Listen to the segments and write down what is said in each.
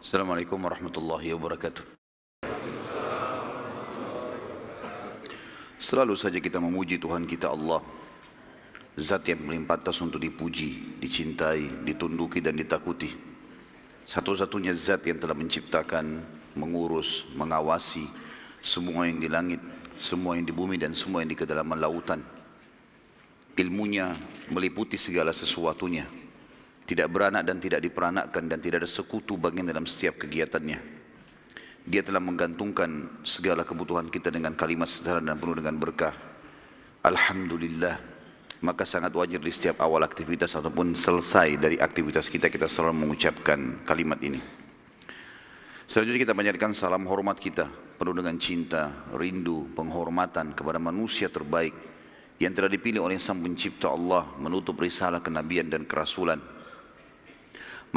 Assalamualaikum warahmatullahi wabarakatuh. Selalu saja kita memuji Tuhan kita Allah, Zat yang paling pantas untuk dipuji, dicintai, ditunduki dan ditakuti. Satu-satunya Zat yang telah menciptakan, mengurus, mengawasi semua yang di langit, semua yang di bumi dan semua yang di kedalaman lautan. Ilmunya meliputi segala sesuatunya, tidak beranak dan tidak diperanakkan dan tidak ada sekutu bagian dalam setiap kegiatannya. Dia telah menggantungkan segala kebutuhan kita dengan kalimat sederhana dan penuh dengan berkah. Alhamdulillah. Maka sangat wajar di setiap awal aktivitas ataupun selesai dari aktivitas kita, kita selalu mengucapkan kalimat ini. Selanjutnya kita panjatkan salam hormat kita penuh dengan cinta, rindu, penghormatan kepada manusia terbaik yang telah dipilih oleh Sang Pencipta Allah menutup risalah kenabian dan kerasulan.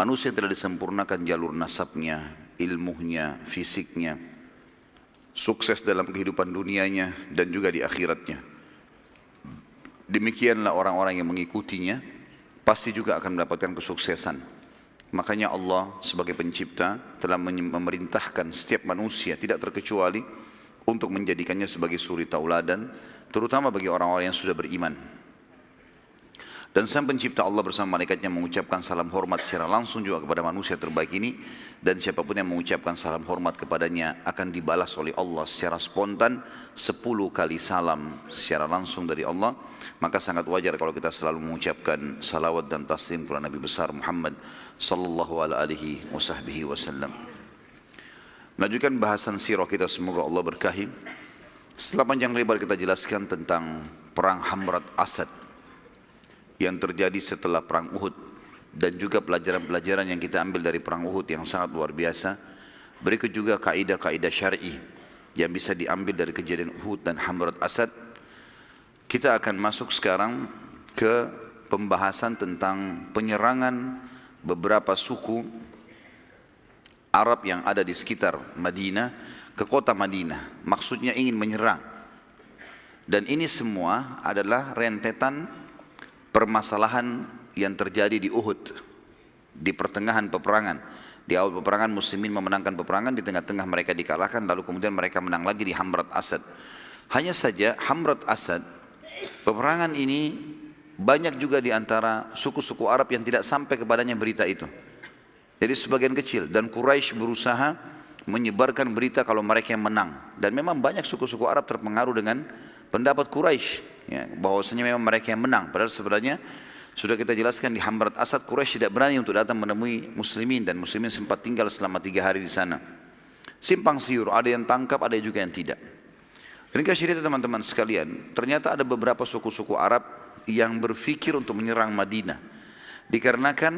Manusia telah disempurnakan jalur nasabnya, ilmunya, fisiknya, sukses dalam kehidupan dunianya dan juga di akhiratnya. Demikianlah orang-orang yang mengikutinya pasti juga akan mendapatkan kesuksesan. Makanya Allah sebagai pencipta telah memerintahkan setiap manusia tidak terkecuali untuk menjadikannya sebagai suri tauladan, terutama bagi orang-orang yang sudah beriman. Dan Sang Pencipta Allah bersama malaikatnya mengucapkan salam hormat secara langsung juga kepada manusia terbaik ini. Dan siapapun yang mengucapkan salam hormat kepadanya akan dibalas oleh Allah secara spontan 10 kali salam secara langsung dari Allah. Maka sangat wajar kalau kita selalu mengucapkan salawat dan taslim kepada Nabi besar Muhammad sallallahu alaihi wasallam. Melanjutkan bahasan sirah kita, semoga Allah berkahi. Setelah panjang lebar kita jelaskan tentang perang Hamrat Asad yang terjadi setelah perang Uhud dan juga pelajaran-pelajaran yang kita ambil dari perang Uhud yang sangat luar biasa. Berikut juga kaidah-kaidah syar'i yang bisa diambil dari kejadian Uhud dan Hamrat Asad. Kita akan masuk sekarang ke pembahasan tentang penyerangan beberapa suku Arab yang ada di sekitar Madinah ke kota Madinah. Maksudnya ingin menyerang. Dan ini semua adalah rentetan permasalahan yang terjadi di Uhud, di pertengahan peperangan. Di awal peperangan muslimin memenangkan peperangan, di tengah-tengah mereka dikalahkan, lalu kemudian mereka menang lagi di Hamrat Asad. Hanya saja Hamrat Asad, peperangan ini banyak juga di antara suku-suku Arab yang tidak sampai kepadanya berita itu. Jadi sebagian kecil, dan Quraisy berusaha menyebarkan berita kalau mereka yang menang. Dan memang banyak suku-suku Arab terpengaruh dengan pendapat Quraisy, ya, bahwasanya memang mereka yang menang. Padahal sebenarnya sudah kita jelaskan di Hamrat Asad, Quraisy tidak berani untuk datang menemui muslimin, dan muslimin sempat tinggal selama 3 hari di sana. Simpang siur, ada yang tangkap, ada juga yang tidak. Ringkas cerita teman-teman sekalian, ternyata ada beberapa suku-suku Arab yang berpikir untuk menyerang Madinah. Dikarenakan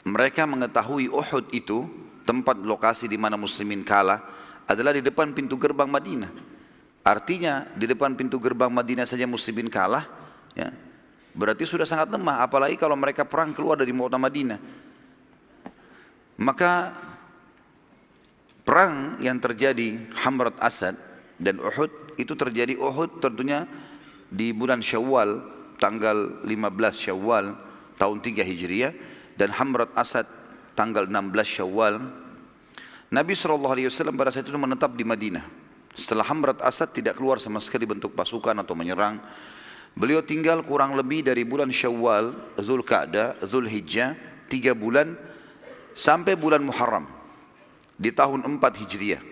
mereka mengetahui Uhud itu tempat lokasi di mana muslimin kalah adalah di depan pintu gerbang Madinah. Artinya di depan pintu gerbang Madinah saja muslimin kalah, ya, berarti sudah sangat lemah, apalagi kalau mereka perang keluar dari kota Madinah. Maka perang yang terjadi Hamrat Asad dan Uhud itu terjadi, Uhud tentunya di bulan Syawal, tanggal 15 Syawal tahun 3 Hijriah, dan Hamrat Asad tanggal 16 Syawal. Nabi SAW pada saat itu menetap di Madinah. Setelah Hamrat Asad tidak keluar sama sekali bentuk pasukan atau menyerang. Beliau tinggal kurang lebih dari bulan Syawal, Dzulqa'dah, Dzulhijjah, 3 bulan sampai bulan Muharram di tahun 4 Hijriah.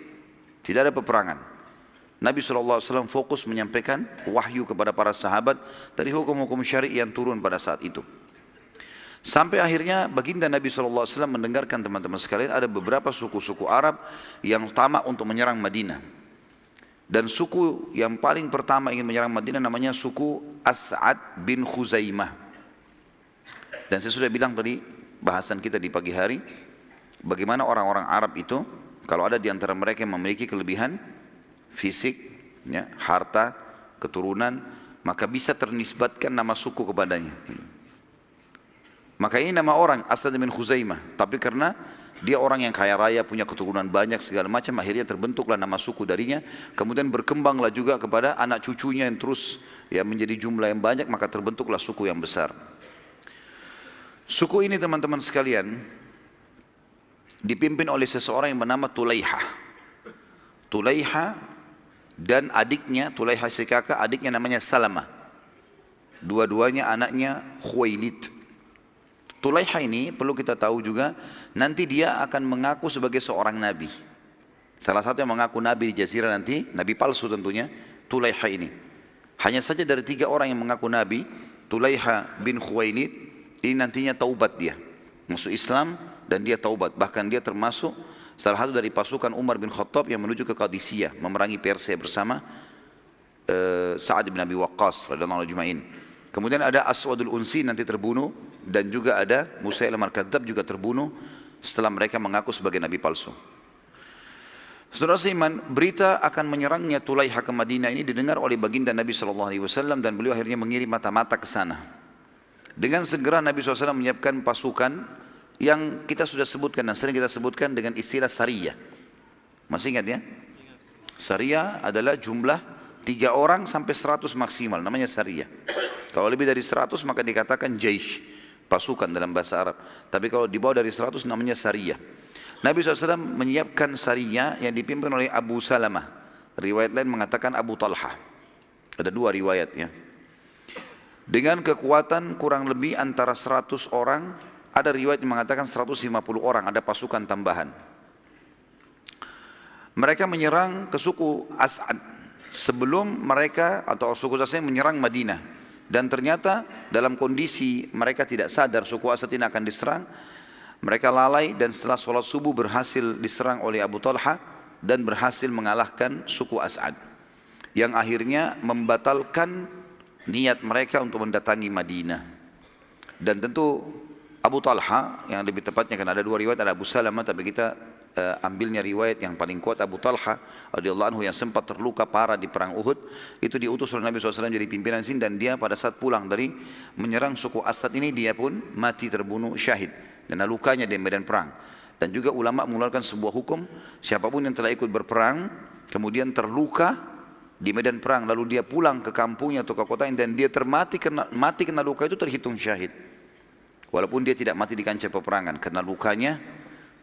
Tidak ada peperangan. Nabi SAW fokus menyampaikan wahyu kepada para sahabat dari hukum-hukum syar'i yang turun pada saat itu. Sampai akhirnya baginda Nabi SAW mendengarkan teman-teman sekalian ada beberapa suku-suku Arab yang tamak untuk menyerang Madinah. Dan suku yang paling pertama ingin menyerang Madinah namanya suku As'ad bin Khuzaimah. Dan saya sudah bilang tadi bahasan kita di pagi hari, bagaimana orang-orang Arab itu kalau ada di antara mereka yang memiliki kelebihan fisik, ya, harta, keturunan, maka bisa ternisbatkan nama suku kepadanya. Maka ini nama orang As'ad bin Khuzaimah, tapi karena dia orang yang kaya raya, punya keturunan banyak segala macam, akhirnya terbentuklah nama suku darinya. Kemudian berkembanglah juga kepada anak cucunya yang terus ya menjadi jumlah yang banyak, maka terbentuklah suku yang besar. Suku ini teman-teman sekalian dipimpin oleh seseorang yang bernama Tulaiha. Tulaiha dan adiknya, Tulaiha si kakak, adiknya namanya Salamah. Dua-duanya anaknya Khuwailid. Tulaiha ini perlu kita tahu juga, nanti dia akan mengaku sebagai seorang nabi. Salah satu yang mengaku nabi di Jazirah nanti, nabi palsu tentunya, Tulaiha ini. Hanya saja dari 3 orang yang mengaku nabi, Tulaiha bin Khuwailid, ini nantinya taubat dia. Masuk Islam dan dia taubat. Bahkan dia termasuk salah satu dari pasukan Umar bin Khattab yang menuju ke Qadisiyah, memerangi Persia bersama Sa'ad bin Abi Waqqas radhiyallahu anhu. Kemudian ada Aswadul Unsi nanti terbunuh, dan juga ada Musailamah al-Kadzdzab juga terbunuh setelah mereka mengaku sebagai nabi palsu. Saudara seiman, berita akan menyerangnya Tulaiha ke Madinah ini didengar oleh baginda Nabi SAW, dan beliau akhirnya mengirim mata-mata ke sana. Dengan segera Nabi SAW menyiapkan pasukan yang kita sudah sebutkan dan sering kita sebutkan dengan istilah Sariyah. Masih ingat ya? Sariyah adalah jumlah 3 orang sampai 100 maksimal, namanya Sariyah. Kalau lebih dari 100 maka dikatakan Jaish, pasukan dalam bahasa Arab. Tapi kalau di bawah dari 100 namanya Sariyah. Nabi SAW menyiapkan Sariyah yang dipimpin oleh Abu Salamah. Riwayat lain mengatakan Abu Talha. Ada 2 riwayat ya. Dengan kekuatan kurang lebih antara 100 orang, ada riwayat yang mengatakan 150 orang, ada pasukan tambahan. Mereka menyerang ke suku As'ad sebelum mereka atau suku As'ad menyerang Madinah. Dan ternyata dalam kondisi mereka tidak sadar suku As'ad ini akan diserang, mereka lalai dan setelah sholat subuh berhasil diserang oleh Abu Talha dan berhasil mengalahkan suku As'ad, yang akhirnya membatalkan niat mereka untuk mendatangi Madinah. Dan tentu Abu Talha, yang lebih tepatnya kan ada 2 riwayat, ada Abu Salamah, tapi kita ambilnya riwayat yang paling kuat Abu Talha radhiyallahu anhu yang sempat terluka parah di perang Uhud. Itu diutus oleh Nabi SAW jadi pimpinan sini, dan dia pada saat pulang dari menyerang suku Asad ini, dia pun mati terbunuh syahid dan lukanya di medan perang. Dan juga ulama mengeluarkan sebuah hukum, siapapun yang telah ikut berperang kemudian terluka di medan perang lalu dia pulang ke kampungnya atau ke kotanya dan dia mati kena luka, itu terhitung syahid. Walaupun dia tidak mati di kancah peperangan, karena lukanya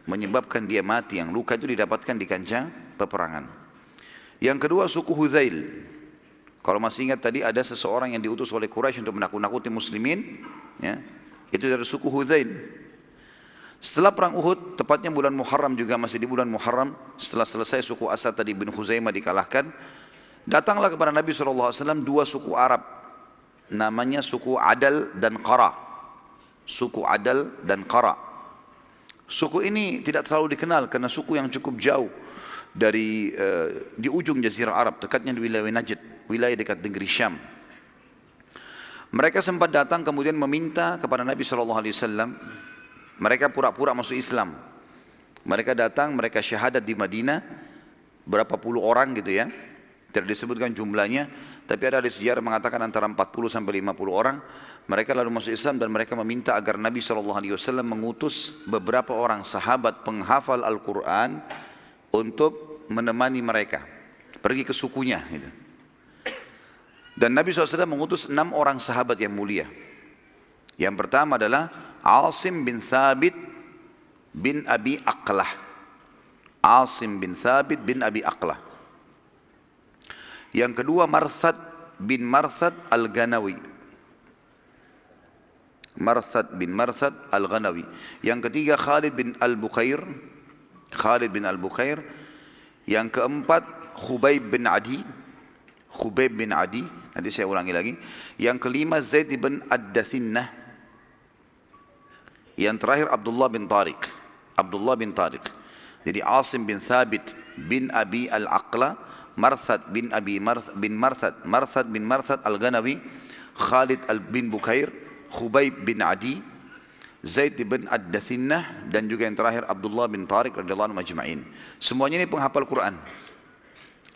menyebabkan dia mati, yang luka itu didapatkan di kancah peperangan. Yang kedua suku Hudzail. Kalau masih ingat tadi ada seseorang yang diutus oleh Quraisy untuk menakut-nakuti muslimin ya, itu dari suku Hudzail. Setelah perang Uhud, tepatnya bulan Muharram, juga masih di bulan Muharram, setelah selesai suku Asad tadi bin Khuzaimah dikalahkan, datanglah kepada Nabi SAW 2 suku Arab, namanya suku Adal dan Qara. Suku Adal dan Qara. Suku ini tidak terlalu dikenal karena suku yang cukup jauh dari di ujung Jazirah Arab, dekatnya di wilayah Najd, wilayah dekat negeri Syam. Mereka sempat datang kemudian meminta kepada Nabi SAW. Mereka pura-pura masuk Islam. Mereka datang, mereka syahadat di Madinah, berapa puluh orang gitu ya. Tidak disebutkan jumlahnya, tapi ada di sejarah mengatakan antara 40 sampai 50 orang. Mereka lalu masuk Islam dan mereka meminta agar Nabi SAW mengutus beberapa orang sahabat penghafal Al-Quran untuk menemani mereka pergi ke sukunya gitu. Dan Nabi SAW mengutus 6 orang sahabat yang mulia. Yang pertama adalah Asim bin Thabit bin Abi Aqlah. Asim bin Thabit bin Abi Aqlah. Yang kedua Marthad bin Marthad al-Ghanawi. Marthad bin Marthad al-Ghanawi. Yang ketiga Khalid bin al-Bukhair. Khalid bin al-Bukhair. Yang keempat Khubayb bin Adi. Khubayb bin Adi. Nanti saya ulangi lagi. Yang kelima Zaid bin Ad-Dathinnah. Yang terakhir Abdullah bin Tariq. Abdullah bin Tariq. Jadi Asim bin Thabit bin Abi al-Aqla, Marthad bin Marthad, Marthad bin Marthad al-Ghanawi, Khalid bin Bukhair, Khubayb bin Adi, Zaid bin Ad-Dathinnah, dan juga yang terakhir Abdullah bin Tariq radhiyallahu anhu majma'in. Semuanya ini penghafal Quran.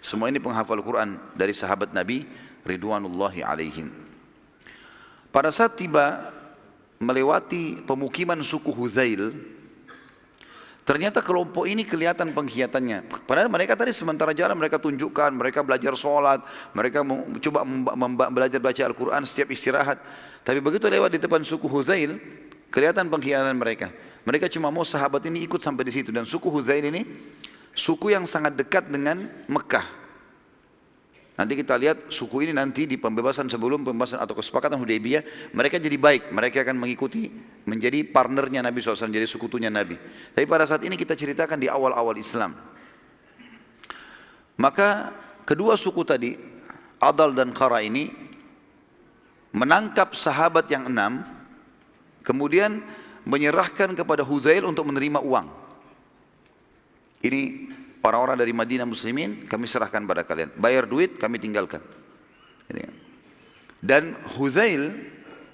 Semua ini penghafal Quran dari sahabat Nabi ridwanullahi alaihim. Pada saat tiba melewati pemukiman suku Hudzail, ternyata kelompok ini kelihatan pengkhianatannya. Padahal mereka tadi sementara jalan mereka tunjukkan, mereka belajar sholat, mereka coba belajar baca Al-Quran setiap istirahat. Tapi begitu lewat di depan suku Hudzail, kelihatan pengkhianatan mereka. Mereka cuma mau sahabat ini ikut sampai di situ. Dan suku Hudzail ini suku yang sangat dekat dengan Mekah. Nanti kita lihat suku ini nanti di pembebasan sebelum pembebasan atau kesepakatan Hudaybiyah, mereka jadi baik. Mereka akan mengikuti menjadi partnernya Nabi SAW, jadi sekutunya Nabi. Tapi pada saat ini kita ceritakan di awal-awal Islam. Maka kedua suku tadi, Adal dan Qara ini menangkap sahabat yang 6, kemudian menyerahkan kepada Hudzail untuk menerima uang. Ini orang-orang dari Madinah muslimin, kami serahkan pada kalian. Bayar duit, kami tinggalkan. Dan Hudzail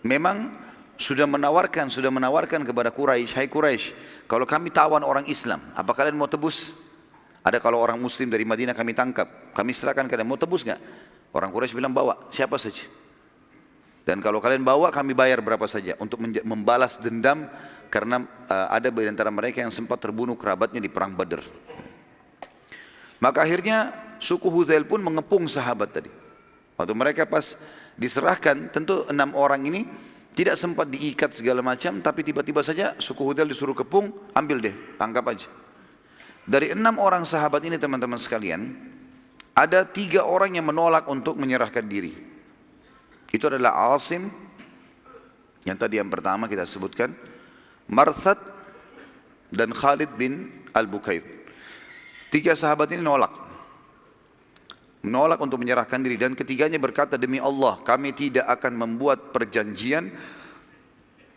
memang sudah menawarkan kepada Quraisy, hai Quraisy, kalau kami tawan orang Islam, apa kalian mau tebus? Ada kalau orang muslim dari Madinah kami tangkap, kami serahkan kalian, mau tebus nggak? Orang Quraisy bilang bawa, siapa saja. Dan kalau kalian bawa, kami bayar berapa saja untuk membalas dendam karena ada di antara mereka yang sempat terbunuh kerabatnya di perang Badr. Maka akhirnya suku Hudzail pun mengepung sahabat tadi. Waktu mereka pas diserahkan, tentu 6 orang ini tidak sempat diikat segala macam, tapi tiba-tiba saja suku Hudzail disuruh kepung, ambil deh, tangkap aja. Dari 6 orang sahabat ini teman-teman sekalian, ada 3 orang yang menolak untuk menyerahkan diri. Itu adalah Asim, yang tadi yang pertama kita sebutkan, Marthad, dan Khalid bin Al-Bukair. 3 sahabat ini menolak untuk menyerahkan diri, dan ketiganya berkata, demi Allah kami tidak akan membuat perjanjian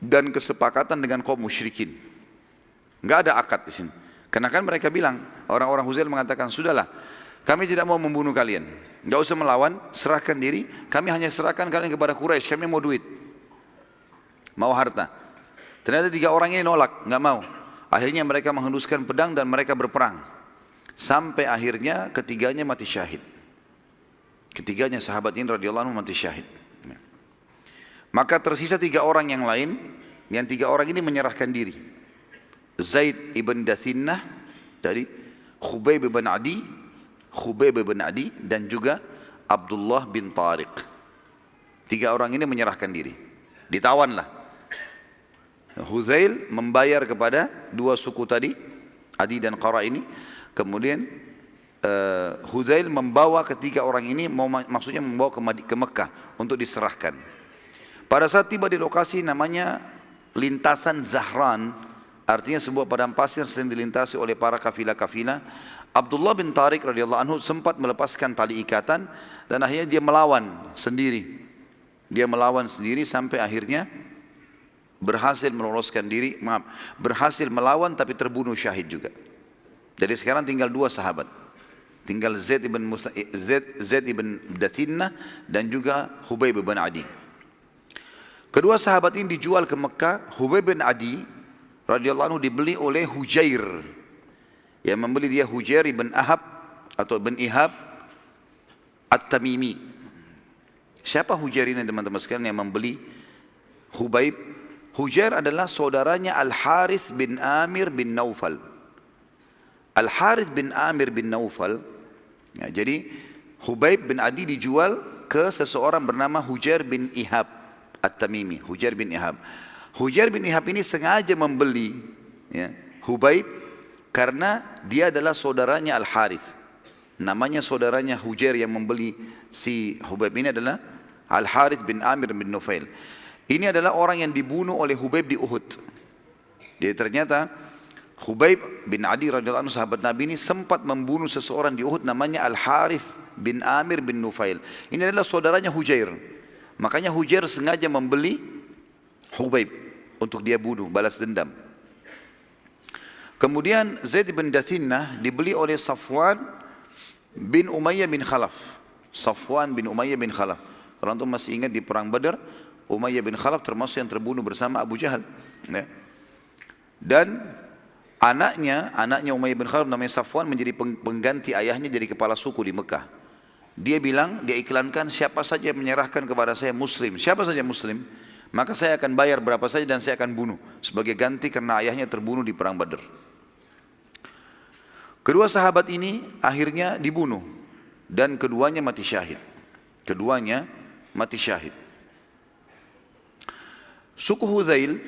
dan kesepakatan dengan kaum musyrikin. Enggak ada akad di sini. Karena kan mereka bilang, orang-orang Hudzail mengatakan, sudahlah, kami tidak mau membunuh kalian, enggak usah melawan, serahkan diri, kami hanya serahkan kalian kepada Quraisy, kami mau duit, mau harta. Ternyata 3 orang ini nolak, enggak mau. Akhirnya mereka menghunuskan pedang dan mereka berperang. Sampai akhirnya ketiganya mati syahid. Ketiganya sahabat ini radhiyallahu anhu mati syahid. Maka tersisa 3 orang yang lain, yang 3 orang ini menyerahkan diri. Zaid ibn Dathinnah, dari Khubayb ibn Adi, dan juga Abdullah bin Tariq. 3 orang ini menyerahkan diri. Ditawanlah. Hudzail membayar kepada 2 suku tadi, Adi dan Qara ini. Kemudian Hudzail membawa ketiga orang ini, maksudnya membawa ke Mekah untuk diserahkan. Pada saat tiba di lokasi namanya lintasan Zahran, artinya sebuah padang pasir sering dilintasi oleh para kafilah-kafilah. Abdullah bin Tariq radhiyallahu anhu sempat melepaskan tali ikatan dan akhirnya dia melawan sendiri. Dia melawan sendiri sampai akhirnya berhasil meloloskan diri, berhasil melawan tapi terbunuh syahid juga. Jadi sekarang tinggal 2 sahabat. Tinggal Zaid ibn Dathinnah dan juga Khubayb bin Adi. Kedua sahabat ini dijual ke Mekah. Khubayb bin Adi radhiyallahu anhu dibeli oleh Hujair. Yang membeli dia Hujair ibn Ahab atau ibn Ihab At-Tamimi. Siapa Hujair ini teman-teman sekalian yang membeli Khubayb? Hujair adalah saudaranya Al-Harith bin Amir bin Naufal. Al-Harith bin Amir bin Naufal, ya, jadi Khubayb bin Adi dijual ke seseorang bernama Hujair bin Ihab At-Tamimi. Hujair bin Ihab. Hujair bin Ihab ini sengaja membeli, ya, Khubayb karena dia adalah saudaranya Al-Harith. Namanya saudaranya Hujair yang membeli si Khubayb ini adalah Al-Harith bin Amir bin Nufail. Ini adalah orang yang dibunuh oleh Khubayb di Uhud. Jadi ternyata Khubayb bin Adi radhiyallahu anhu sahabat Nabi ini sempat membunuh seseorang di Uhud namanya Al-Harith bin Amir bin Nufail. Ini adalah saudaranya Hujair. Makanya Hujair sengaja membeli Khubayb untuk dia bunuh, balas dendam. Kemudian Zaid bin Dathinnah dibeli oleh Safwan bin Umayyah bin Khalaf. Safwan bin Umayyah bin Khalaf. Kalau antum masih ingat di perang Badar, Umayyah bin Khalaf termasuk yang terbunuh bersama Abu Jahal. Ya. Dan anaknya Umayyah bin Khalaf namanya Safwan menjadi pengganti ayahnya jadi kepala suku di Mekah. Dia bilang, dia iklankan, siapa saja yang menyerahkan kepada saya Muslim, siapa saja Muslim, maka saya akan bayar berapa saja dan saya akan bunuh sebagai ganti karena ayahnya terbunuh di perang Badar. Kedua sahabat ini akhirnya dibunuh dan keduanya mati syahid. Keduanya mati syahid. Suku Hudzail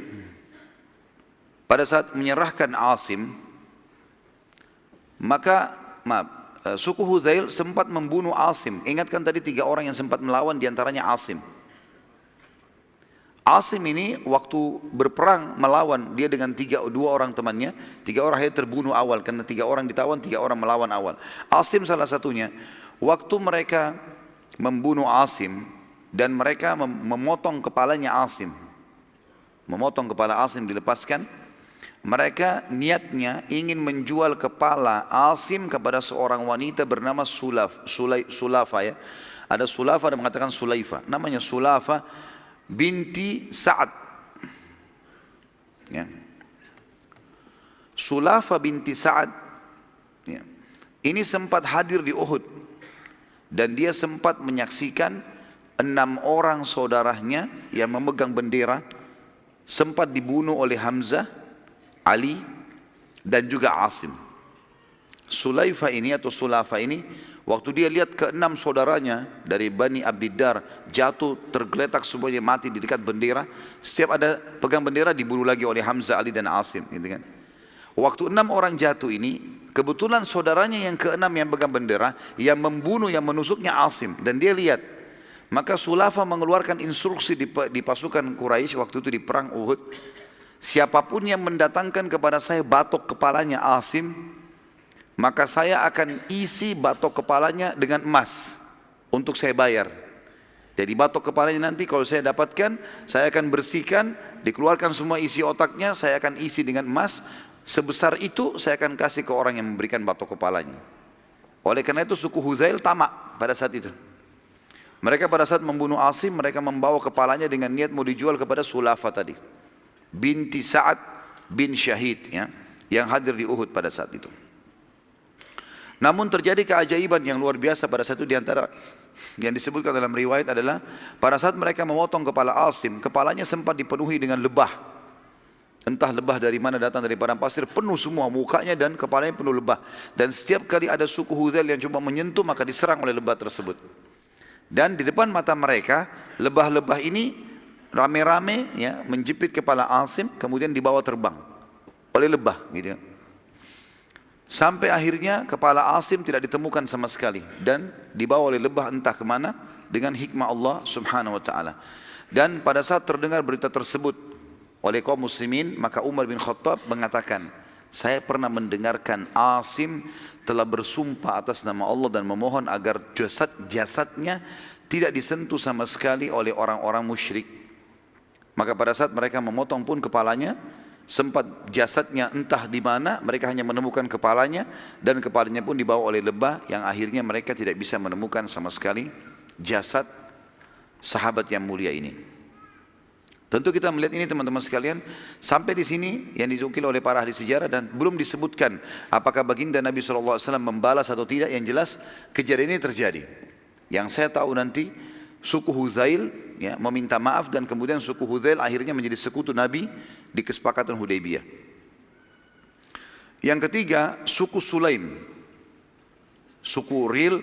pada saat menyerahkan Asim, maka suku Hudzail sempat membunuh Asim. Ingatkan tadi 3 orang yang sempat melawan, diantaranya Asim. Asim ini waktu berperang melawan, dia dengan 2 orang temannya, 3 orang akhirnya terbunuh awal, karena 3 orang ditawan, 3 orang melawan awal. Asim salah satunya. Waktu mereka membunuh Asim, dan mereka memotong kepalanya Asim, memotong kepala Asim dilepaskan, mereka niatnya ingin menjual kepala Asim kepada seorang wanita bernama Sulafa ya. Ada Sulafa, ada mengatakan Sulaifa, namanya Sulafa binti Sa'ad ya. Sulafa binti Sa'ad ya. Ini sempat hadir di Uhud, dan dia sempat menyaksikan 6 orang saudaranya yang memegang bendera sempat dibunuh oleh Hamzah, Ali, dan juga Asim. Sulaifa ini atau Sulafa ini, waktu dia lihat ke-6 saudaranya dari Bani Abdiddar jatuh tergeletak semuanya mati di dekat bendera, setiap ada pegang bendera dibunuh lagi oleh Hamzah, Ali, dan Asim, gitu kan. Waktu 6 orang jatuh ini, kebetulan saudaranya yang ke-6 yang pegang bendera, yang membunuh, yang menusuknya Asim, dan dia lihat. Maka Sulafa mengeluarkan instruksi di pasukan Quraisy waktu itu di perang Uhud, siapapun yang mendatangkan kepada saya batok kepalanya Asim, maka saya akan isi batok kepalanya dengan emas untuk saya bayar. Jadi batok kepalanya nanti kalau saya dapatkan, saya akan bersihkan, dikeluarkan semua isi otaknya, saya akan isi dengan emas. Sebesar itu saya akan kasih ke orang yang memberikan batok kepalanya. Oleh karena itu suku Hudzail tamak pada saat itu. Mereka pada saat membunuh Asim, mereka membawa kepalanya dengan niat mau dijual kepada Sulafa tadi, binti Sa'ad bin Syahid ya, yang hadir di Uhud pada saat itu. Namun terjadi keajaiban yang luar biasa pada saat itu. Diantara yang disebutkan dalam riwayat adalah pada saat mereka memotong kepala Asim, kepalanya sempat dipenuhi dengan lebah. Entah lebah dari mana datang, dari padang pasir, penuh semua mukanya dan kepalanya penuh lebah. Dan setiap kali ada suku Hudzail yang coba menyentuh, maka diserang oleh lebah tersebut. Dan di depan mata mereka, lebah-lebah ini rame-rame ya, menjepit kepala Asim, kemudian dibawa terbang oleh lebah gitu. Sampai akhirnya kepala Asim tidak ditemukan sama sekali, dan dibawa oleh lebah entah kemana dengan hikmah Allah subhanahu wa ta'ala. Dan pada saat terdengar berita tersebut oleh kaum muslimin, maka Umar bin Khattab mengatakan, saya pernah mendengarkan Asim telah bersumpah atas nama Allah dan memohon agar jasadnya tidak disentuh sama sekali oleh orang-orang musyrik. Maka pada saat mereka memotong pun kepalanya, sempat jasadnya entah di mana, mereka hanya menemukan kepalanya, dan kepalanya pun dibawa oleh lebah, yang akhirnya mereka tidak bisa menemukan sama sekali jasad sahabat yang mulia ini. Tentu kita melihat ini teman-teman sekalian, sampai di sini yang dinukil oleh para ahli sejarah, dan belum disebutkan apakah baginda Nabi SAW membalas atau tidak. Yang jelas kejadian ini terjadi. Yang saya tahu nanti suku Hudzail ya, meminta maaf, dan kemudian suku Hudzail akhirnya menjadi sekutu Nabi di kesepakatan Hudaybiyah. Yang ketiga, suku Sulaim, suku Ril,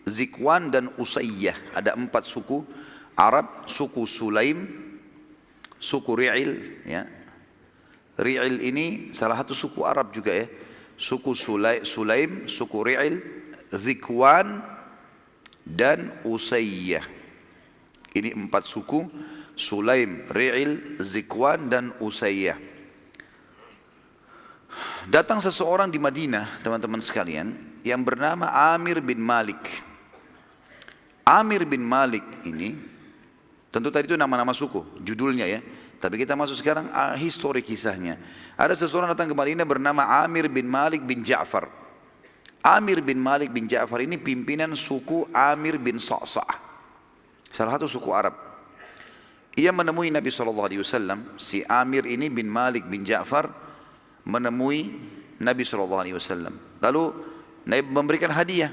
Zikwan, dan Usayyah. Ada 4 suku Arab, suku Sulaim, suku Ri'il ya. Ri'il ini salah satu suku Arab juga ya. Suku Sulaim, suku Ri'il, Zikwan, dan Usayyah. Ini 4 suku, Sulaim, Ri'il, Zikwan, dan Usayyah. Datang seseorang di Madinah teman-teman sekalian yang bernama Amir bin Malik. Amir bin Malik ini, tentu tadi itu nama-nama suku, judulnya ya. Tapi kita masuk sekarang histori kisahnya. Ada seseorang datang ke Madinah bernama Amir bin Malik bin Ja'far. Amir bin Malik bin Ja'far ini pimpinan suku Amir bin Sa'sa'ah, salah satu suku Arab. Ia menemui Nabi SAW. Si Amir ini bin Malik bin Ja'far menemui Nabi SAW. Lalu Nabi memberikan hadiah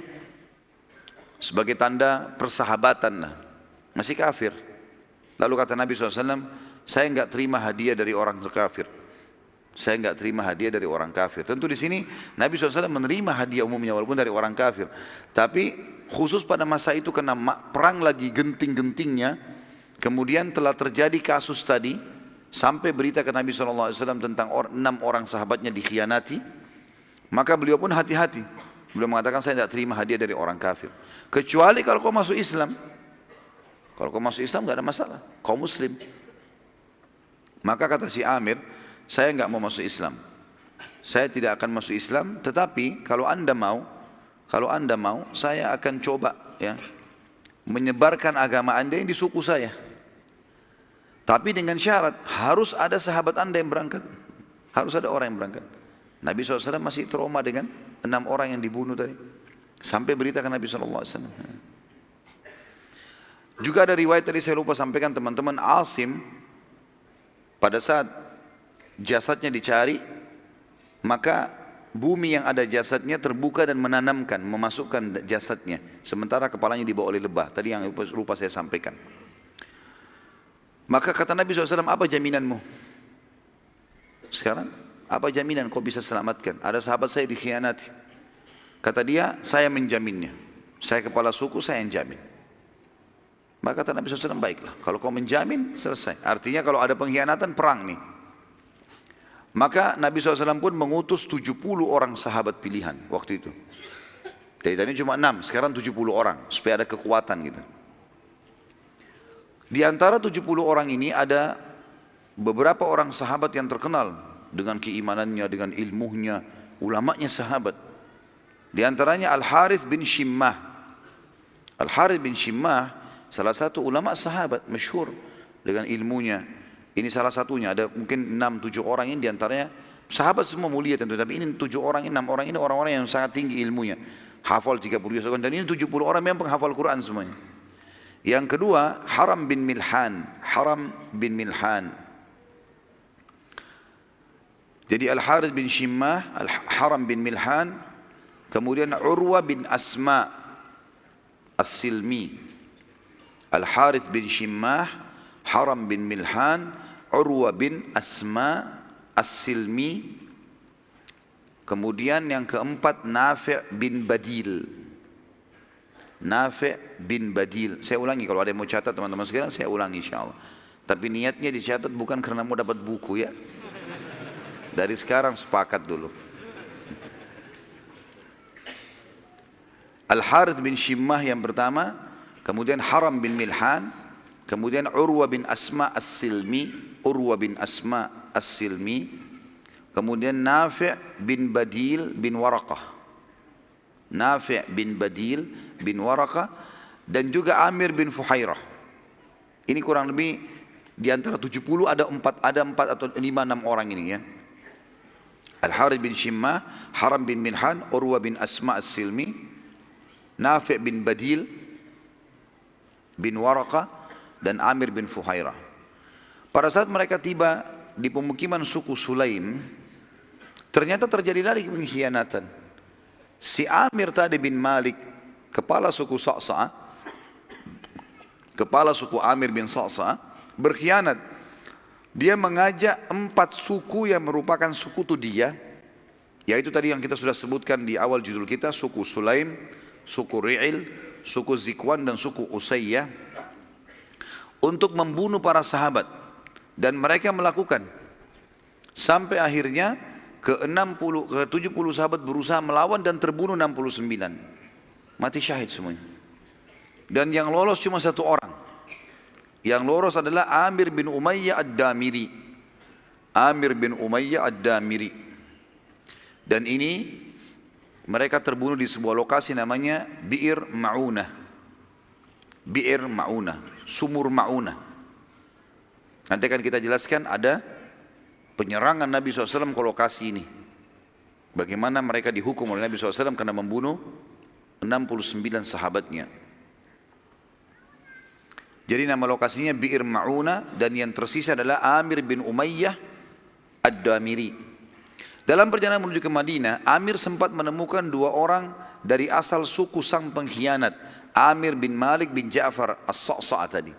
sebagai tanda persahabatan. Masih kafir. Lalu kata Nabi SAW, saya enggak terima hadiah dari orang kafir. Saya enggak terima hadiah dari orang kafir. Tentu di sini Nabi SAW menerima hadiah umumnya walaupun dari orang kafir. Tapi khusus pada masa itu karena perang lagi genting-gentingnya, kemudian telah terjadi kasus tadi, sampai berita ke Nabi SAW tentang 6 orang sahabatnya dikhianati, maka beliau pun hati-hati. Beliau mengatakan, saya tidak terima hadiah dari orang kafir, kecuali kalau kau masuk Islam. Kalau kau masuk Islam tidak ada masalah, kau Muslim. Maka kata si Amir, saya enggak mau masuk Islam, saya tidak akan masuk Islam, tetapi kalau anda mau, saya akan coba ya menyebarkan agama anda yang di suku saya. Tapi dengan syarat, harus ada sahabat anda yang berangkat. Harus ada orang yang berangkat. Nabi SAW masih trauma dengan 6 orang yang dibunuh tadi. Sampai beritakan Nabi SAW. Juga ada riwayat tadi saya lupa sampaikan teman-teman, Asim, pada saat jasadnya dicari, maka bumi yang ada jasadnya terbuka dan menanamkan, memasukkan jasadnya. Sementara kepalanya dibawa oleh lebah. Tadi yang lupa saya sampaikan. Maka kata Nabi SAW, apa jaminanmu? Sekarang, apa jaminan kau bisa selamatkan? Ada sahabat saya dikhianati. Kata dia, saya menjaminnya. Saya kepala suku, saya yang jamin. Maka kata Nabi SAW, baiklah. Kalau kau menjamin, selesai. Artinya kalau ada pengkhianatan, perang nih. Maka Nabi SAW pun mengutus 70 orang sahabat pilihan waktu itu. Dari tadi cuma 6, sekarang 70 orang. Supaya ada kekuatan gitu. Di antara 70 orang ini ada beberapa orang sahabat yang terkenal dengan keimanannya, dengan ilmunya, ulamanya sahabat. Di antaranya Al-Harith bin Shimmah. Al-Harith bin Shimmah salah satu ulama sahabat masyhur dengan ilmunya. Ini salah satunya, ada mungkin 6-7 orang ini, di antaranya sahabat semua mulia tentu, tapi ini 7 orang, 6 orang ini orang-orang yang sangat tinggi ilmunya. Hafal 30 tahun, dan ini 70 orang memang penghafal Quran semuanya. Yang kedua, Haram bin Milhan. Haram bin Milhan. Jadi Al-Harith bin Shimmah, Haram bin Milhan, kemudian Urwa bin Asma As-Silmi. Al-Harith bin Shimmah, Haram bin Milhan, Urwa bin Asma As-Silmi. Kemudian yang keempat, Nafi' bin Badil. Nafi' bin Badil. Saya ulangi, kalau ada yang mau catat teman-teman sekalian, saya ulangi insyaAllah. Tapi niatnya dicatat bukan karena mau dapat buku ya. Dari sekarang sepakat dulu. Al-Harith bin Shimmah yang pertama, kemudian Haram bin Milhan, kemudian Urwa bin Asma As-Silmi, Urwa bin Asma As-Silmi, kemudian Nafi' bin Badil bin Waraqah. Nafi' bin Badil bin Waraqah, dan juga Amir bin Fuhairah. Ini kurang lebih di antara 70 ada 4 atau 5-6 orang ini ya. Al-Harith bin Shimmah, Haram bin Milhan, Urwa bin Asma As-Silmi, Nafi' bin Badil bin Waraqah, dan Amir bin Fuhairah. Pada saat mereka tiba di pemukiman suku Sulaim, ternyata terjadi lagi pengkhianatan. Si Amir tadi bin Malik, kepala suku Sa'sa', kepala suku Amir bin Sa'sa', berkhianat. Dia mengajak 4 suku yang merupakan sekutu dia, yaitu tadi yang kita sudah sebutkan di awal judul kita, suku Sulaim, suku Ri'il, suku Zikwan, dan suku Usayyah, untuk membunuh para sahabat. Dan mereka melakukan. Sampai akhirnya ke 70 sahabat berusaha melawan dan terbunuh 69. Mati syahid semuanya. Dan yang lolos cuma 1 orang. Yang lolos adalah Amir bin Umayyah Ad-Damiri. Amir bin Umayyah Ad-Damiri. Dan ini mereka terbunuh di sebuah lokasi namanya Bi'ir Ma'unah. Bi'ir Ma'unah, sumur Ma'unah. Nanti akan kita jelaskan ada penyerangan Nabi SAW ke lokasi ini. Bagaimana mereka dihukum oleh Nabi SAW karena membunuh 69 sahabatnya. Jadi nama lokasinya Bi'ir Ma'una, dan yang tersisa adalah Amir bin Umayyah Ad-Damiri. Dalam perjalanan menuju ke Madinah, Amir sempat menemukan 2 orang dari asal suku sang pengkhianat, Amir bin Malik bin Ja'far As-Sa'sa' tadi.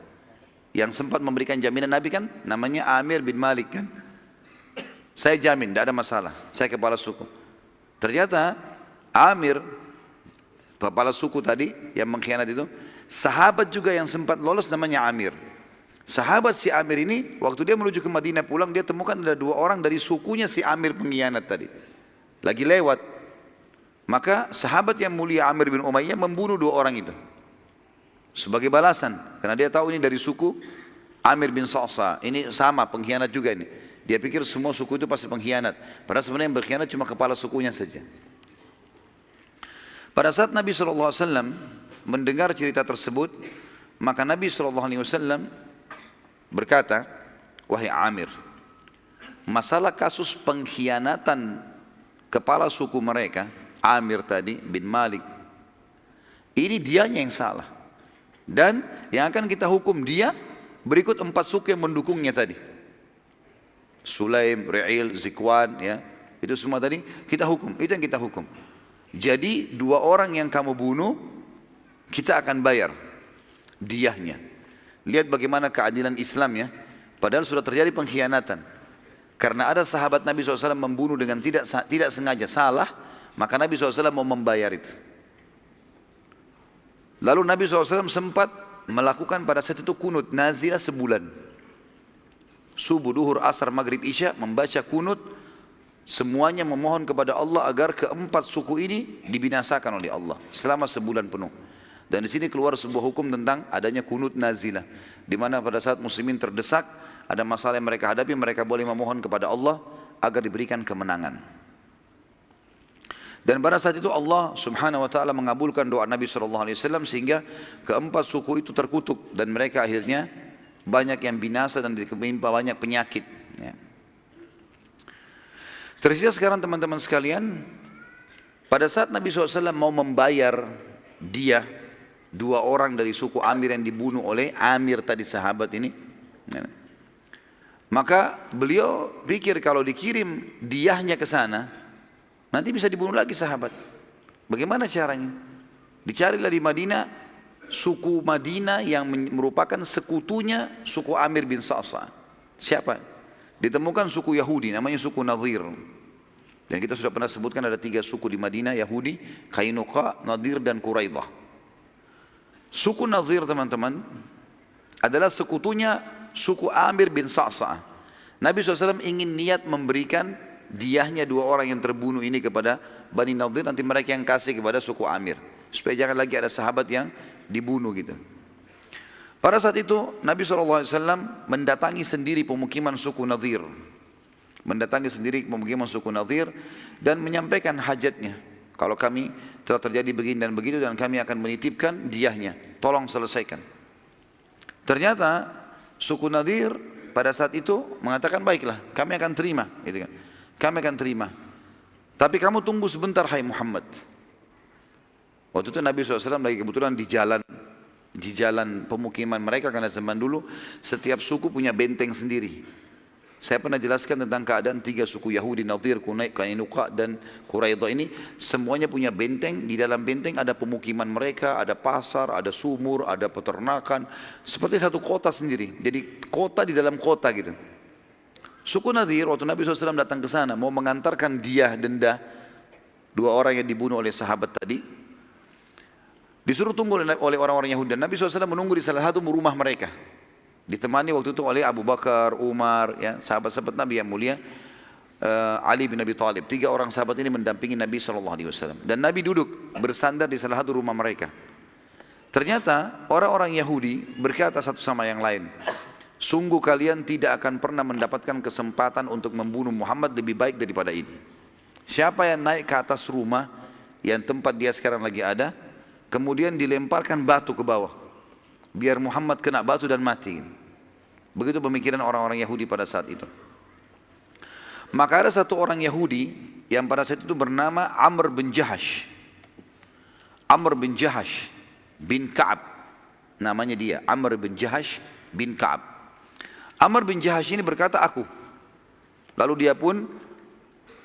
Yang sempat memberikan jaminan Nabi kan, namanya Amir bin Malik kan. Saya jamin, tidak ada masalah, saya kepala suku. Ternyata Amir, kepala suku tadi yang mengkhianat itu, sahabat juga yang sempat lolos namanya Amir. Sahabat si Amir ini, waktu dia menuju ke Madinah pulang, dia temukan ada 2 orang dari sukunya si Amir pengkhianat tadi. Lagi lewat. Maka sahabat yang mulia Amir bin Umayyah membunuh 2 orang itu. Sebagai balasan. Karena dia tahu ini dari suku Amir bin Sa'sa. Ini sama, pengkhianat juga ini. Dia pikir semua suku itu pasti pengkhianat. Padahal sebenarnya yang berkhianat cuma kepala sukunya saja. Pada saat Nabi SAW mendengar cerita tersebut, maka Nabi SAW berkata, wahai Amir, masalah kasus pengkhianatan kepala suku mereka, Amir tadi bin Malik, ini dianya yang salah. Dan yang akan kita hukum dia berikut 4 suku yang mendukungnya tadi. Sulaim, Ri'il, Zikwan, ya, itu semua tadi kita hukum, itu yang kita hukum. Jadi 2 orang yang kamu bunuh, kita akan bayar diyahnya. Lihat bagaimana keadilan Islam ya. Padahal sudah terjadi pengkhianatan. Karena ada sahabat Nabi SAW membunuh dengan tidak sengaja salah, maka Nabi SAW mau membayar itu. Lalu Nabi SAW sempat melakukan pada saat itu kunut nazilah sebulan. Subuh, duhur, asar, maghrib, isya membaca kunut. Semuanya memohon kepada Allah agar keempat suku ini dibinasakan oleh Allah selama sebulan penuh. Dan di sini keluar sebuah hukum tentang adanya kunut nazilah, di mana pada saat muslimin terdesak, ada masalah yang mereka hadapi, mereka boleh memohon kepada Allah agar diberikan kemenangan. Dan pada saat itu Allah Subhanahu wa taala mengabulkan doa Nabi SAW sehingga keempat suku itu terkutuk dan mereka akhirnya banyak yang binasa dan ditimpa banyak penyakit. Ya. Tersisa sekarang teman-teman sekalian, pada saat Nabi SAW mau membayar dia 2 orang dari suku Amir yang dibunuh oleh Amir tadi sahabat ini, maka beliau pikir kalau dikirim diyahnya ke sana, nanti bisa dibunuh lagi sahabat. Bagaimana caranya? Dicarilah di Madinah suku Madinah yang merupakan sekutunya suku Amir bin Sa'sa. Siapa? Ditemukan suku Yahudi, namanya suku Nadir. Dan kita sudah pernah sebutkan ada 3 suku di Madinah, Yahudi, Qainuqa, Nadir dan Quraidah. Suku Nadir teman-teman adalah sekutunya suku Amir bin Sa'sa. Nabi SAW ingin niat memberikan diyahnya 2 orang yang terbunuh ini kepada Bani Nadir, nanti mereka yang kasih kepada suku Amir. Supaya jangan lagi ada sahabat yang dibunuh gitu. Pada saat itu Nabi SAW mendatangi sendiri pemukiman suku Nadir. Mendatangi sendiri pemukiman suku Nadir dan menyampaikan hajatnya. Kalau kami telah terjadi begini dan begitu dan kami akan menitipkan diyahnya, tolong selesaikan. Ternyata suku Nadir pada saat itu mengatakan baiklah, kami akan terima, gitu kan. Kami akan terima. Tapi kamu tunggu sebentar hai Muhammad. Waktu itu Nabi SAW lagi kebetulan di jalan pemukiman mereka, karena zaman dulu setiap suku punya benteng sendiri. Saya pernah jelaskan tentang keadaan 3 suku Yahudi, Nadir, Qainuqa dan Quraidah ini. Semuanya punya benteng, di dalam benteng ada pemukiman mereka, ada pasar, ada sumur, ada peternakan. Seperti satu kota sendiri, jadi kota di dalam kota gitu. Suku Nadir waktu Nabi SAW datang ke sana mau mengantarkan diyah denda 2 orang yang dibunuh oleh sahabat tadi, disuruh tunggu oleh orang-orang Yahudi. Dan Nabi SAW menunggu di salah satu rumah mereka, ditemani waktu itu oleh Abu Bakar, Umar, ya, sahabat-sahabat Nabi yang mulia, Ali bin Abi Thalib. 3 orang sahabat ini mendampingi Nabi SAW. Dan Nabi duduk bersandar di salah satu rumah mereka. Ternyata orang-orang Yahudi berkata satu sama yang lain, sungguh kalian tidak akan pernah mendapatkan kesempatan untuk membunuh Muhammad lebih baik daripada ini. Siapa yang naik ke atas rumah yang tempat dia sekarang lagi ada, kemudian dilemparkan batu ke bawah, biar Muhammad kena batu dan mati. Begitu pemikiran orang-orang Yahudi pada saat itu. Maka ada satu orang Yahudi yang pada saat itu bernama Amr bin Jahash. Amr bin Jahash bin Ka'ab, namanya dia, Amr bin Jahash bin Ka'ab. Amr bin Jahash ini berkata, aku. Lalu dia pun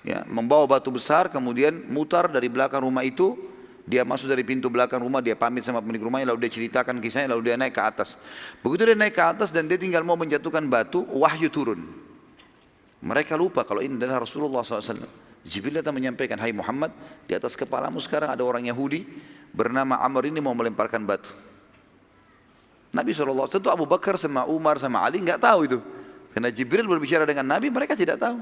ya, membawa batu besar, kemudian mutar dari belakang rumah itu. Dia masuk dari pintu belakang rumah, dia pamit sama pemilik rumahnya, lalu dia ceritakan kisahnya, lalu dia naik ke atas. Begitu dia naik ke atas dan dia tinggal mau menjatuhkan batu, wahyu turun. Mereka lupa kalau ini adalah Rasulullah SAW. Jibril datang menyampaikan, hai Muhammad, di atas kepalamu sekarang ada orang Yahudi bernama Amr ini mau melemparkan batu. Nabi SAW, tentu Abu Bakar sama Umar sama Ali nggak tahu itu. Karena Jibril berbicara dengan Nabi, mereka tidak tahu.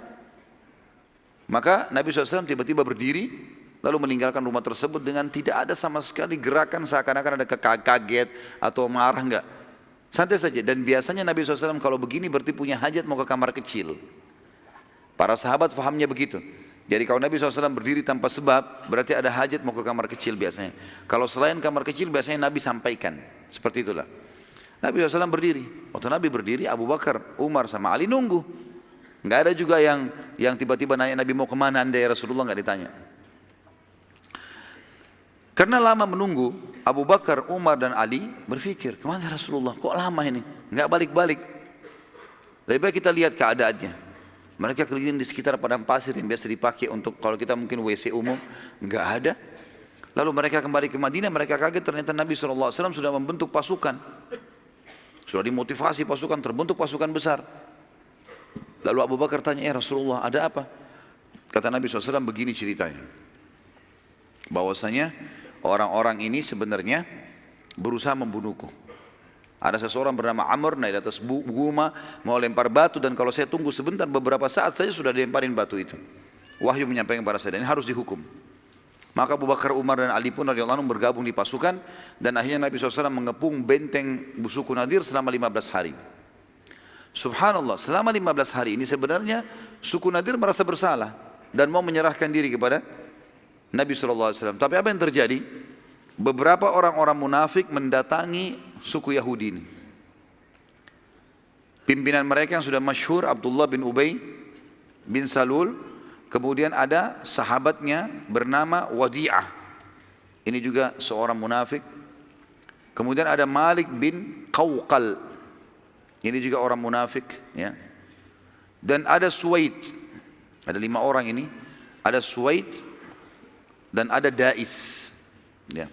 Maka Nabi SAW tiba-tiba berdiri, lalu meninggalkan rumah tersebut dengan tidak ada sama sekali gerakan seakan-akan ada kaget atau marah, enggak. Santai saja. Dan biasanya Nabi SAW kalau begini berarti punya hajat mau ke kamar kecil. Para sahabat fahamnya begitu. Jadi kalau Nabi SAW berdiri tanpa sebab, berarti ada hajat mau ke kamar kecil biasanya. Kalau selain kamar kecil biasanya Nabi sampaikan. Seperti itulah. Nabi SAW berdiri. Waktu Nabi berdiri, Abu Bakar, Umar sama Ali nunggu. Nggak ada juga yang tiba-tiba nanya Nabi mau kemana anda ya Rasulullah, nggak ditanya. Karena lama menunggu, Abu Bakar, Umar dan Ali berpikir, kemana Rasulullah? Kok lama ini? Nggak balik-balik. Lebih baik kita lihat keadaannya. Mereka keliling di sekitar padang pasir yang biasa dipakai untuk kalau kita mungkin WC umum, nggak ada. Lalu mereka kembali ke Madinah, mereka kaget ternyata Nabi SAW sudah membentuk pasukan. Sudah dimotivasi pasukan, terbentuk pasukan besar. Lalu Abu Bakar tanya, ya Rasulullah ada apa? Kata Nabi SAW begini ceritanya. Bahwasanya orang-orang ini sebenarnya berusaha membunuhku. Ada seseorang bernama Amr naik di atas guma mau lempar batu, dan kalau saya tunggu sebentar beberapa saat saja sudah dilemparin batu itu. Wahyu menyampaikan kepada saya, dan ini harus dihukum. Maka Abu Bakar, Umar dan Ali pun radhiyallahu anhum bergabung di pasukan, dan akhirnya Nabi SAW mengepung benteng Suku Nadir selama 15 hari. Subhanallah, selama 15 hari ini sebenarnya suku Nadir merasa bersalah dan mau menyerahkan diri kepada Nabi SAW. Tapi apa yang terjadi? Beberapa orang-orang munafik mendatangi suku Yahudi ini. Pimpinan mereka yang sudah masyhur, Abdullah bin Ubay bin Salul. Kemudian ada sahabatnya bernama Wadi'ah. Ini juga seorang munafik. Kemudian ada Malik bin Qawqal. Ini juga orang munafik. Ya. Dan ada Suwaid. Ada 5 orang ini. Ada Suwaid dan ada Dais. Ya.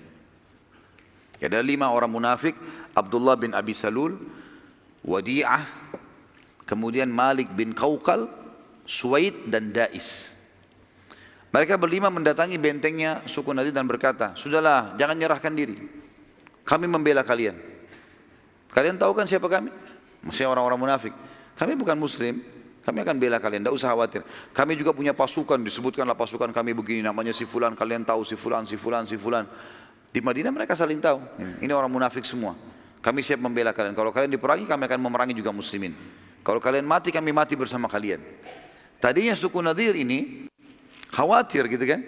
Ada 5 orang munafik. Abdullah bin Abi Salul, Wadi'ah, kemudian Malik bin Qawqal, Suwaid dan Dais. Mereka berlima mendatangi bentengnya suku Nadir dan berkata, sudahlah, jangan nyerahkan diri. Kami membela kalian. Kalian tahu kan siapa kami? Maksudnya orang-orang munafik. Kami bukan muslim, kami akan bela kalian, tidak usah khawatir. Kami juga punya pasukan, disebutkanlah pasukan kami begini, namanya si fulan, kalian tahu si fulan, si fulan, si fulan. Di Madinah mereka saling tahu, ini orang munafik semua. Kami siap membela kalian. Kalau kalian diperangi, kami akan memerangi juga muslimin. Kalau kalian mati, kami mati bersama kalian. Tadinya suku Nadir ini khawatir gitu kan.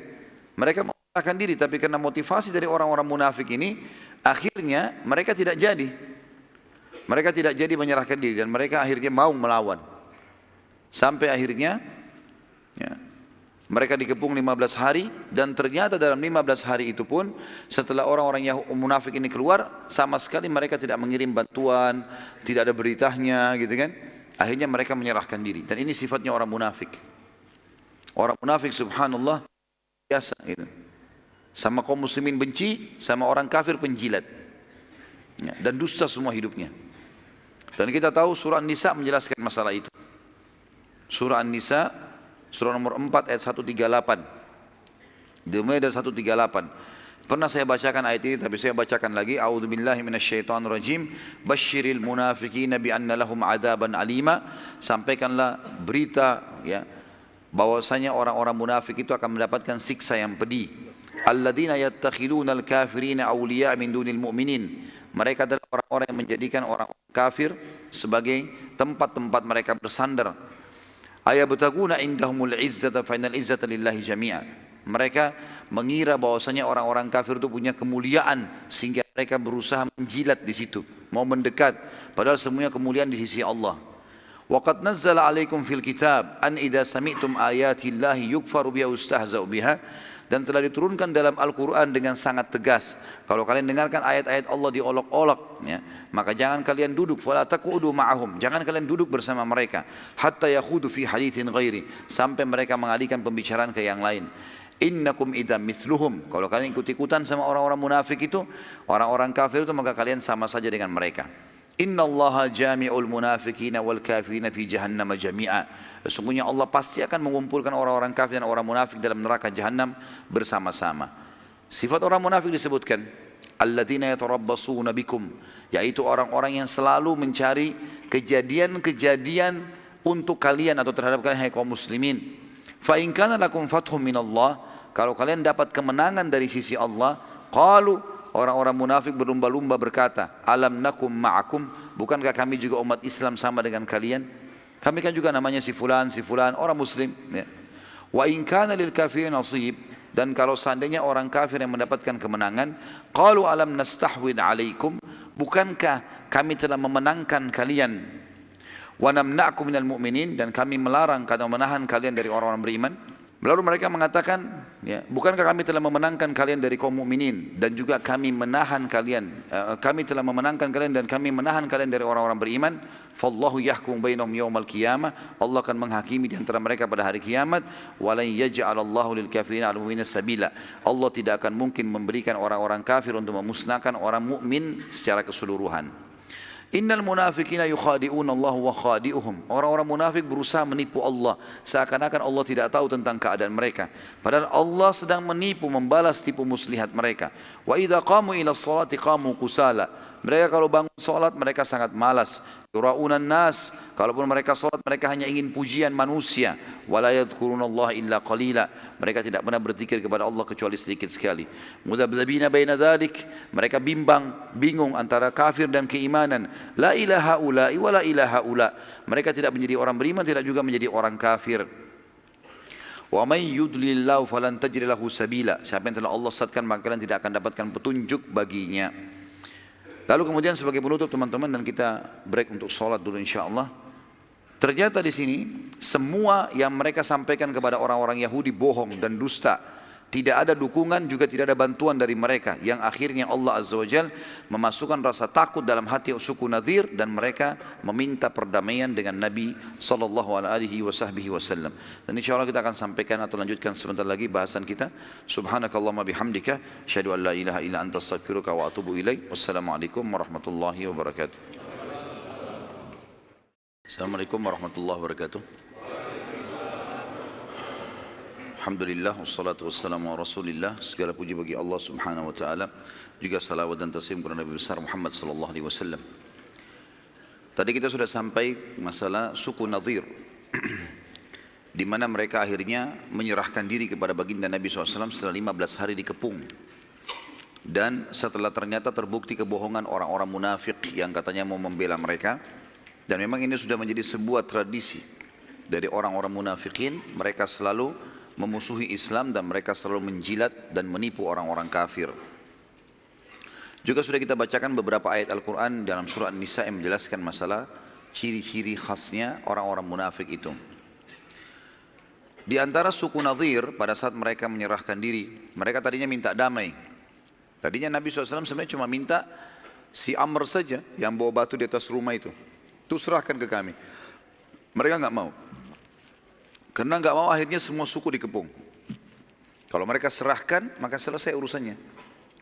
Mereka menyerahkan diri, tapi karena motivasi dari orang-orang munafik ini, akhirnya mereka tidak jadi. Mereka tidak jadi menyerahkan diri, dan mereka akhirnya mau melawan. Sampai akhirnya ya, mereka dikepung 15 hari, dan ternyata dalam 15 hari itu pun setelah orang-orang yang munafik ini keluar, sama sekali mereka tidak mengirim bantuan, tidak ada beritanya gitu kan. Akhirnya mereka menyerahkan diri, dan ini sifatnya orang munafik. Orang munafik subhanallah biasa gitu. Sama kaum muslimin benci, sama orang kafir penjilat. Ya, dan dusta semua hidupnya. Dan kita tahu surah An-Nisa menjelaskan masalah itu. Surah An-Nisa, surah nomor 4 ayat 138. Dimulai dari 138. Pernah saya bacakan ayat ini, tapi saya bacakan lagi. A'udzubillahi minasyaitonirrajim. Basyiril munafiqina bi anna lahum adzaban alima. Sampaikanlah berita ya, bahwasanya orang-orang munafik itu akan mendapatkan siksa yang pedih. Alladzina yattakhiduna al-kafirina awliya min dunil mu'minin. Mereka adalah orang-orang yang menjadikan orang kafir sebagai tempat-tempat mereka bersandar. Ayabtaguna indahumul izzata fa innal izzata lillahi jami'a. Mereka mengira bahwasanya orang-orang kafir itu punya kemuliaan sehingga mereka berusaha menjilat di situ, mau mendekat, padahal semuanya kemuliaan di sisi Allah. وَقَدْ نَزَّلَ عَلَيْكُمْ فِي الْكِتَابِ أَنْ إِذَا سَمِعْتُمْ آيَاتِ اللَّهِ يُكْفَرُ بِهَا وَيُسْتَهْزَأُ بِهَا. Dan telah diturunkan dalam Al-Quran dengan sangat tegas. Kalau kalian dengarkan ayat-ayat Allah diolok-olok, ya, maka jangan kalian duduk. فَلَا تَقْعُدُوا مَعَهُمْ. Jangan kalian duduk bersama mereka. حَتَّى يَخُوضُوا فِي حَدِيثٍ غَيْرِ. Sampai mereka mengalihkan pembicaraan ke yang lain. Innakum idza mithluhum. Kalau kalian ikut-ikutan sama orang-orang munafik itu, orang-orang kafir itu, maka kalian sama saja dengan mereka. Innallaha jami'ul munafiqina wal kafirina fi jahannam jami'a. Sesungguhnya Allah pasti akan mengumpulkan orang-orang kafir dan orang munafik dalam neraka jahannam bersama-sama. Sifat orang munafik disebutkan, alladzina yatarabbasuna bikum, yaitu orang-orang yang selalu mencari kejadian-kejadian untuk kalian atau terhadap kalian hai kaum muslimin. Fa in kana lakum fathun minallah, kalau kalian dapat kemenangan dari sisi Allah, qalu, orang-orang munafik berlumba-lumba berkata, alam nakum ma'akum, bukankah kami juga umat Islam sama dengan kalian? Kami kan juga namanya si fulan, orang muslim, ya. Wa in kana lil kafirin nasib, dan kalau seandainya orang kafir yang mendapatkan kemenangan, qalu alam nastahwid alaikum, bukankah kami telah memenangkan kalian, wa namna'kum minal mu'minin, dan kami melarang atau menahan kalian dari orang-orang beriman. Lalu mereka mengatakan, ya, bukankah kami telah memenangkan kalian dari kaum mukminin dan juga kami menahan kalian, kami telah memenangkan kalian dan kami menahan kalian dari orang-orang beriman. Fallahu yahkum bainahum yaumal qiyamah, Allah akan menghakimi di antara mereka pada hari kiamat. Walan yaj'alallahu lil kafirin 'alal mu'minina sabila, Allah tidak akan mungkin memberikan orang-orang kafir untuk memusnahkan orang mukmin secara keseluruhan. Innal munafiqina yukhadi'una Allah wa khadi'uhum, orang-orang munafik berusaha menipu Allah seakan-akan Allah tidak tahu tentang keadaan mereka, padahal Allah sedang menipu, membalas tipu muslihat mereka. Wa idza qamu ila sholati qamu kusala, mereka kalau bangun salat mereka sangat malas. Yura'unan nas, kalaupun mereka salat mereka hanya ingin pujian manusia. Wala yadhkurunallaha illa qalila, mereka tidak pernah berzikir kepada Allah kecuali sedikit sekali. Mudabdabina baina dzalik, mereka bingung antara kafir dan keimanan. La ilaha ula'i wa la ilaha ula, mereka tidak menjadi orang beriman, tidak juga menjadi orang kafir. Wa may yudlilillahu falan tajid lahu sabila, siapa yang telah Allah sesatkan maka kalian tidak akan dapatkan petunjuk baginya. Lalu kemudian sebagai penutup teman-teman, dan kita break untuk sholat dulu insyaAllah. Ternyata di sini semua yang mereka sampaikan kepada orang-orang Yahudi bohong dan dusta. Tidak ada dukungan juga tidak ada bantuan dari mereka, yang akhirnya Allah Azza wa Jal memasukkan rasa takut dalam hati suku Nadir, dan mereka meminta perdamaian dengan Nabi sallallahu alaihi wasallam. Dan insyaallah kita akan sampaikan atau lanjutkan sebentar lagi bahasan kita. Subhanakallahumma bihamdika asyhadu an la ilaha illa anta astaghfiruka wa atubu ilaik. Wassalamualaikum warahmatullahi wabarakatuh. Assalamualaikum warahmatullahi wabarakatuh. Alhamdulillah, wassalatu wassalamu ala rasulillah. Segala puji bagi Allah subhanahu wa ta'ala, juga salawat dan taslim kepada Nabi besar Muhammad sallallahu alaihi wasallam. Tadi kita sudah sampai masalah suku Nadir di mana mereka akhirnya menyerahkan diri kepada baginda Nabi SAW setelah 15 hari dikepung. Dan setelah ternyata terbukti kebohongan orang-orang munafik yang katanya mau membela mereka. Dan memang ini sudah menjadi sebuah tradisi dari orang-orang munafikin, mereka selalu memusuhi Islam dan mereka selalu menjilat dan menipu orang-orang kafir. Juga sudah kita bacakan beberapa ayat Al-Quran dalam surah An-Nisa yang menjelaskan masalah ciri-ciri khasnya orang-orang munafik itu. Di antara suku Nadir pada saat mereka menyerahkan diri, mereka tadinya minta damai. Tadinya Nabi SAW sebenarnya cuma minta si Amr saja yang bawa batu di atas rumah itu serahkan ke kami. Mereka nggak mau. Karena nggak mau akhirnya semua suku dikepung. Kalau mereka serahkan maka selesai urusannya.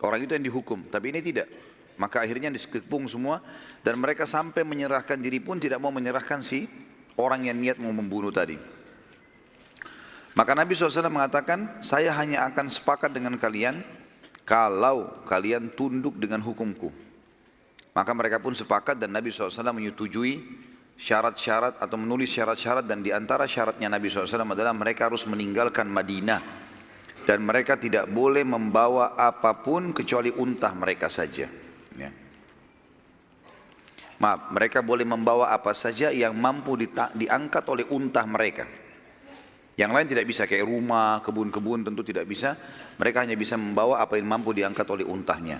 Orang itu yang dihukum, tapi ini tidak. Maka akhirnya dikepung semua dan mereka sampai menyerahkan diri pun tidak mau menyerahkan si orang yang niat mau membunuh tadi. Maka Nabi SAW mengatakan, saya hanya akan sepakat dengan kalian kalau kalian tunduk dengan hukumku. Maka mereka pun sepakat dan Nabi SAW menyetujui syarat-syarat atau menulis syarat-syarat, dan di antara syaratnya Nabi SAW adalah mereka harus meninggalkan Madinah dan mereka tidak boleh membawa apapun kecuali unta mereka saja. Ya. Maaf, mereka boleh membawa apa saja yang mampu diangkat oleh unta mereka. Yang lain tidak bisa, kayak rumah, kebun-kebun tentu tidak bisa. Mereka hanya bisa membawa apa yang mampu diangkat oleh untahnya.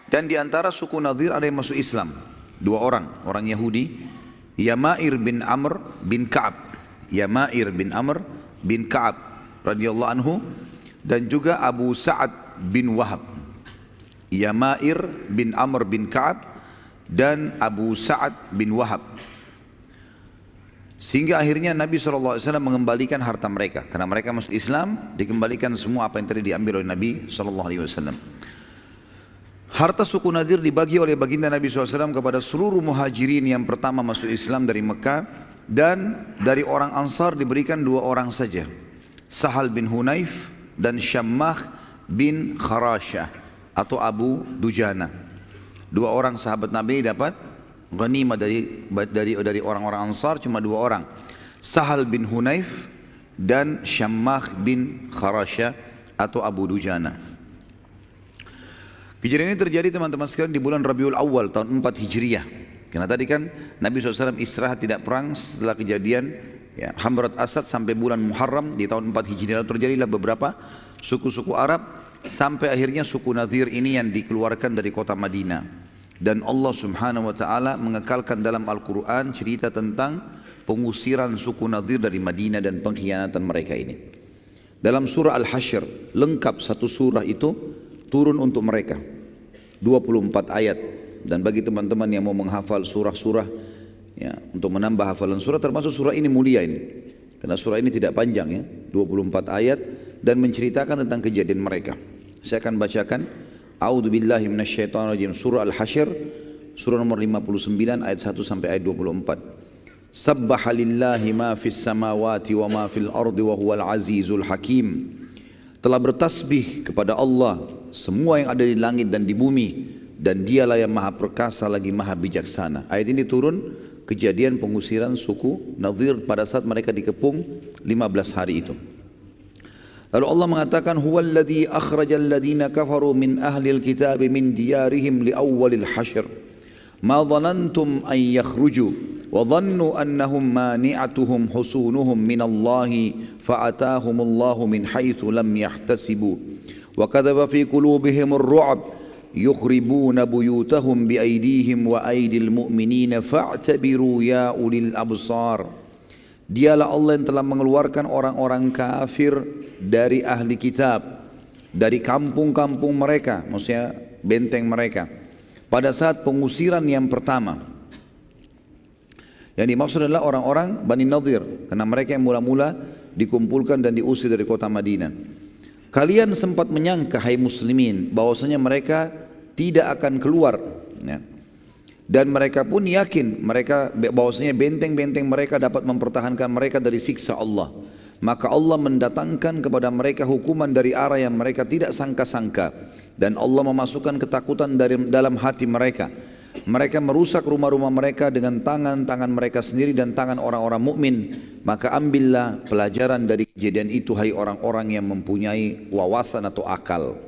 Dan di antara suku Nadir ada yang masuk Islam, 2 orang Yahudi, Yamair bin Amr bin Ka'ab, Yamair bin Amr bin Ka'ab radhiyallahu anhu, dan juga Abu Sa'ad bin Wahab. Yamair bin Amr bin Ka'ab dan Abu Sa'ad bin Wahab. Sehingga akhirnya Nabi SAW mengembalikan harta mereka, karena mereka masuk Islam, dikembalikan semua apa yang tadi diambil oleh Nabi SAW. Harta suku Nadir dibagi oleh baginda Nabi SAW kepada seluruh muhajirin yang pertama masuk Islam dari Mekah, dan dari orang Ansar diberikan 2 orang saja, Sahal bin Hunayf dan Syammah bin Kharashah. atau Abu Dujana. Dua orang sahabat Nabi dapat ghanimah dari orang-orang Ansar, cuma dua orang. Sahal bin Hunayf dan Syammah bin Kharasha atau Abu Dujana. Kejadian ini terjadi teman-teman sekalian di bulan Rabiul Awal tahun 4 Hijriah. Karena tadi kan Nabi SAW istirahat tidak perang setelah kejadian Hamrat Asad sampai bulan Muharram di tahun 4 Hijriah. Lalu terjadilah beberapa suku-suku Arab sampai akhirnya suku Nadir ini yang dikeluarkan dari kota Madinah. Dan Allah Subhanahu wa taala mengekalkan dalam Al-Qur'an cerita tentang pengusiran suku Nadir dari Madinah dan pengkhianatan mereka ini. Dalam surah Al-Hasyr, lengkap satu surah itu turun untuk mereka. 24 ayat. Dan bagi teman-teman yang mau menghafal surah-surah untuk menambah hafalan surah, termasuk surah ini mulia ini. Karena surah ini tidak panjang 24 ayat dan menceritakan tentang kejadian mereka. Saya akan bacakan A'udzubillahi minasyaitonirrajim, surah Al-Hasyr, surah nomor 59 ayat 1 sampai ayat 24. Sabbaha lillahi ma fis samawati wa ma fil ardi wa huwal azizul hakim. Telah bertasbih kepada Allah semua yang ada di langit dan di bumi, dan dialah yang maha perkasa lagi maha bijaksana. Ayat ini turun kejadian pengusiran suku Nadir pada saat mereka dikepung 15 hari itu. Lalu Allah mengatakan huwallazi akhrajal ladzina kafaru min ahlil kitab min diyarihim li awwalil hasyr ma dhanantum an yakhruju wa dhannu annahum mani'atuhum husunuhum min Allah fa'atahumullahu min haitsu lam yahtasibu wa kadzaba fi qulubihim ar-ru'b yukhribuna buyutahum bi aydihim wa aydil mu'minina fa'tabiru ya ulil absar. Dialah Allah yang telah mengeluarkan orang-orang kafir dari ahli kitab, dari kampung-kampung mereka, maksudnya benteng mereka, pada saat pengusiran yang pertama. Yang dimaksud adalah orang-orang Bani Nadir, karena mereka yang mula-mula dikumpulkan dan diusir dari kota Madinah. Kalian sempat menyangka, hai muslimin, bahwasanya mereka tidak akan keluar, dan mereka pun yakin bahwasanya benteng-benteng mereka dapat mempertahankan mereka dari siksa Allah. Maka Allah mendatangkan kepada mereka hukuman dari arah yang mereka tidak sangka-sangka, dan Allah memasukkan ketakutan dalam hati mereka. Mereka merusak rumah-rumah mereka dengan tangan-tangan mereka sendiri dan tangan orang-orang mukmin. Maka ambillah pelajaran dari kejadian itu, hai orang-orang yang mempunyai wawasan atau akal.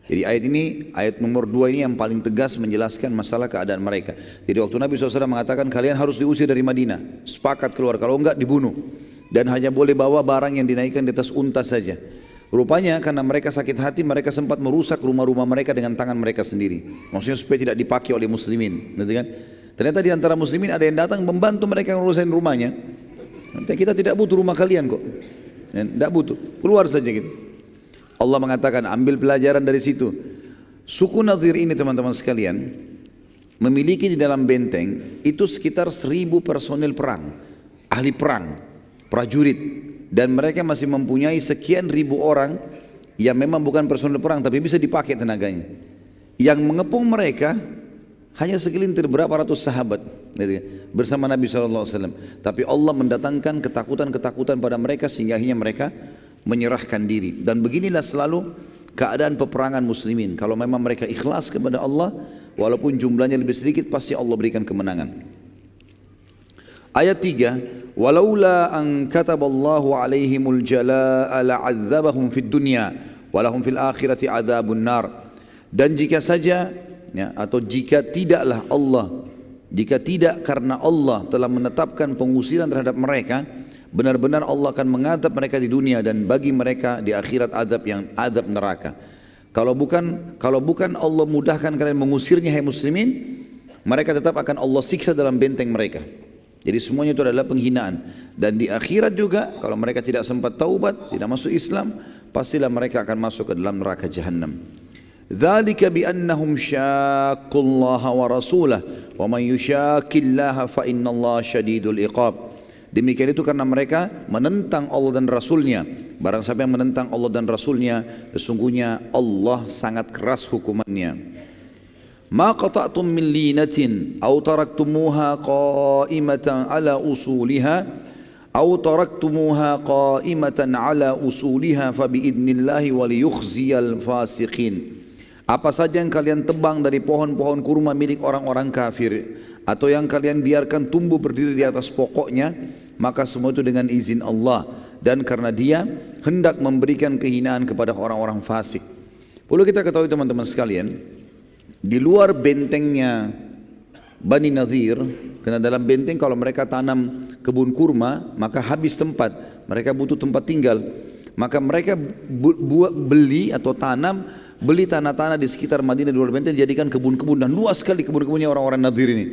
Jadi ayat ini, ayat nomor 2 ini yang paling tegas menjelaskan masalah keadaan mereka. Jadi waktu Nabi SAW mengatakan kalian harus diusir dari Madinah, sepakat keluar, kalau enggak dibunuh. Dan hanya boleh bawa barang yang dinaikkan di atas unta saja. Rupanya karena mereka sakit hati, mereka sempat merusak rumah-rumah mereka dengan tangan mereka sendiri. Maksudnya supaya tidak dipakai oleh muslimin, gitu kan? Ternyata di antara muslimin ada yang datang membantu mereka ngurusin rumahnya. Nanti kita tidak butuh rumah kalian kok, tidak butuh, keluar saja gitu. Allah mengatakan ambil pelajaran dari situ. Suku Nadir ini teman-teman sekalian memiliki di dalam benteng itu sekitar 1000 personil perang, ahli perang, prajurit. Dan mereka masih mempunyai sekian ribu orang yang memang bukan personil perang tapi bisa dipakai tenaganya. Yang mengepung mereka hanya segelintir berapa ratus sahabat bersama Nabi SAW. Tapi Allah mendatangkan ketakutan-ketakutan pada mereka sehingga akhirnya mereka menyerahkan diri. Dan beginilah selalu keadaan peperangan muslimin. Kalau memang mereka ikhlas kepada Allah, walaupun jumlahnya lebih sedikit, pasti Allah berikan kemenangan. Ayat 3, walaula an kataballahu alaihimul jalaa la'adzabahum fid dunya walahum fil akhirati adzabun nar. Dan jika saja atau jika tidaklah Allah, jika tidak karena Allah telah menetapkan pengusiran terhadap mereka, benar-benar Allah akan mengadab mereka di dunia dan bagi mereka di akhirat azab neraka. Kalau bukan Allah mudahkan kalian mengusirnya, hai muslimin, mereka tetap akan Allah siksa dalam benteng mereka. Jadi semuanya itu adalah penghinaan. Dan di akhirat juga kalau mereka tidak sempat taubat, tidak masuk Islam, pastilah mereka akan masuk ke dalam neraka Jahannam. Dzalika bi annahum syaqqullaha wa rasulahu wa man yushaqillaha fa innallaha syadidul iqab. Demikian itu karena mereka menentang Allah dan Rasulnya. Barang siapa yang menentang Allah dan Rasulnya, sesungguhnya Allah sangat keras hukumannya. Ma qata'tum min linatin aw taraktumuha qa'imatan ala usuliha fa biidnillahi wa liyukhziyal fasiqin. Apa saja yang kalian tebang dari pohon-pohon kurma milik orang-orang kafir, atau yang kalian biarkan tumbuh berdiri di atas pokoknya, maka semua itu dengan izin Allah, dan karena Dia hendak memberikan kehinaan kepada orang-orang fasik. Perlu kita ketahui teman-teman sekalian, di luar bentengnya Bani Nadhir, karena dalam benteng kalau mereka tanam kebun kurma maka habis tempat, mereka butuh tempat tinggal, maka mereka beli atau beli tanah-tanah di sekitar Madinah di luar benteng, jadikan kebun-kebun, dan luas sekali kebun-kebunnya orang-orang Nadhir ini.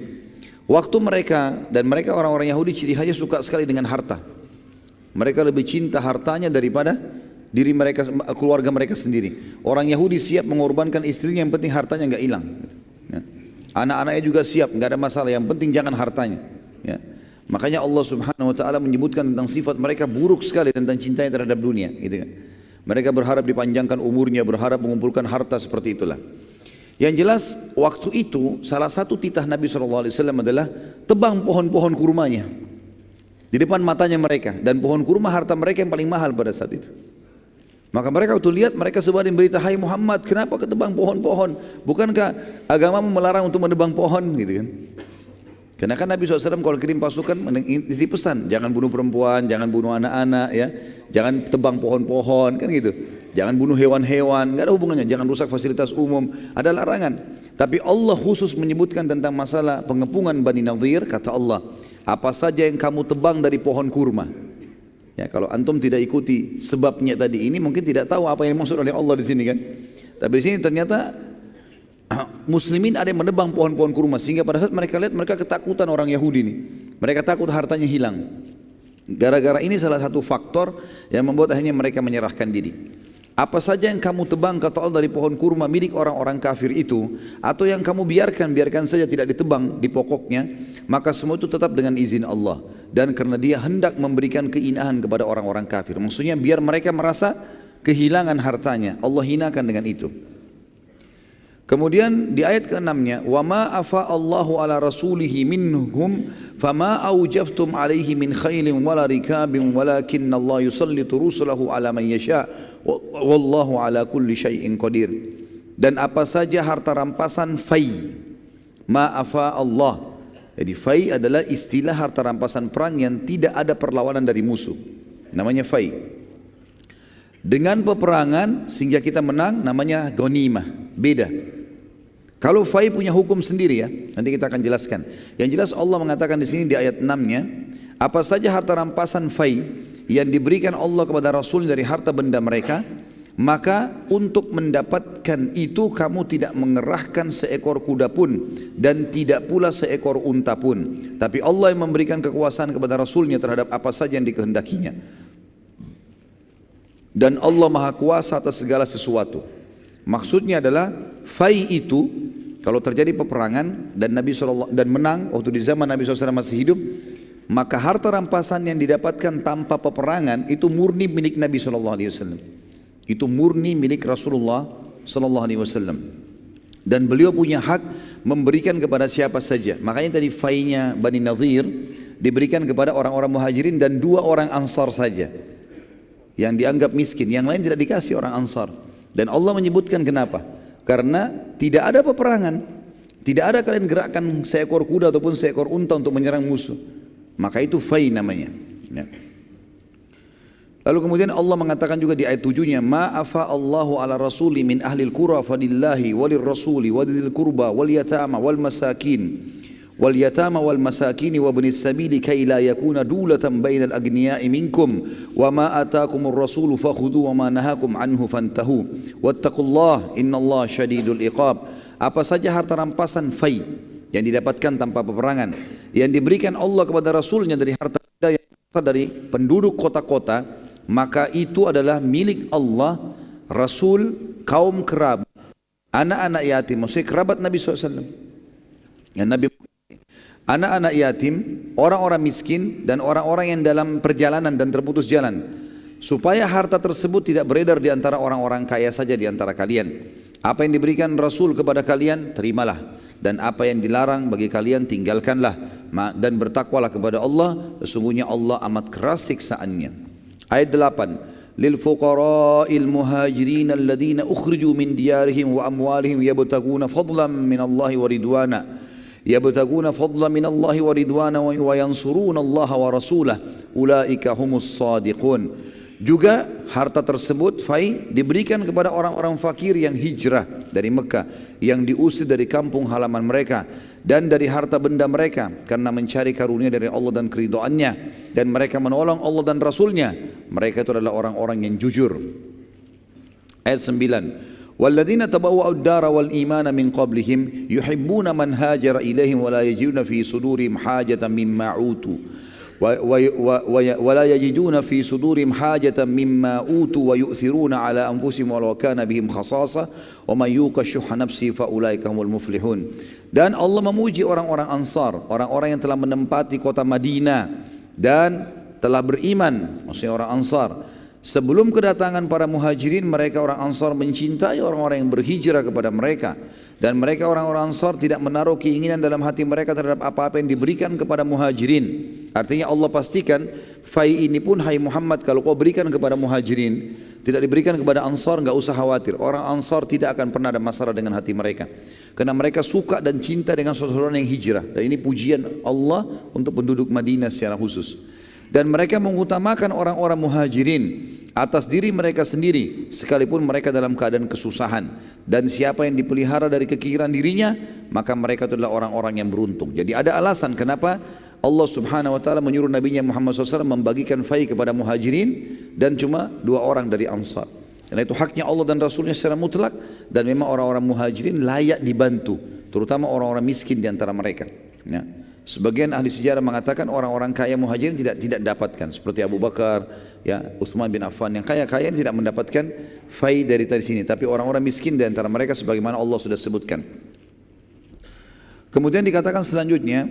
Waktu mereka orang-orang Yahudi ciri khasnya suka sekali dengan harta. Mereka lebih cinta hartanya daripada diri mereka, keluarga mereka sendiri. Orang Yahudi siap mengorbankan istrinya, yang penting hartanya nggak hilang. Ya. Anak-anaknya juga siap, nggak ada masalah, yang penting jangan hartanya. Ya. Makanya Allah Subhanahu Wa Taala menyebutkan tentang sifat mereka buruk sekali tentang cintanya terhadap dunia. Gitu kan. Mereka berharap dipanjangkan umurnya, berharap mengumpulkan harta, seperti itulah. Yang jelas waktu itu salah satu titah Nabi SAW adalah tebang pohon-pohon kurmanya di depan matanya mereka, dan pohon kurma harta mereka yang paling mahal pada saat itu. Maka mereka waktu lihat, mereka sebarin berita, "Hai Muhammad, kenapa ketebang pohon-pohon? Bukankah agamamu melarang untuk menebang pohon?" Gitu kan. Karena kan Nabi SAW kalau kirim pasukan ini pesan, jangan bunuh perempuan, jangan bunuh anak-anak, ya, jangan tebang pohon-pohon, kan gitu. Jangan bunuh hewan-hewan, nggak ada hubungannya. Jangan rusak fasilitas umum, ada larangan. Tapi Allah khusus menyebutkan tentang masalah pengepungan Bani Nadhir. Kata Allah, apa saja yang kamu tebang dari pohon kurma. Ya, kalau antum tidak ikuti sebabnya tadi ini, mungkin tidak tahu apa yang dimaksud oleh Allah di sini kan. Tapi di sini ternyata Muslimin ada yang menebang pohon-pohon kurma, sehingga pada saat mereka lihat, mereka ketakutan orang Yahudi ini. Mereka takut hartanya hilang. Gara-gara ini salah satu faktor yang membuat akhirnya mereka menyerahkan diri. Apa saja yang kamu tebang, kata Allah, dari pohon kurma milik orang-orang kafir itu, atau yang kamu biarkan saja tidak ditebang di pokoknya, maka semua itu tetap dengan izin Allah, dan karena Dia hendak memberikan kehinaan kepada orang-orang kafir. Maksudnya biar mereka merasa kehilangan hartanya, Allah hinakan dengan itu. Kemudian di ayat ke-6-nya, wa ma afa Allahu ala rasulihi minhum fama aujaftum alaihi min khailin wala rikabin walakinna Allah yusallitu rusulahu ala man yasha wallahu ala kulli syai'in qadir. Dan apa saja harta rampasan fai, ma afa Allah. Jadi fai adalah istilah harta rampasan perang yang tidak ada perlawanan dari musuh, namanya fai. Dengan peperangan sehingga kita menang, namanya ghanimah, beda. Kalau fai punya hukum sendiri, ya, nanti kita akan jelaskan. Yang jelas Allah mengatakan di sini di ayat 6-nya, apa saja harta rampasan fai yang diberikan Allah kepada Rasul dari harta benda mereka, maka untuk mendapatkan itu kamu tidak mengerahkan seekor kuda pun dan tidak pula seekor unta pun, tapi Allah yang memberikan kekuasaan kepada Rasulnya terhadap apa saja yang dikehendakinya. Dan Allah Maha Kuasa atas segala sesuatu. Maksudnya adalah fai itu kalau terjadi peperangan dan Nabi SAW dan menang waktu di zaman Nabi SAW masih hidup, maka harta rampasan yang didapatkan tanpa peperangan itu murni milik Nabi SAW. Itu murni milik Rasulullah SAW. Dan beliau punya hak memberikan kepada siapa saja. Makanya tadi fainya Bani Nadhir diberikan kepada orang-orang Muhajirin dan 2 orang Ansar saja yang dianggap miskin, yang lain tidak dikasih orang Ansar. Dan Allah menyebutkan kenapa? Karena tidak ada peperangan, tidak ada kalian gerakkan seekor kuda ataupun seekor unta untuk menyerang musuh, maka itu fai namanya, ya. Lalu kemudian Allah mengatakan juga di ayat 7-nya, ma afa Allahu ala rasuli min ahlil qura fadillahi walir rasuli wadil qurba wal yatama wal masakin wal masakini wa ibnis sabili kay la yakuna dulatan bainal agniya'i minkum wa ma ataakumur rasulu fakhudhu wa ma nahakum anhu fantahu wattaqullaha innallaha syadidul iqab. Apa saja harta rampasan fai yang didapatkan tanpa peperangan yang diberikan Allah kepada Rasulnya dari harta yang dari penduduk kota-kota, maka itu adalah milik Allah, Rasul, kaum kerabat, anak-anak yatim, maksudnya kerabat Nabi SAW. Yang Nabi, anak-anak yatim, orang-orang miskin, dan orang-orang yang dalam perjalanan dan terputus jalan, supaya harta tersebut tidak beredar di antara orang-orang kaya saja di antara kalian. Apa yang diberikan Rasul kepada kalian, terimalah, dan apa yang dilarang bagi kalian, tinggalkanlah, dan bertakwalah kepada Allah, sesungguhnya Allah amat keras siksaannya. Ayat 8, lil-fuqara'il muhajirin alladhina ukhriju min diyarihim wa amwalihim yabtaguna fadlan min Allah wa ridwana wa yansuruna Allah wa rasulah ulaika humus sadiqun. Juga harta tersebut fai diberikan kepada orang-orang fakir yang hijrah dari Mekah, yang diusir dari kampung halaman mereka dan dari harta benda mereka karena mencari karunia dari Allah dan keridhaannya, dan mereka menolong Allah dan Rasulnya. Mereka itu adalah orang-orang yang jujur. Ayat 9. Walladzina tabawwa'ud dara wal imana min qablihim yuhibbuna man hajara ilaihim wa la yajiduna fi sudurihim hajatan mimma utu ولا يجدون في صدورهم حاجة مما أوتوا ويؤثرون على أنفسهم ولو كان بهم خصاصة ومن يوق شح نفسه فأولئك هم المفلحون. Dan Allah memuji orang-orang Ansar, orang-orang yang telah menempati kota Madinah dan telah beriman, maksudnya orang Ansar. Sebelum kedatangan para muhajirin, mereka orang Ansar mencintai orang-orang yang berhijrah kepada mereka. Dan mereka orang-orang Ansar tidak menaruh keinginan dalam hati mereka terhadap apa-apa yang diberikan kepada muhajirin. Artinya Allah pastikan, fai ini pun hai Muhammad, kalau kau berikan kepada muhajirin, tidak diberikan kepada Ansar, enggak usah khawatir. Orang Ansar tidak akan pernah ada masalah dengan hati mereka. Karena mereka suka dan cinta dengan saudara yang hijrah. Dan ini pujian Allah untuk penduduk Madinah secara khusus. Dan mereka mengutamakan orang-orang muhajirin atas diri mereka sendiri, sekalipun mereka dalam keadaan kesusahan. Dan siapa yang dipelihara dari kekiran dirinya, maka mereka itu adalah orang-orang yang beruntung. Jadi ada alasan kenapa Allah subhanahu wa ta'ala menyuruh Nabi Muhammad SAW membagikan fai kepada muhajirin dan cuma 2 orang dari Ansar. Karena itu haknya Allah dan Rasulnya secara mutlak, dan memang orang-orang muhajirin layak dibantu, terutama orang-orang miskin di antara mereka. Ya. Sebagian ahli sejarah mengatakan orang-orang kaya muhajirin tidak dapatkan, seperti Abu Bakar, ya, Uthman bin Affan, yang kaya-kaya tidak mendapatkan fai dari sini, tapi orang-orang miskin di antara mereka sebagaimana Allah sudah sebutkan. Kemudian dikatakan selanjutnya,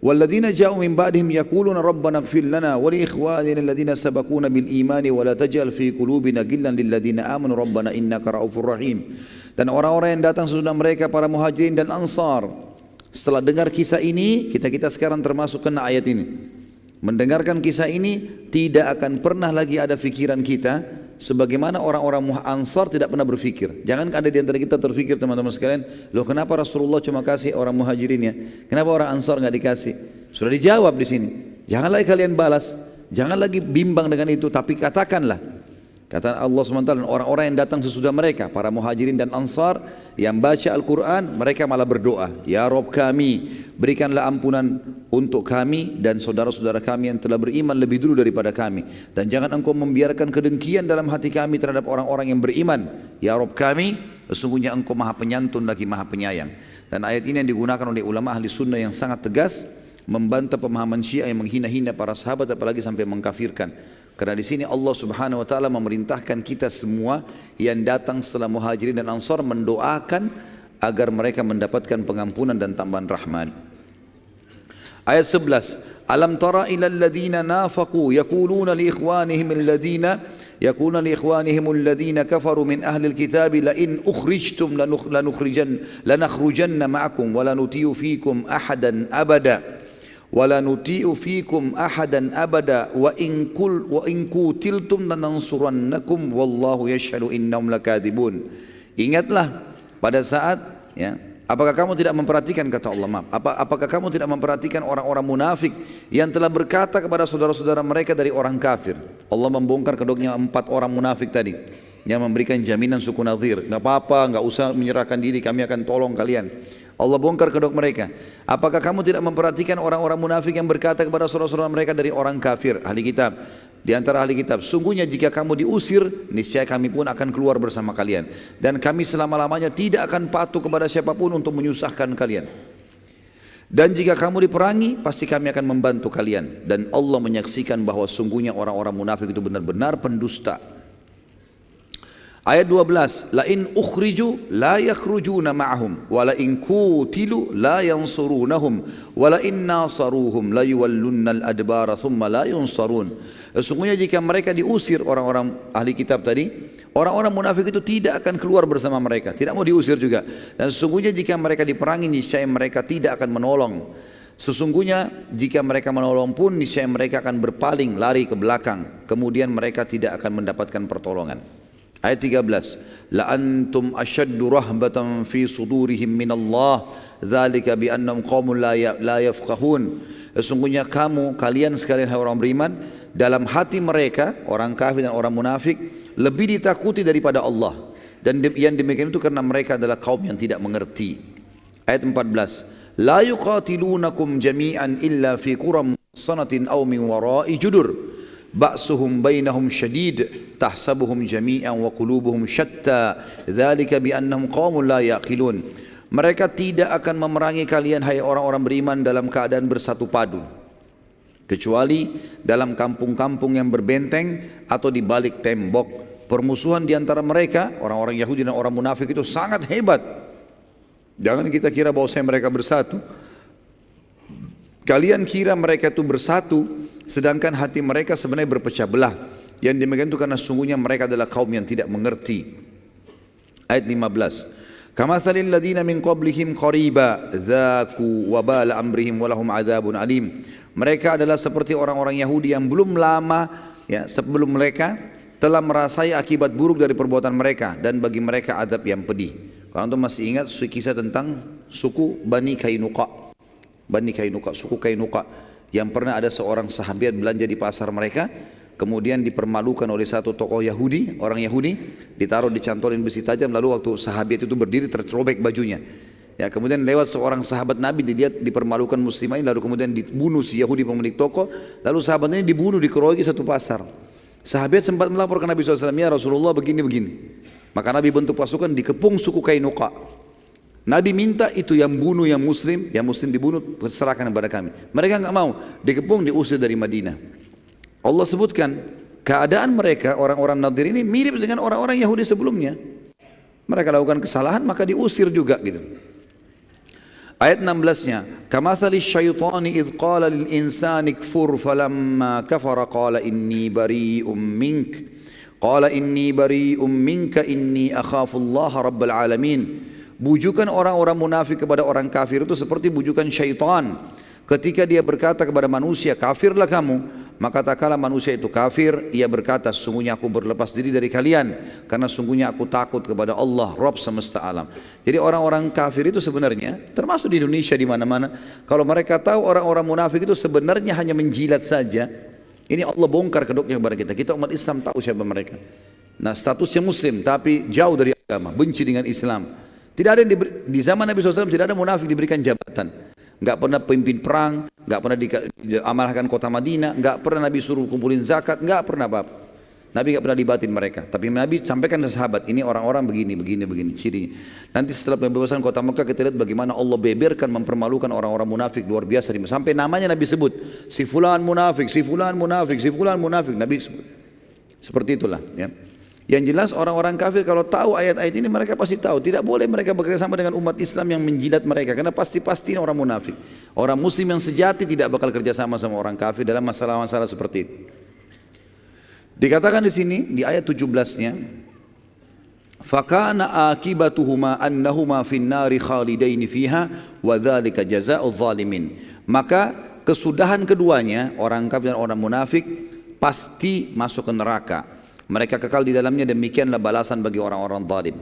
walladzina ja'u min ba'dihim yaquluna rabbana ighfir lana wa li ikhwanina alladhina sabaquna bil imani wa la taj'al fi qulubina ghillan lil ladzina amanu rabbana innaka ra'ufur rahim. Dan orang-orang yang datang sesudah mereka para muhajirin dan Ansar, setelah dengar kisah ini, kita sekarang termasuk kena ayat ini. Mendengarkan kisah ini, tidak akan pernah lagi ada fikiran kita sebagaimana orang-orang Ansar tidak pernah berfikir. Jangan ada di antara kita terfikir, teman-teman sekalian, loh kenapa Rasulullah cuma kasih orang muhajirin ya? Kenapa orang Ansar nggak dikasih? Sudah dijawab di sini. Jangan lagi kalian balas, jangan lagi bimbang dengan itu, tapi katakanlah. Kata Allah SWT, orang-orang yang datang sesudah mereka, para muhajirin dan Ansar yang baca Al-Quran, mereka malah berdoa, ya Rabb kami, berikanlah ampunan untuk kami dan saudara-saudara kami yang telah beriman lebih dulu daripada kami, dan jangan engkau membiarkan kedengkian dalam hati kami terhadap orang-orang yang beriman. Ya Rabb kami, sesungguhnya engkau maha penyantun lagi maha penyayang. Dan ayat ini yang digunakan oleh ulama ahli sunnah yang sangat tegas, membantah pemahaman Syiah yang menghina-hina para sahabat, apalagi sampai mengkafirkan. Karena di sini Allah Subhanahu wa taala memerintahkan kita semua yang datang setelah muhajirin dan Ansar mendoakan agar mereka mendapatkan pengampunan dan tambahan rahmat. Ayat 11. Alam tara ilal ladzina nafaqu yaquluna li ikhwanihim alladhina kafaru min ahli alkitab la in ukhrijtum lanakhrujanna ma'akum wa la nuti'u fikum ahadan abada. Wala nuti'u fikum ahadan abada wa in qutiltum lanansurannakum wallahu yashhadu innahum lakadzibun. Ingatlah pada saat, ya, apakah kamu tidak memperhatikan, kata Allah, apakah kamu tidak memperhatikan orang-orang munafik yang telah berkata kepada saudara-saudara mereka dari orang kafir. Allah membongkar kedoknya 4 orang munafik tadi yang memberikan jaminan suku Nadhir, enggak apa-apa, enggak usah menyerahkan diri, kami akan tolong kalian. Allah bongkar kedok mereka. Apakah kamu tidak memperhatikan orang-orang munafik yang berkata kepada saudara-saudara mereka dari orang kafir, ahli kitab, di antara ahli kitab, sungguhnya jika kamu diusir, niscaya kami pun akan keluar bersama kalian, dan kami selama-lamanya tidak akan patuh kepada siapapun untuk menyusahkan kalian. Dan jika kamu diperangi, pasti kami akan membantu kalian. Dan Allah menyaksikan bahwa sungguhnya orang-orang munafik itu benar-benar pendusta. Ayat 12, la in ukhriju la yakhrujuna ma'ahum wa la in qutilu la yansurunahum wa la in nasaruhum la yuwallunnal adbara thumma la yunsarun. Sesungguhnya jika mereka diusir, orang-orang ahli kitab tadi, orang-orang munafik itu tidak akan keluar bersama mereka, tidak mau diusir juga. Dan sesungguhnya jika mereka diperangi, niscaya mereka tidak akan menolong. Sesungguhnya jika mereka menolong pun niscaya mereka akan berpaling lari ke belakang, kemudian mereka tidak akan mendapatkan pertolongan. Ayat 13, la antum ashaddu rahbatan fi sudurihim minallah dzalika bi annahum qaumun la yafqahun. Sesungguhnya kalian sekalian hai orang beriman, dalam hati mereka orang kafir dan orang munafik lebih ditakuti daripada Allah, dan yang demikian itu karena mereka adalah kaum yang tidak mengerti. Ayat 14, la yuqatilunakum jami'an illa fi quram sanatin aw min wara'i judur ba'suhum bainahum syadid tahsabuhum jami'an wa qulubuhum syatta dzalika bi annahum qaumun la yaqilun. Mereka tidak akan memerangi kalian hai orang-orang beriman dalam keadaan bersatu padu, kecuali dalam kampung-kampung yang berbenteng atau di balik tembok. Permusuhan di antara mereka orang-orang Yahudi dan orang munafik itu sangat hebat. Jangan kita kira bahwa mereka bersatu. Kalian kira mereka itu bersatu, sedangkan hati mereka sebenarnya berpecah belah. Yang demikian itu karena sungguhnya mereka adalah kaum yang tidak mengerti. Ayat 15, kamathalil ladzina min qablihim qariba dzaku wabala amrihim walahum adzabun alim. Mereka adalah seperti orang-orang Yahudi yang belum lama sebelum mereka telah merasai akibat buruk dari perbuatan mereka, dan bagi mereka azab yang pedih. Kalau antum masih ingat kisah tentang suku Bani Kainuqa, suku Kainuqa, yang pernah ada seorang sahabat belanja di pasar mereka, kemudian dipermalukan oleh satu tokoh Yahudi, orang Yahudi, ditaruh dicantolin besi tajam, lalu waktu sahabat itu berdiri tercobek bajunya. Ya, kemudian lewat seorang sahabat Nabi, dia dipermalukan muslimah, lalu kemudian dibunuh si Yahudi pemilik toko, lalu sahabat ini dibunuh, dikeroyoki satu pasar. Sahabat sempat melapor ke Nabi SAW, ya Rasulullah begini-begini. Maka Nabi bentuk pasukan dikepung suku Kainuqa. Nabi minta itu yang bunuh yang muslim dibunuh, serahkan kepada kami. Mereka enggak mau, dikepung, diusir dari Madinah. Allah sebutkan keadaan mereka orang-orang Nadir ini mirip dengan orang-orang Yahudi sebelumnya. Mereka lakukan kesalahan maka diusir juga gitu. Ayat 16-nya, kamathali syaitani idh qala lil insani kfur falamma kafara qala inni bari'um mink. Qala inni bari'um minka inni akhafullaha rabbal alamin. Bujukan orang-orang munafik kepada orang kafir itu seperti bujukan syaitan. Ketika dia berkata kepada manusia, kafirlah kamu, maka tak kala manusia itu kafir, ia berkata, sungguhnya aku berlepas diri dari kalian, karena sungguhnya aku takut kepada Allah, Rabb semesta alam. Jadi orang-orang kafir itu sebenarnya, termasuk di Indonesia di mana-mana, kalau mereka tahu orang-orang munafik itu sebenarnya hanya menjilat saja, ini Allah bongkar kedoknya kepada kita. Kita umat Islam tahu siapa mereka. Nah, statusnya muslim tapi jauh dari agama, benci dengan Islam. Tidak ada yang di zaman Nabi SAW tidak ada munafik diberikan jabatan. Enggak pernah pimpin perang, enggak pernah diamalkan kota Madinah, enggak pernah Nabi suruh kumpulin zakat, enggak pernah apa-apa. Nabi enggak pernah libatin mereka. Tapi Nabi sampaikan ke sahabat, ini orang-orang begini cirinya. Nanti setelah pembebasan kota Mekah kita lihat bagaimana Allah beberkan, mempermalukan orang-orang munafik luar biasa. Sampai namanya Nabi sebut, si fulan munafik, si fulan munafik, si fulan munafik. Nabi sebut. Seperti itulah ya. Yang jelas orang-orang kafir kalau tahu ayat-ayat ini mereka pasti tahu tidak boleh mereka bekerjasama dengan umat Islam yang menjilat mereka, karena pasti orang munafik. Orang muslim yang sejati tidak bakal kerjasama sama orang kafir dalam masalah-masalah seperti itu. Dikatakan di sini di ayat 17-nya, fakana akibatuhuma annahuma finnari khalidaini fiha wa dzalika jazaa'udz zalimin. Maka kesudahan keduanya, orang kafir dan orang munafik, pasti masuk ke neraka. Mereka kekal di dalamnya, demikianlah balasan bagi orang-orang zalim.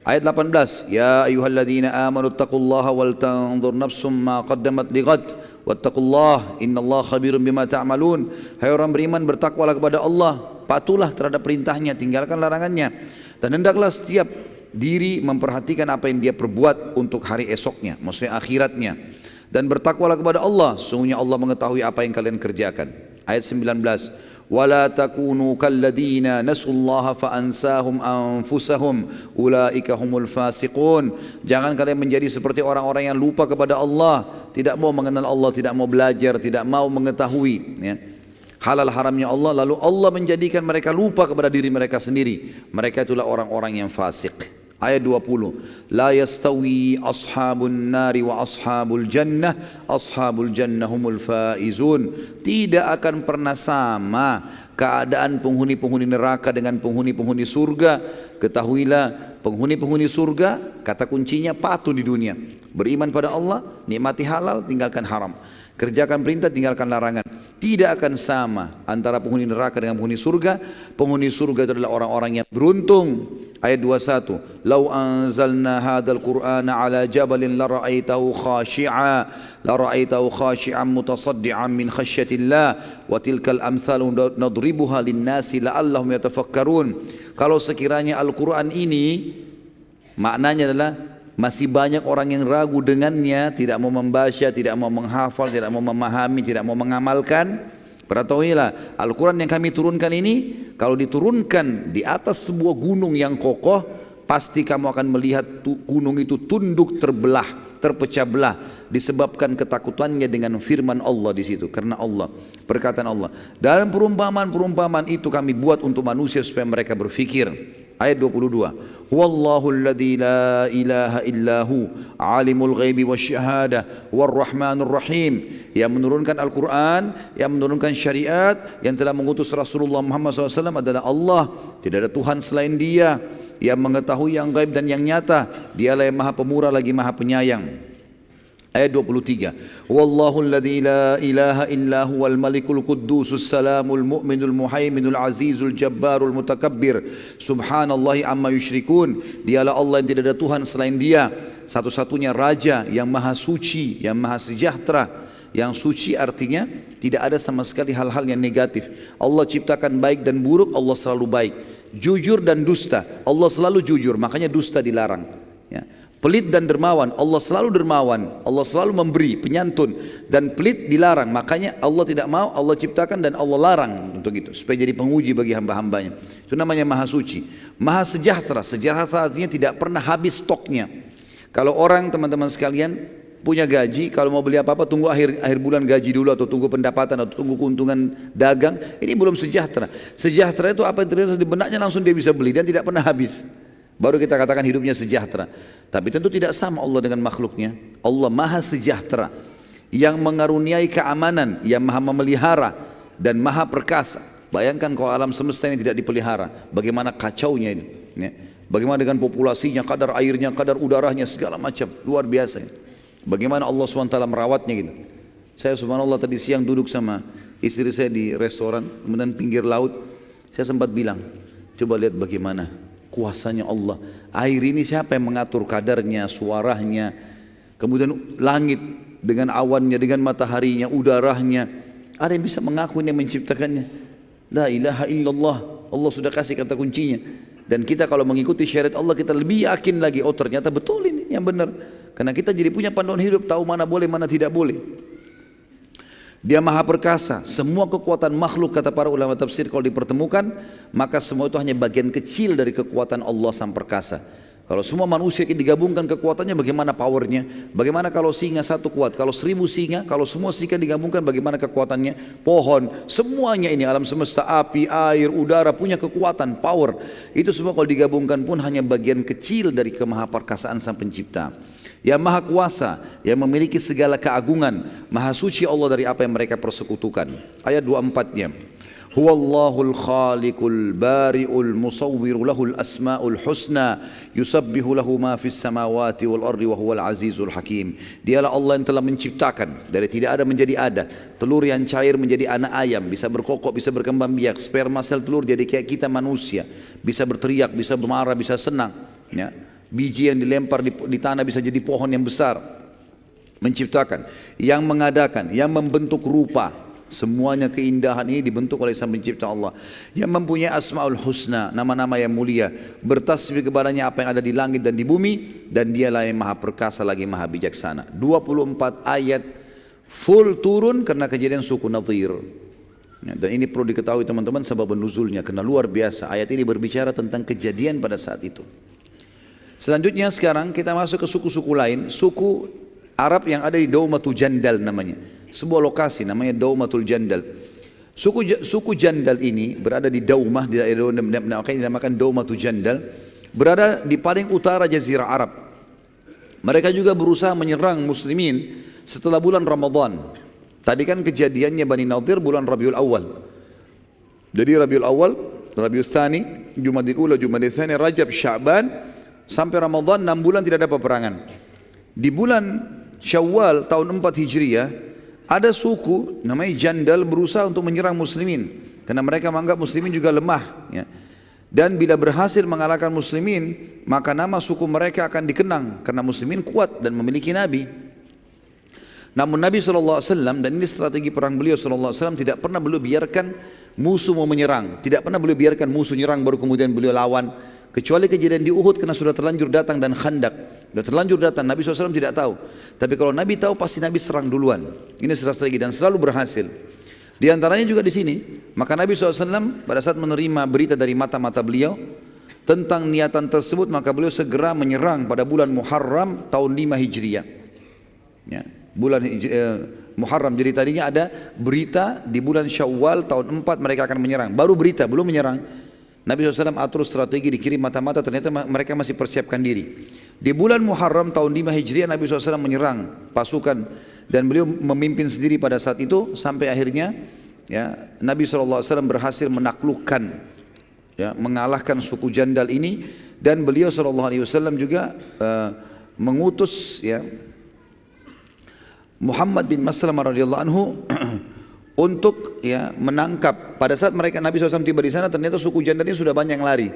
Ayat 18, ya ayyuhalladzina amanu taqullaha wal tanzur nafsum ma qaddamat lighad wattaqullah innallaha khabirum bima ta'malun. Hai orang beriman, bertakwalah kepada Allah, patuhlah terhadap perintahnya, tinggalkan larangannya, dan hendaklah setiap diri memperhatikan apa yang dia perbuat untuk hari esoknya, maksudnya akhiratnya, dan bertakwalah kepada Allah, sungguhnya Allah mengetahui apa yang kalian kerjakan. Ayat 19, وَلَا تَكُونُوا كَالَّذِينَ نَسُوا اللَّهَ فَأَنْسَاهُمْ أَنفُسَهُمْ أُولَٰئِكَ هُمُ الْفَاسِقُونَ. Jangan kalian menjadi seperti orang-orang yang lupa kepada Allah, tidak mau mengenal Allah, tidak mau belajar, tidak mau mengetahui ya, halal haramnya Allah, lalu Allah menjadikan mereka lupa kepada diri mereka sendiri. Mereka itulah orang-orang yang fasik. Ayat 20, la yastawi ashabun nari wa ashabul jannah humul faizun. Tidak akan pernah sama keadaan penghuni-penghuni neraka dengan penghuni-penghuni surga. Ketahuilah Penghuni-penghuni surga, kata kuncinya patuh di dunia. Beriman pada Allah, nikmati halal, tinggalkan haram. Kerjakan perintah, tinggalkan larangan. Tidak akan sama antara penghuni neraka dengan penghuni surga. Penghuni surga itu adalah orang-orang yang beruntung. Ayat 21. Lau anzalna hadzal Qur'ana ala jabalin la ra'aitahu khashi'an mutasaddian min khasyatillah wa tilkal amthalu nadribuha lin-nasi la'allahum yatafakkarun. Kalau sekiranya Al-Qur'an ini maknanya adalah masih banyak orang yang ragu dengannya, tidak mau membaca, tidak mau menghafal, tidak mau memahami, tidak mau mengamalkan. Ketahuilah, Al-Quran yang kami turunkan ini, kalau diturunkan di atas sebuah gunung yang kokoh, pasti kamu akan melihat gunung itu tunduk terbelah, terpecah belah, disebabkan ketakutannya dengan firman Allah di situ. Karena Allah, perkataan Allah. Dalam perumpamaan-perumpamaan itu kami buat untuk manusia supaya mereka berfikir. Ayat 22. Wallahu alladzi la ilaha illahu alimul ghaibi wasyahadah warrahmanur rahim. Yang menurunkan Al-Quran, yang menurunkan syariat, yang telah mengutus Rasulullah Muhammad SAW adalah Allah. Tidak ada Tuhan selain Dia. Yang mengetahui yang gaib dan yang nyata. Dialah yang maha pemurah lagi maha penyayang. Ayat 23. Wallahu alladzi la ilaha illa huwal malikul quddusus salamul mu'minul muhaiminul azizul jabbarul mutakabbir. Subhanallahi amma yusyrikun. Dialah Allah yang tidak ada Tuhan selain Dia. Satu-satunya Raja yang maha suci, yang maha sejahtera. Yang suci artinya tidak ada sama sekali hal-hal yang negatif. Allah ciptakan baik dan buruk, Allah selalu baik. Jujur dan dusta, Allah selalu jujur, makanya dusta dilarang. Ya. Pelit dan dermawan, Allah selalu dermawan, Allah selalu memberi, penyantun. Dan pelit dilarang, makanya Allah tidak mau, Allah ciptakan dan Allah larang untuk itu, supaya jadi penguji bagi hamba-hambanya. Itu namanya maha suci. Maha sejahtera, sejahtera artinya tidak pernah habis stoknya. Kalau orang, teman-teman sekalian, punya gaji, kalau mau beli apa-apa tunggu akhir bulan gaji dulu, atau tunggu pendapatan, atau tunggu keuntungan dagang, ini belum sejahtera. Sejahtera itu apa yang terlihat di benaknya langsung dia bisa beli dan tidak pernah habis. Baru kita katakan hidupnya sejahtera. Tapi tentu tidak sama Allah dengan makhluknya. Allah maha sejahtera, yang mengaruniai keamanan, yang maha memelihara dan maha perkasa. Bayangkan kalau alam semesta ini tidak dipelihara, bagaimana kacaunya ini, ya. Bagaimana dengan populasinya, kadar airnya, kadar udaranya, segala macam, luar biasa ini. Bagaimana Allah SWT merawatnya gitu. Saya subhanallah tadi siang duduk sama istri saya di restoran, kemudian pinggir laut. Saya sempat bilang, coba lihat bagaimana kuasanya Allah. Air ini siapa yang mengatur kadarnya, suaranya, kemudian langit dengan awannya, dengan mataharinya, udaranya. Ada yang bisa mengaku ini yang menciptakannya? La ilaha illallah. Allah sudah kasih kata kuncinya. Dan kita kalau mengikuti syariat Allah, kita lebih yakin lagi, oh ternyata betul ini yang benar. Karena kita jadi punya panduan hidup, tahu mana boleh, mana tidak boleh. Dia maha perkasa. Semua kekuatan makhluk, kata para ulama tafsir, kalau dipertemukan, maka semua itu hanya bagian kecil dari kekuatan Allah sang perkasa. Kalau semua manusia digabungkan kekuatannya, bagaimana powernya? Bagaimana kalau singa satu kuat? Kalau 1000 singa, kalau semua singa digabungkan, bagaimana kekuatannya? Pohon, semuanya ini alam semesta, api, air, udara punya kekuatan, power. Itu semua kalau digabungkan pun hanya bagian kecil dari kemahaperkasaan sang pencipta. Yang maha kuasa, yang memiliki segala keagungan, maha suci Allah dari apa yang mereka persekutukan. Ayat 24-nya. Huwallahul khaliqul bari'ul musawwiru lahul asma'ul husna yusabbihu lahu ma fis samawati wal ardi wa huwal azizul hakim. Dialah Allah yang telah menciptakan dari tidak ada menjadi ada, telur yang cair menjadi anak ayam, bisa berkokok, bisa berkembang biak, sperma sel telur jadi kayak kita manusia, bisa berteriak, bisa bermarah, bisa senang, ya. Biji yang dilempar di tanah bisa jadi pohon yang besar. Menciptakan, yang mengadakan, yang membentuk rupa. Semuanya keindahan ini dibentuk oleh sang pencipta Allah. Yang mempunyai asma'ul husna, nama-nama yang mulia. Bertasbih kepadanya apa yang ada di langit dan di bumi. Dan dialah yang maha perkasa lagi maha bijaksana. 24 ayat full turun karena kejadian suku Nadhir. Dan ini perlu diketahui teman-teman sebab nuzulnya, karena luar biasa. Ayat ini berbicara tentang kejadian pada saat itu. Selanjutnya sekarang kita masuk ke suku-suku lain. Suku Arab yang ada di Daumatul Jandal namanya. Sebuah lokasi namanya Daumatul Jandal. Suku Jandal ini berada di Daumah, di daerah yang dinamakan Daumatul Jandal. Berada di paling utara Jazirah Arab. Mereka juga berusaha menyerang muslimin setelah bulan Ramadan. Tadi kan kejadiannya Bani Nadhir bulan Rabiul Awal. Jadi Rabiul Awal, Rabiul Tsani, Jumadil Ula, Jumadil Tsani, Rajab, Sya'ban, sampai Ramadan 6 bulan tidak ada peperangan. Di bulan Syawal tahun 4 Hijriah ada suku namanya Jandal berusaha untuk menyerang muslimin karena mereka menganggap muslimin juga lemah, ya. Dan bila berhasil mengalahkan muslimin, maka nama suku mereka akan dikenang karena muslimin kuat dan memiliki nabi. Namun Nabi SAW, dan ini strategi perang beliau SAW, tidak pernah beliau biarkan musuh mau menyerang, tidak pernah beliau biarkan musuh nyerang baru kemudian beliau lawan, kecuali kejadian di Uhud karena sudah terlanjur datang, dan Khandak sudah terlanjur datang. Nabi SAW tidak tahu, tapi kalau Nabi tahu pasti Nabi serang duluan. Ini strategi dan selalu berhasil. Di antaranya juga di sini, maka Nabi SAW pada saat menerima berita dari mata-mata beliau tentang niatan tersebut, maka beliau segera menyerang pada bulan Muharram tahun 5 Hijriah, ya, bulan Muharram. Jadi tadinya ada berita di bulan Syawal tahun 4 mereka akan menyerang, baru berita, belum menyerang. Nabi SAW atur strategi, dikirim mata-mata, ternyata mereka masih persiapkan diri. Di bulan Muharram tahun 5 Hijriah Nabi SAW menyerang pasukan dan beliau memimpin sendiri pada saat itu, sampai akhirnya, ya, Nabi SAW berhasil menaklukkan, ya, mengalahkan suku Jandal ini, dan beliau SAW juga mengutus, ya, Muhammad bin Maslamah radhiyallahu anhu untuk, ya, menangkap. Pada saat mereka Nabi SAW tiba di sana, ternyata suku Jandal ini sudah banyak yang lari.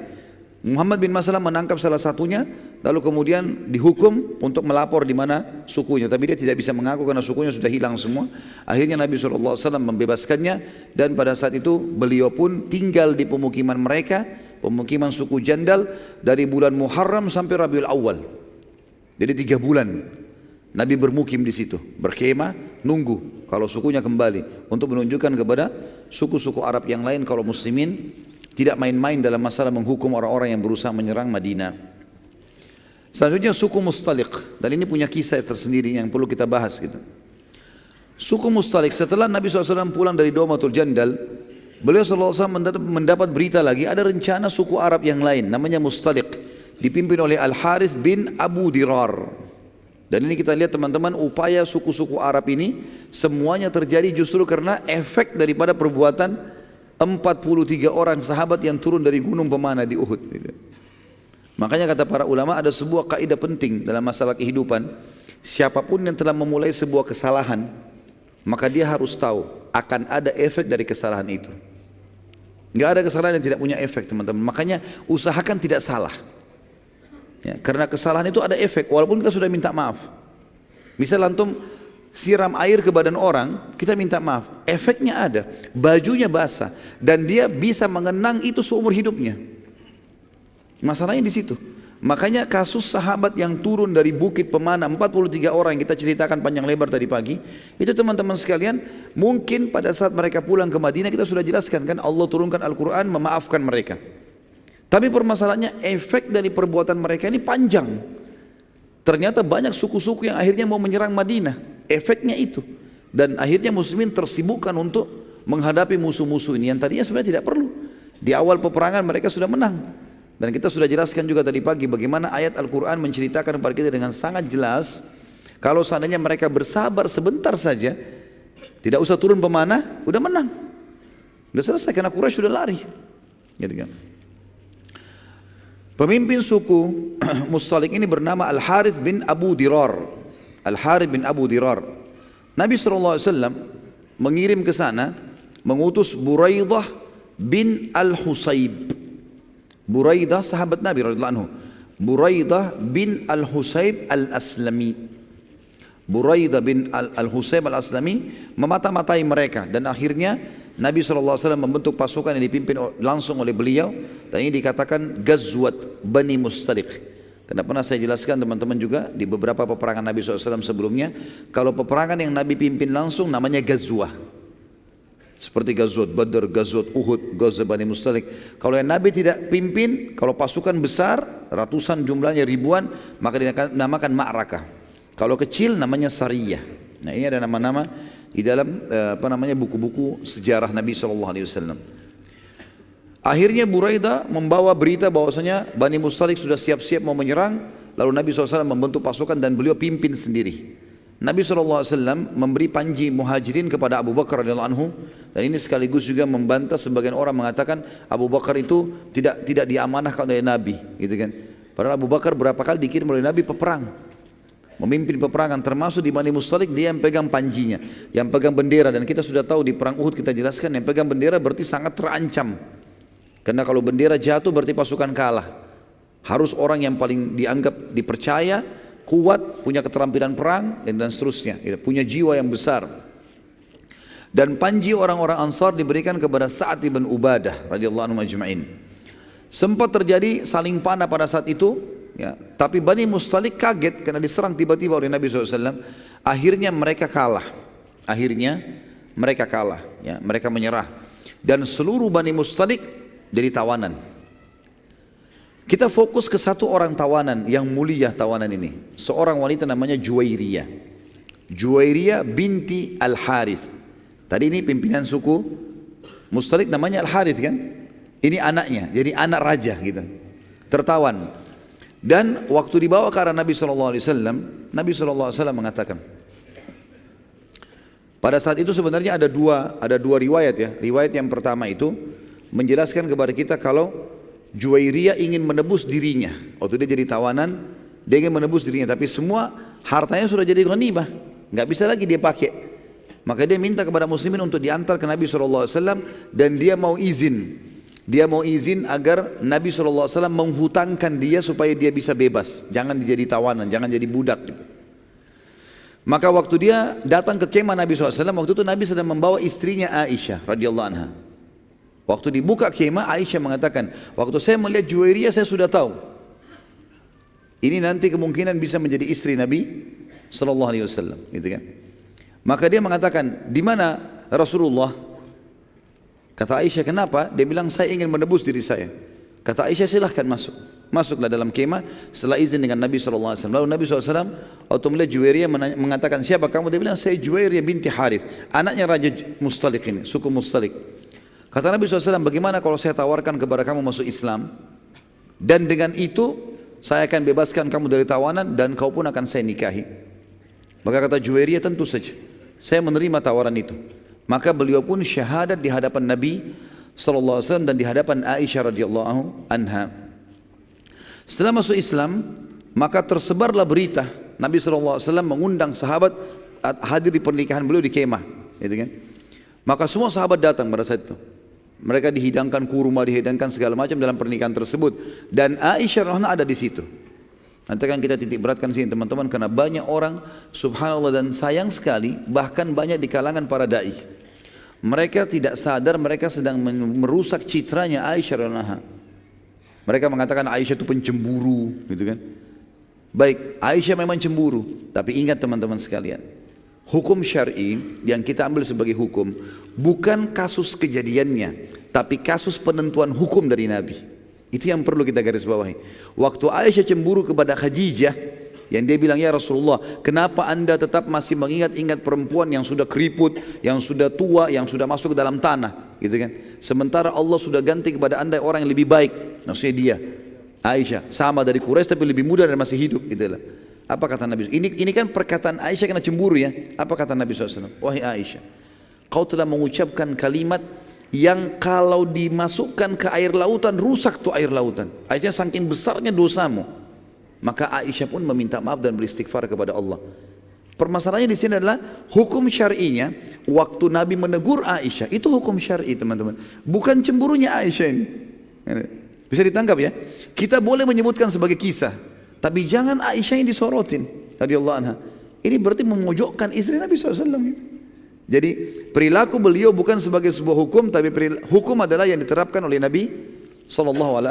Muhammad bin Maslamah menangkap salah satunya, lalu kemudian dihukum untuk melapor di mana sukunya, tapi dia tidak bisa mengaku karena sukunya sudah hilang semua. Akhirnya Nabi SAW membebaskannya, dan pada saat itu beliau pun tinggal di pemukiman mereka, pemukiman suku Jandal, dari bulan Muharram sampai Rabiul Awal. Jadi 3 bulan Nabi bermukim di situ, berkemah, nunggu kalau sukunya kembali, untuk menunjukkan kepada suku-suku Arab yang lain kalau muslimin tidak main-main dalam masalah menghukum orang-orang yang berusaha menyerang Madinah. Selanjutnya suku Mustaliq, dan ini punya kisah tersendiri yang perlu kita bahas gitu. Suku Mustaliq, setelah Nabi SAW pulang dari Daumatul Jandal, beliau SAW mendapat berita lagi ada rencana suku Arab yang lain namanya Mustaliq, dipimpin oleh Al-Harith bin Abu Dirar. Dan ini kita lihat teman-teman, upaya suku-suku Arab ini semuanya terjadi justru karena efek daripada perbuatan 43 orang sahabat yang turun dari gunung pemanah di Uhud. Makanya kata para ulama, ada sebuah kaidah penting dalam masalah kehidupan. Siapapun yang telah memulai sebuah kesalahan, maka dia harus tahu akan ada efek dari kesalahan itu. Nggak ada kesalahan yang tidak punya efek, teman-teman. Makanya usahakan tidak salah, ya, karena kesalahan itu ada efek walaupun kita sudah minta maaf. Misal antum siram air ke badan orang, kita minta maaf, efeknya ada, bajunya basah, dan dia bisa mengenang itu seumur hidupnya. Masalahnya di situ. Makanya kasus sahabat yang turun dari bukit pemanah 43 orang yang kita ceritakan panjang lebar tadi pagi, itu teman-teman sekalian, mungkin pada saat mereka pulang ke Madinah kita sudah jelaskan kan, Allah turunkan Al-Quran memaafkan mereka. Tapi permasalahannya efek dari perbuatan mereka ini panjang. Ternyata banyak suku-suku yang akhirnya mau menyerang Madinah. Efeknya itu, dan akhirnya muslimin tersibukkan untuk menghadapi musuh-musuh ini yang tadinya sebenarnya tidak perlu. Di awal peperangan mereka sudah menang, dan kita sudah jelaskan juga tadi pagi bagaimana ayat Al-Quran menceritakan kepada kita dengan sangat jelas, kalau seandainya mereka bersabar sebentar saja, tidak usah turun pemanah, udah menang, udah selesai, karena Quraisy sudah lari, gitu kan. Pemimpin suku Mustaliq ini bernama Al-Harith bin Abu Dirar. Al-Harith bin Abu Dirar. Nabi SAW mengirim ke sana, mengutus Buraidah bin Al-Husayb. Buraidah sahabat Nabi radhiyallahu anhu. Buraidah bin Al-Husayb Al-Aslami. Buraidah bin Al-Husayb Al-Aslami memata-matai mereka, dan akhirnya Nabi SAW membentuk pasukan yang dipimpin langsung oleh beliau, dan ini dikatakan Ghazwat Bani Mustaliq. Karena pernah saya jelaskan teman-teman juga di beberapa peperangan Nabi SAW sebelumnya, kalau peperangan yang Nabi pimpin langsung namanya Ghazwah. Seperti Ghazwat Badr, Ghazwat Uhud, Ghazwat Bani Mustaliq. Kalau yang Nabi tidak pimpin, kalau pasukan besar, ratusan jumlahnya, ribuan, maka dinamakan ma'rakah. Kalau kecil namanya sariyah. Nah, ini ada nama-nama di dalam buku-buku sejarah Nabi SAW. Akhirnya Buraidah membawa berita bahwasanya Bani Mustaliq sudah siap-siap mau menyerang. Lalu Nabi SAW membentuk pasukan dan beliau pimpin sendiri. Nabi SAW memberi panji muhajirin kepada Abu Bakar radhiyallahu anhu, dan ini sekaligus juga membantah sebagian orang mengatakan Abu Bakar itu tidak diamanahkan oleh Nabi, gitu kan. Padahal Abu Bakar berapa kali dikirim oleh Nabi peperang, memimpin peperangan, termasuk di Bani Mustalik dia yang pegang panjinya, yang pegang bendera. Dan kita sudah tahu di perang Uhud kita jelaskan, yang pegang bendera berarti sangat terancam. Karena kalau bendera jatuh berarti pasukan kalah. Harus orang yang paling dianggap dipercaya, kuat, punya keterampilan perang dan seterusnya, punya jiwa yang besar. Dan panji orang-orang Ansar diberikan kepada Sa'ad bin Ubadah radhiyallahu anhu majma'in. Sempat terjadi saling panah pada saat itu, ya, tapi Bani Mustalik kaget karena diserang tiba-tiba oleh Nabi SAW. Akhirnya mereka kalah. Ya, mereka menyerah. Dan seluruh Bani Mustalik jadi tawanan. Kita fokus ke satu orang tawanan yang mulia tawanan ini. Seorang wanita namanya Juwairiyah. Juwairiyah binti Al-Harith. Tadi ini pimpinan suku Mustalik namanya Al-Harith kan? Ini anaknya, jadi anak raja gitu. Tertawan. Dan waktu dibawa ke arah Nabi SAW, Nabi SAW mengatakan, pada saat itu sebenarnya ada dua riwayat ya. Riwayat yang pertama itu menjelaskan kepada kita kalau Juwairiyah ingin menebus dirinya. Waktu dia jadi tawanan, dia ingin menebus dirinya, tapi semua hartanya sudah jadi ghanimah, nggak bisa lagi dia pakai. Maka dia minta kepada muslimin untuk diantar ke Nabi SAW, dan dia mau izin agar Nabi SAW menghutangkan dia supaya dia bisa bebas, jangan jadi tawanan, jangan jadi budak gitu. Maka waktu dia datang ke kemah Nabi SAW, waktu itu Nabi sedang membawa istrinya Aisyah radhiyallahu anha. Waktu dibuka kemah, Aisyah mengatakan, waktu saya melihat Juwairiyah saya sudah tahu ini nanti kemungkinan bisa menjadi istri Nabi SAW, gitu kan? Maka dia mengatakan, di mana Rasulullah? Kata Aisyah, kenapa? Dia bilang, saya ingin menebus diri saya. Kata Aisyah, silahkan masuk. Masuklah dalam kemah setelah izin dengan Nabi SAW. Lalu Nabi SAW waktu melihat Juwairiyah mengatakan, siapa kamu? Dia bilang, saya Juwairiyah binti Harith, anaknya Raja Mustalik ini, suku Mustalik. Kata Nabi SAW, bagaimana kalau saya tawarkan kepada kamu masuk Islam, dan dengan itu saya akan bebaskan kamu dari tawanan dan kau pun akan saya nikahi. Maka kata Juwairiyah, tentu saja saya menerima tawaran itu. Maka beliau pun syahadat di hadapan Nabi SAW dan di hadapan Aisyah radhiyallahu anha. Setelah masuk Islam, maka tersebarlah berita Nabi SAW mengundang sahabat hadir di pernikahan beliau di kemah, gitu kan? Maka semua sahabat datang pada saat itu. Mereka dihidangkan kurma, dihidangkan segala macam dalam pernikahan tersebut, dan Aisyah radhiyallahu anha ada di situ. Nanti kan kita titik beratkan sini teman-teman, karena banyak orang subhanallah, dan sayang sekali bahkan banyak di kalangan para dai, mereka tidak sadar mereka sedang merusak citranya Aisyah radhiyallahu anha. Mereka mengatakan Aisyah itu pencemburu, gitu kan? Baik, Aisyah memang cemburu, tapi ingat teman-teman sekalian, hukum syar'i yang kita ambil sebagai hukum bukan kasus kejadiannya, tapi kasus penentuan hukum dari Nabi. Itu yang perlu kita garis bawahi. Waktu Aisyah cemburu kepada Khadijah, yang dia bilang, ya Rasulullah, kenapa anda tetap masih mengingat-ingat perempuan yang sudah keriput, yang sudah tua, yang sudah masuk ke dalam tanah, gitu kan? Sementara Allah sudah ganti kepada anda orang yang lebih baik. Maksudnya dia, Aisyah, sama dari Quraisy tapi lebih muda dan masih hidup, gitulah. Apa kata Nabi? Ini kan perkataan Aisyah kena cemburu ya. Apa kata Nabi SAW? Wahai Aisyah, kau telah mengucapkan kalimat yang kalau dimasukkan ke air lautan rusak tuh air lautan. Aisyah saking besarnya dosamu. Maka Aisyah pun meminta maaf dan beristighfar kepada Allah. Permasalahannya di sini adalah hukum syar'inya. Waktu Nabi menegur Aisyah, itu hukum syar'i teman-teman, bukan cemburunya Aisyah ini. Bisa ditangkap ya? Kita boleh menyebutkan sebagai kisah, tapi jangan Aisyah yang disorotin radhiyallahu anha. Ini berarti memojokkan istri Nabi SAW gitu. Jadi perilaku beliau bukan sebagai sebuah hukum, tapi hukum adalah yang diterapkan oleh Nabi SAW.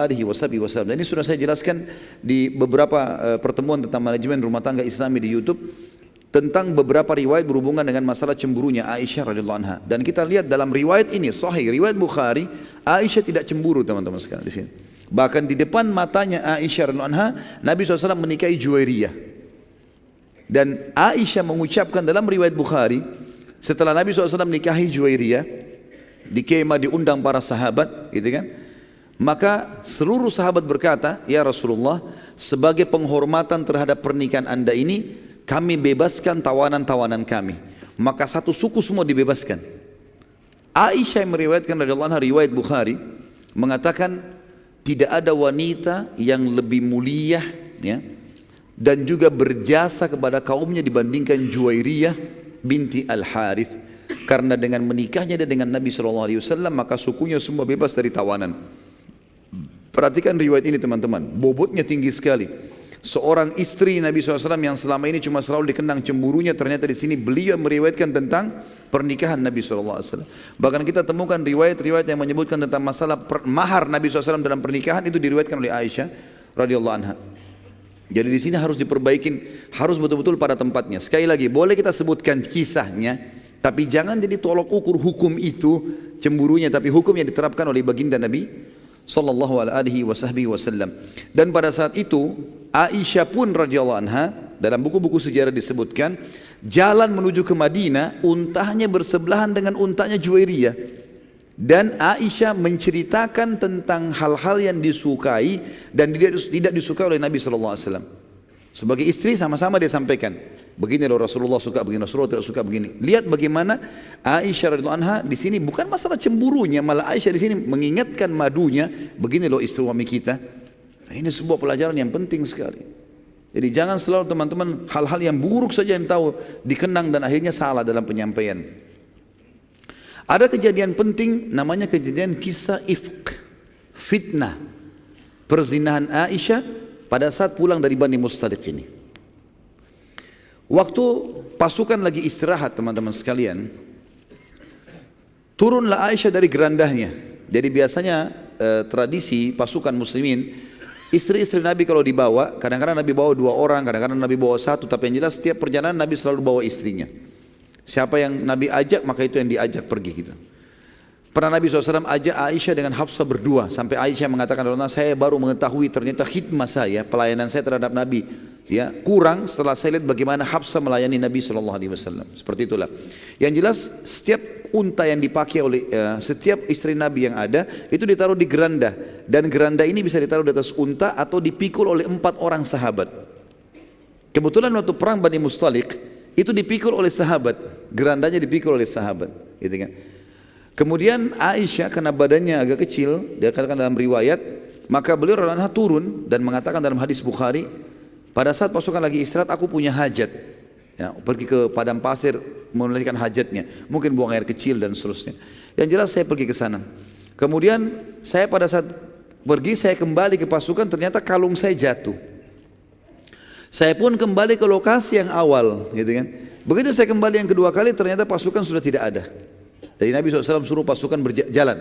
Dan ini sudah saya jelaskan di beberapa pertemuan tentang manajemen rumah tangga Islami di YouTube, tentang beberapa riwayat berhubungan dengan masalah cemburunya Aisyah radhiyallahu anha. Dan kita lihat dalam riwayat ini sahih, riwayat Bukhari, Aisyah tidak cemburu teman-teman sekalian di sini. Bahkan di depan matanya Aisyah radhiyallahu anha, Nabi SAW menikahi Juwairiyah. Dan Aisyah mengucapkan dalam riwayat Bukhari, setelah Nabi SAW menikahi Juwairiyah, di kemah diundang para sahabat, gitu kan? Maka seluruh sahabat berkata, ya Rasulullah, sebagai penghormatan terhadap pernikahan anda ini, kami bebaskan tawanan-tawanan kami. Maka satu suku semua dibebaskan. Aisyah yang meriwayatkan radhiyallahu anha riwayat Bukhari mengatakan, tidak ada wanita yang lebih mulia ya, dan juga berjasa kepada kaumnya dibandingkan Juwairiyah binti Al-Harith. Karena dengan menikahnya dia dengan Nabi SAW, maka sukunya semua bebas dari tawanan. Perhatikan riwayat ini teman-teman, bobotnya tinggi sekali. Seorang istri Nabi SAW yang selama ini cuma selalu dikenang cemburunya, ternyata di sini beliau meriwayatkan tentang pernikahan Nabi SAW. Bahkan kita temukan riwayat-riwayat yang menyebutkan tentang masalah mahar Nabi SAW dalam pernikahan, itu diriwayatkan oleh Aisyah radhiyallahu anha. Jadi di sini harus diperbaikin, harus betul-betul pada tempatnya. Sekali lagi, boleh kita sebutkan kisahnya, tapi jangan jadi tolok ukur hukum itu cemburunya, tapi hukum yang diterapkan oleh baginda Nabi sallallahu alaihi wasallam. Dan pada saat itu Aisyah pun radhiyallahu anha, dalam buku-buku sejarah disebutkan, jalan menuju ke Madinah, untanya bersebelahan dengan untanya Juwairiyah. Dan Aisyah menceritakan tentang hal-hal yang disukai dan tidak disukai oleh Nabi sallallahu alaihi wasallam. Sebagai istri sama-sama dia sampaikan, begini loh Rasulullah suka begini, Rasulullah tidak suka begini. Lihat bagaimana Aisyah radhiyallahu anha di sini bukan masalah cemburunya, malah Aisyah di sini mengingatkan madunya, begini loh istri suami kita. Nah, ini sebuah pelajaran yang penting sekali. Jadi jangan selalu teman-teman hal-hal yang buruk saja yang tahu dikenang dan akhirnya salah dalam penyampaian. Ada kejadian penting namanya kejadian kisah ifk, fitnah, perzinahan Aisyah pada saat pulang dari Bani Mustaliq ini. Waktu pasukan lagi istirahat teman-teman sekalian, turunlah Aisyah dari gerandahnya. Jadi biasanya tradisi pasukan muslimin, istri-istri Nabi kalau dibawa, kadang-kadang Nabi bawa 2 orang, kadang-kadang Nabi bawa 1, tapi yang jelas setiap perjalanan Nabi selalu bawa istrinya. Siapa yang Nabi ajak, maka itu yang diajak pergi gitu. Pernah Nabi SAW ajak Aisyah dengan Hafsah berdua, sampai Aisyah mengatakan, saya baru mengetahui ternyata khidmah saya, pelayanan saya terhadap Nabi ya kurang setelah saya lihat bagaimana Hafsah melayani Nabi SAW. Seperti itulah. Yang jelas setiap unta yang dipakai oleh setiap istri Nabi yang ada itu ditaruh di geranda, dan geranda ini bisa ditaruh di atas unta atau dipikul oleh 4 orang sahabat. Kebetulan waktu perang Bani Mustaliq itu dipikul oleh sahabat, gerandanya dipikul oleh sahabat, gitu kan. Kemudian Aisyah karena badannya agak kecil, dia katakan dalam riwayat, maka beliau radhiyallahu anha turun dan mengatakan dalam hadis Bukhari, pada saat pasukan lagi istirahat aku punya hajat, ya, pergi ke padang pasir menunaikan hajatnya, mungkin buang air kecil dan seterusnya. Yang jelas saya pergi ke sana. Kemudian saya pada saat pergi saya kembali ke pasukan, ternyata kalung saya jatuh. Saya pun kembali ke lokasi yang awal, gitu kan. Begitu saya kembali yang kedua kali, ternyata pasukan sudah tidak ada. Jadi Nabi SAW suruh pasukan berjalan,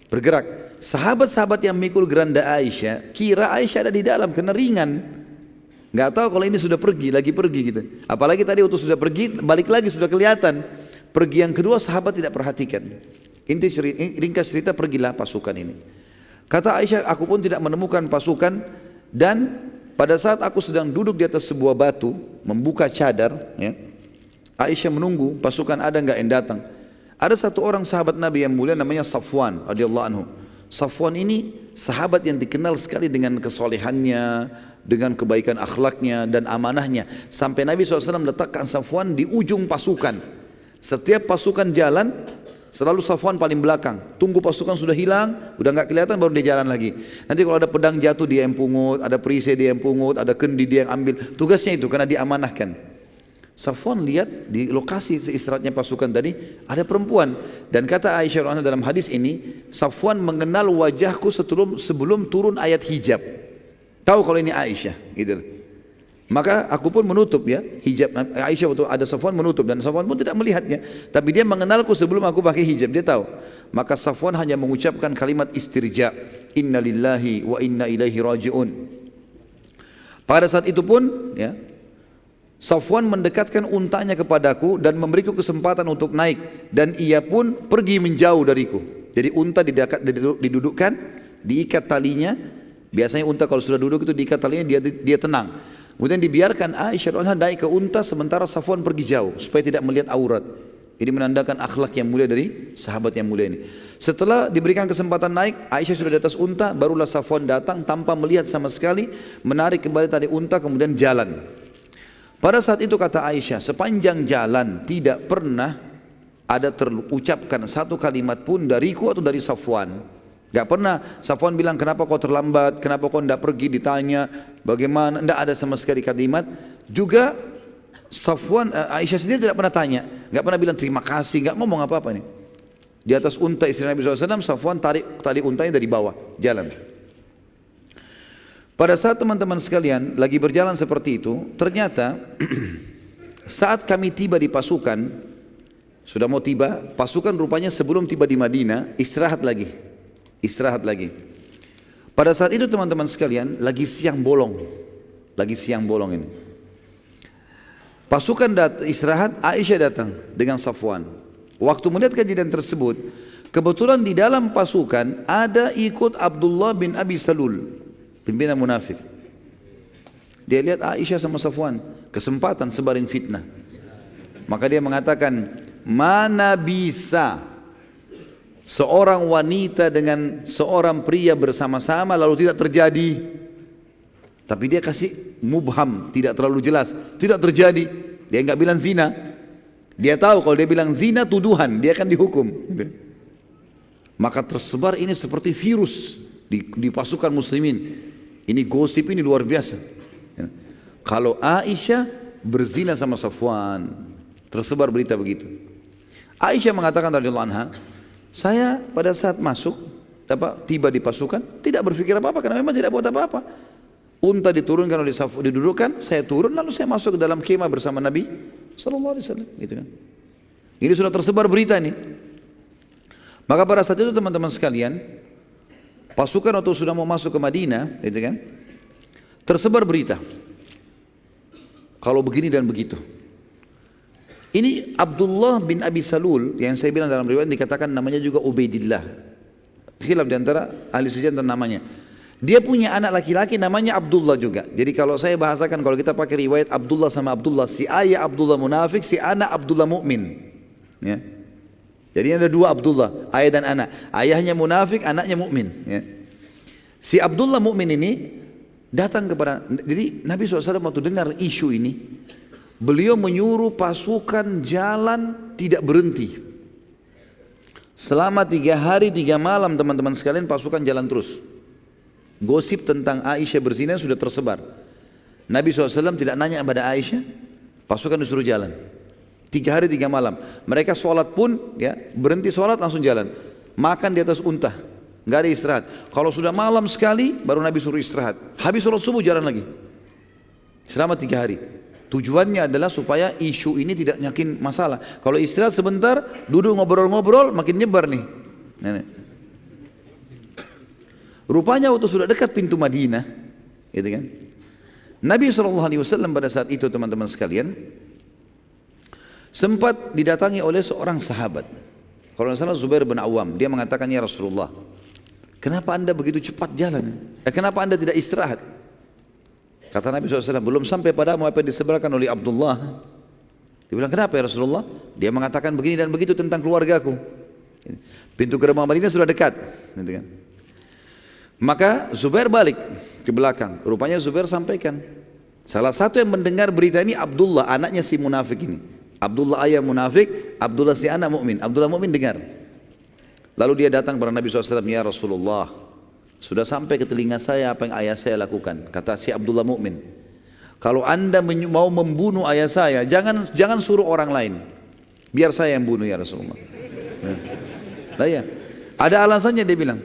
bergerak. Sahabat-sahabat yang mikul geranda Aisyah kira Aisyah ada di dalam karena ringan, nggak tahu kalau ini sudah pergi, lagi pergi gitu. Apalagi tadi waktu sudah pergi, balik lagi sudah kelihatan. Pergi yang kedua sahabat tidak perhatikan. Ringkas cerita, pergilah pasukan ini. Kata Aisyah, aku pun tidak menemukan pasukan, dan pada saat aku sedang duduk di atas sebuah batu membuka cadar, ya, Aisyah menunggu pasukan ada nggak yang datang. Ada satu orang sahabat Nabi yang mulia namanya Safwan radhiyallahu anhu. Safwan ini sahabat yang dikenal sekali dengan kesolehannya, dengan kebaikan akhlaknya dan amanahnya. Sampai Nabi SAW letakkan Safwan di ujung pasukan. Setiap pasukan jalan, selalu Safwan paling belakang. Tunggu pasukan sudah hilang, udah nggak kelihatan, baru dia jalan lagi. Nanti kalau ada pedang jatuh dia yang pungut, ada perisai dia yang pungut, ada kendi dia yang ambil. Tugasnya itu karena diamanahkan. Safwan lihat di lokasi istirahatnya pasukan tadi ada perempuan, dan kata Aisyah dalam hadis ini, Safwan mengenal wajahku sebelum turun ayat hijab. Tahu kalau ini Aisyah, gitu. Maka aku pun menutup ya hijab. Aisyah waktu ada Safwan menutup, dan Safwan pun tidak melihatnya, tapi dia mengenalku sebelum aku pakai hijab, dia tahu. Maka Safwan hanya mengucapkan kalimat istirja, Inna lillahi wa inna ilaihi raji'un. Pada saat itu pun ya, Safwan mendekatkan untanya kepadaku dan memberiku kesempatan untuk naik, dan ia pun pergi menjauh dariku. Jadi unta didudukkan, diikat talinya. Biasanya unta kalau sudah duduk itu diikat talinya, dia tenang. Kemudian dibiarkan Aisyah naik ke unta sementara Safwan pergi jauh supaya tidak melihat aurat. Ini menandakan akhlak yang mulia dari sahabat yang mulia ini. Setelah diberikan kesempatan naik, Aisyah sudah di atas unta, barulah Safwan datang tanpa melihat sama sekali, menarik kembali tali unta kemudian jalan. Pada saat itu kata Aisyah, sepanjang jalan tidak pernah ada terucapkan satu kalimat pun dariku atau dari Safwan. Gak pernah Safwan bilang kenapa kau terlambat, kenapa kau tidak pergi, ditanya bagaimana, tidak ada sama sekali kalimat. Juga Safwan, Aisyah sendiri tidak pernah tanya, gak pernah bilang terima kasih, gak ngomong apa-apa nih. Di atas unta istri Nabi SAW, Safwan tarik tali untanya dari bawah, jalan. Pada saat teman-teman sekalian lagi berjalan seperti itu, ternyata saat kami tiba di pasukan, sudah mau tiba, pasukan rupanya sebelum tiba di Madinah, istirahat lagi. Istirahat lagi. Pada saat itu teman-teman sekalian, lagi siang bolong ini. Pasukan istirahat, Aisyah datang dengan Safwan. Waktu melihat kejadian tersebut, kebetulan di dalam pasukan ada ikut Abdullah bin Abi Salul, pimpinan munafik. Dia lihat Aisyah sama Safwan, kesempatan sebarin fitnah. Maka dia mengatakan, mana bisa seorang wanita dengan seorang pria bersama-sama lalu tidak terjadi. Tapi dia kasih mubham, tidak terlalu jelas, tidak terjadi. Dia enggak bilang zina. Dia tahu kalau dia bilang zina tuduhan, dia akan dihukum. Maka tersebar ini seperti virus di pasukan muslimin. Ini gosip ini luar biasa. Kalau Aisyah berzina sama Safwan, tersebar berita begitu. Aisyah mengatakan radhiyallahu anha, saya pada saat masuk, tiba di pasukan, tidak berpikir apa-apa karena memang tidak buat apa-apa. Unta diturunkan oleh Safwan, didudukkan, saya turun lalu saya masuk ke dalam kemah bersama Nabi sallallahu alaihi wasallam, gitu kan. Ini sudah tersebar berita nih. Maka pada saat itu teman-teman sekalian, pasukan waktu sudah mau masuk ke Madinah, gitu kan, tersebar berita. Kalau begini dan begitu. Ini Abdullah bin Abi Salul yang saya bilang dalam riwayat dikatakan namanya juga Ubaidillah. Khilaf di antara ahli sejarah tentang namanya. Dia punya anak laki-laki namanya Abdullah juga. Jadi kalau saya bahasakan, kalau kita pakai riwayat Abdullah sama Abdullah, si ayah Abdullah munafik, si anak Abdullah mukmin. Ya. Jadi ada dua Abdullah, ayah dan anak. Ayahnya munafik, anaknya mukmin. Ya. Si Abdullah mukmin ini datang kepada, jadi Nabi SAW waktu dengar isu ini, beliau menyuruh pasukan jalan tidak berhenti. Selama 3 hari 3 malam teman-teman sekalian pasukan jalan terus. Gosip tentang Aisyah berzina sudah tersebar. Nabi SAW tidak nanya kepada Aisyah, pasukan disuruh jalan. 3 hari 3 malam. Mereka sholat pun ya berhenti sholat langsung jalan. Makan di atas unta, nggak ada istirahat. Kalau sudah malam sekali baru Nabi suruh istirahat. Habis sholat subuh jalan lagi. Selama 3 hari. Tujuannya adalah supaya isu ini tidak nyakin masalah. Kalau istirahat sebentar, duduk ngobrol-ngobrol, makin nyebar nih. Rupanya waktu sudah dekat pintu Madinah, gitu kan? Nabi SAW pada saat itu teman-teman sekalian, sempat didatangi oleh seorang sahabat. Kalau tidak salah Zubair bin Awam, dia mengatakan, ya Rasulullah, kenapa anda begitu cepat jalan? Kenapa anda tidak istirahat? Kata Nabi SAW, belum sampai padamu apa yang disebutkan oleh Abdullah. Dia bilang, kenapa ya Rasulullah? Dia mengatakan begini dan begitu tentang keluargaku. Pintu gerbang Madinah sudah dekat. Gitu kan. Maka Zubair balik ke belakang. Rupanya Zubair sampaikan. Salah satu yang mendengar berita ini Abdullah, anaknya si munafik ini. Abdullah ayah munafik, Abdullah si anak mukmin. Abdullah mukmin dengar. Lalu dia datang kepada Nabi SAW, ya Rasulullah, sudah sampai ke telinga saya apa yang ayah saya lakukan. Kata si Abdullah mukmin, kalau anda mau membunuh ayah saya, jangan suruh orang lain, biar saya yang bunuh ya Rasulullah. Nah, ya. Ada alasannya dia bilang,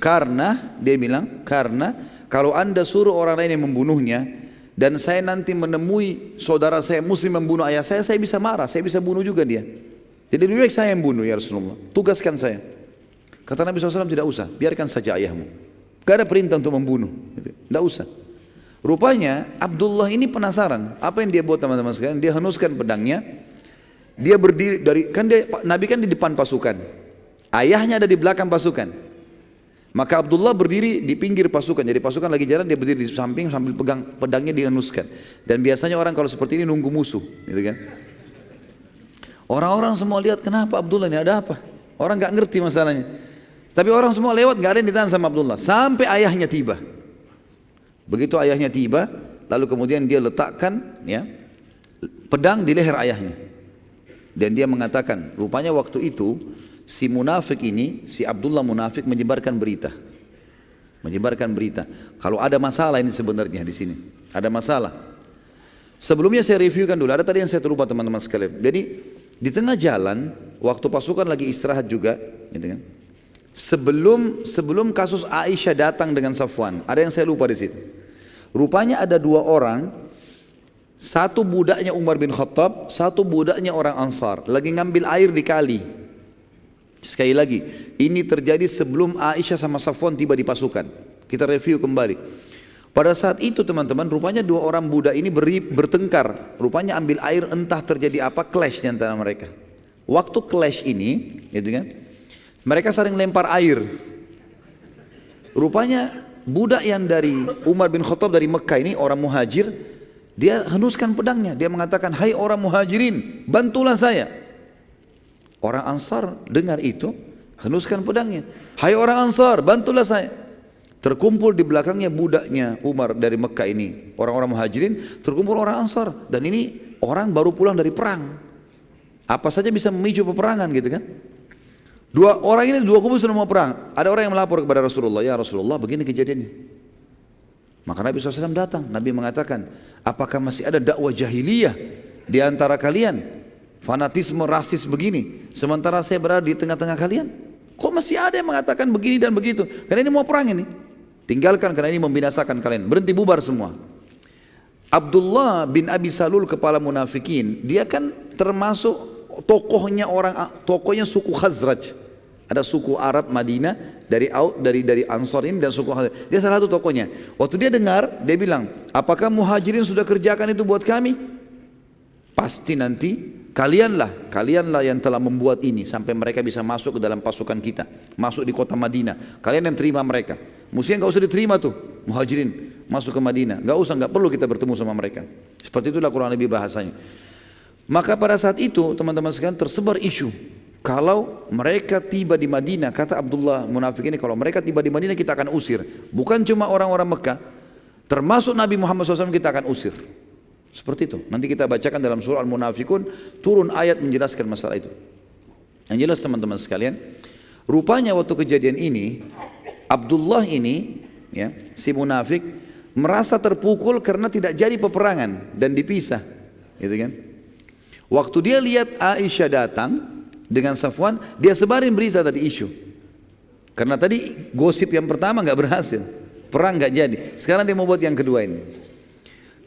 karena kalau anda suruh orang lain yang membunuhnya dan saya nanti menemui saudara saya muslim membunuh ayah saya bisa marah, saya bisa bunuh juga dia. Jadi lebih baik saya yang bunuh ya Rasulullah, tugaskan saya. Kata Nabi SAW, tidak usah, biarkan saja ayahmu. Gak ada perintah untuk membunuh, tidak usah. Rupanya Abdullah ini penasaran, apa yang dia buat teman-teman sekalian? Dia henuskan pedangnya, dia berdiri Nabi kan di depan pasukan, ayahnya ada di belakang pasukan. Maka Abdullah berdiri di pinggir pasukan, jadi pasukan lagi jalan, dia berdiri di samping sambil pegang pedangnya dihenuskan. Dan biasanya orang kalau seperti ini nunggu musuh, gitu kan? Orang-orang semua lihat, kenapa Abdullah ini, ada apa? Orang nggak ngerti masalahnya. Tapi orang semua lewat, nggak ada yang ditahan sama Abdullah. Sampai ayahnya tiba. Begitu ayahnya tiba, lalu kemudian dia letakkan ya pedang di leher ayahnya. Dan dia mengatakan, rupanya waktu itu si munafik ini, si Abdullah munafik menyebarkan berita. Menyebarkan berita. Kalau ada masalah ini sebenarnya di sini. Ada masalah. Sebelumnya saya reviewkan dulu. Ada tadi yang saya terlupa teman-teman sekalian. Jadi di tengah jalan, waktu pasukan lagi istirahat juga, gitu kan? Sebelum kasus Aisyah datang dengan Safwan, ada yang saya lupa di situ. Rupanya ada dua orang, satu budaknya Umar bin Khattab, satu budaknya orang Ansar, lagi ngambil air di kali. Sekali lagi, ini terjadi sebelum Aisyah sama Safwan tiba di pasukan. Kita review kembali. Pada saat itu teman-teman, rupanya dua orang budak ini bertengkar. Rupanya ambil air, entah terjadi apa, clash di antara mereka. Waktu clash ini, gitu kan, mereka saling lempar air. Rupanya budak yang dari Umar bin Khattab dari Mekah ini, orang muhajir, dia henuskan pedangnya. Dia mengatakan, hai orang muhajirin, bantulah saya. Orang Ansar dengar itu, henuskan pedangnya. Hai orang Ansar, bantulah saya. Terkumpul di belakangnya budaknya Umar dari Mekah ini, orang-orang muhajirin, terkumpul orang Ansar. Dan ini orang baru pulang dari perang. Apa saja bisa memicu peperangan gitu kan. Dua orang ini, dua kubu sudah mau perang. Ada orang yang melapor kepada Rasulullah, ya Rasulullah begini kejadiannya. Maka Nabi SAW datang. Nabi mengatakan, apakah masih ada dakwah jahiliyah di antara kalian? Fanatisme rasis begini, sementara saya berada di tengah-tengah kalian. Kok masih ada yang mengatakan begini dan begitu? Karena ini mau perang ini. Tinggalkan karena ini membinasakan kalian. Berhenti, bubar semua. Abdullah bin Abi Salul, kepala munafikin, dia kan termasuk tokohnya suku Khazraj. Ada suku Arab Madinah dari Ansar ini dan suku Khazraj. Dia salah satu tokohnya. Waktu dia dengar, dia bilang, apakah muhajirin sudah kerjakan itu buat kami? Pasti nanti kalianlah yang telah membuat ini sampai mereka bisa masuk ke dalam pasukan kita, masuk di kota Madinah. Kalian yang terima mereka. Mestinya nggak usah diterima tuh muhajirin masuk ke Madinah. Nggak perlu kita bertemu sama mereka. Seperti itulah kurang lebih bahasanya. Maka pada saat itu teman-teman sekalian tersebar isu, kalau mereka tiba di Madinah, kata Abdullah munafik ini, kalau mereka tiba di Madinah kita akan usir. Bukan cuma orang-orang Mekah, termasuk Nabi Muhammad SAW kita akan usir. Seperti itu. Nanti kita bacakan dalam surah Al-Munafikun, turun ayat menjelaskan masalah itu. Yang jelas teman-teman sekalian, rupanya waktu kejadian ini, Abdullah ini, ya, si munafik, merasa terpukul karena tidak jadi peperangan dan dipisah, gitu kan? Waktu dia lihat Aisyah datang dengan Safwan, dia sebarin berita tadi isu. Karena tadi gosip yang pertama nggak berhasil, perang nggak jadi. Sekarang dia mau buat yang kedua ini.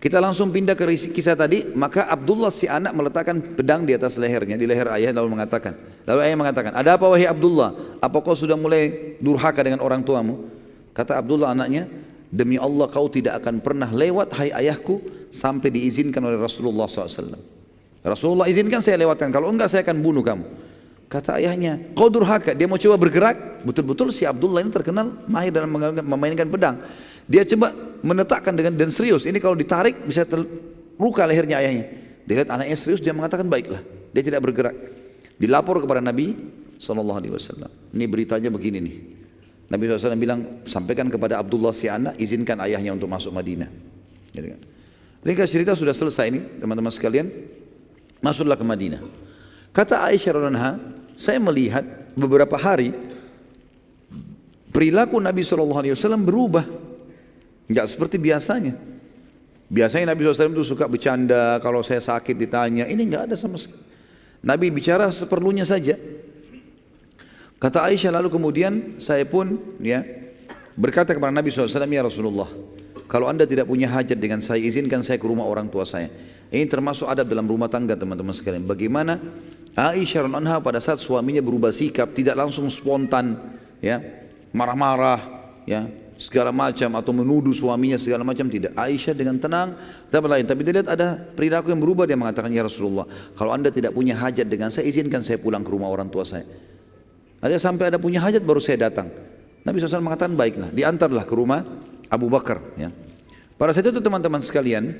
Kita langsung pindah ke kisah tadi. Maka Abdullah si anak meletakkan pedang di atas lehernya, di leher ayah, lalu ayah mengatakan, ada apa wahai Abdullah? Apa kau sudah mulai durhaka dengan orang tuamu? Kata Abdullah anaknya, demi Allah kau tidak akan pernah lewat hai ayahku sampai diizinkan oleh Rasulullah SAW. Rasulullah izinkan saya lewatkan, kalau enggak saya akan bunuh kamu. Kata ayahnya, kau durhaka. Dia mau coba bergerak. Betul-betul si Abdullah ini terkenal mahir dalam memainkan pedang. Dia coba menetakkan dan serius. Ini kalau ditarik bisa terluka lehernya ayahnya. Dia lihat anaknya serius, dia mengatakan baiklah. Dia tidak bergerak. Dilapor kepada Nabi SAW. Ini beritanya begini nih. Nabi SAW bilang, sampaikan kepada Abdullah si anak, izinkan ayahnya untuk masuk Madinah. Ringkas cerita sudah selesai ini teman-teman sekalian. Masuklah ke Madinah. Kata Aisyah radhiyallahu anha, saya melihat beberapa hari perilaku Nabi SAW berubah. Enggak seperti biasanya. Biasanya Nabi SAW itu suka bercanda, kalau saya sakit ditanya, ini enggak ada sama sekali. Nabi bicara seperlunya saja. Kata Aisyah, lalu kemudian saya pun berkata kepada Nabi SAW, ya Rasulullah, kalau anda tidak punya hajat dengan saya, izinkan saya ke rumah orang tua saya. Ini termasuk adab dalam rumah tangga teman-teman sekalian. Bagaimana Aisyah radhiyallahu anha pada saat suaminya berubah sikap, tidak langsung spontan, marah-marah, segala macam, atau menuduh suaminya segala macam, tidak. Aisyah dengan tenang, tapi dia lihat ada perilaku yang berubah, dia mengatakan, ya Rasulullah, kalau anda tidak punya hajat dengan saya, izinkan saya pulang ke rumah orang tua saya. Ada sampai ada punya hajat baru saya datang. Nabi SAW mengatakan, baiklah, diantarlah ke rumah Abu Bakar. Pada saat itu teman-teman sekalian,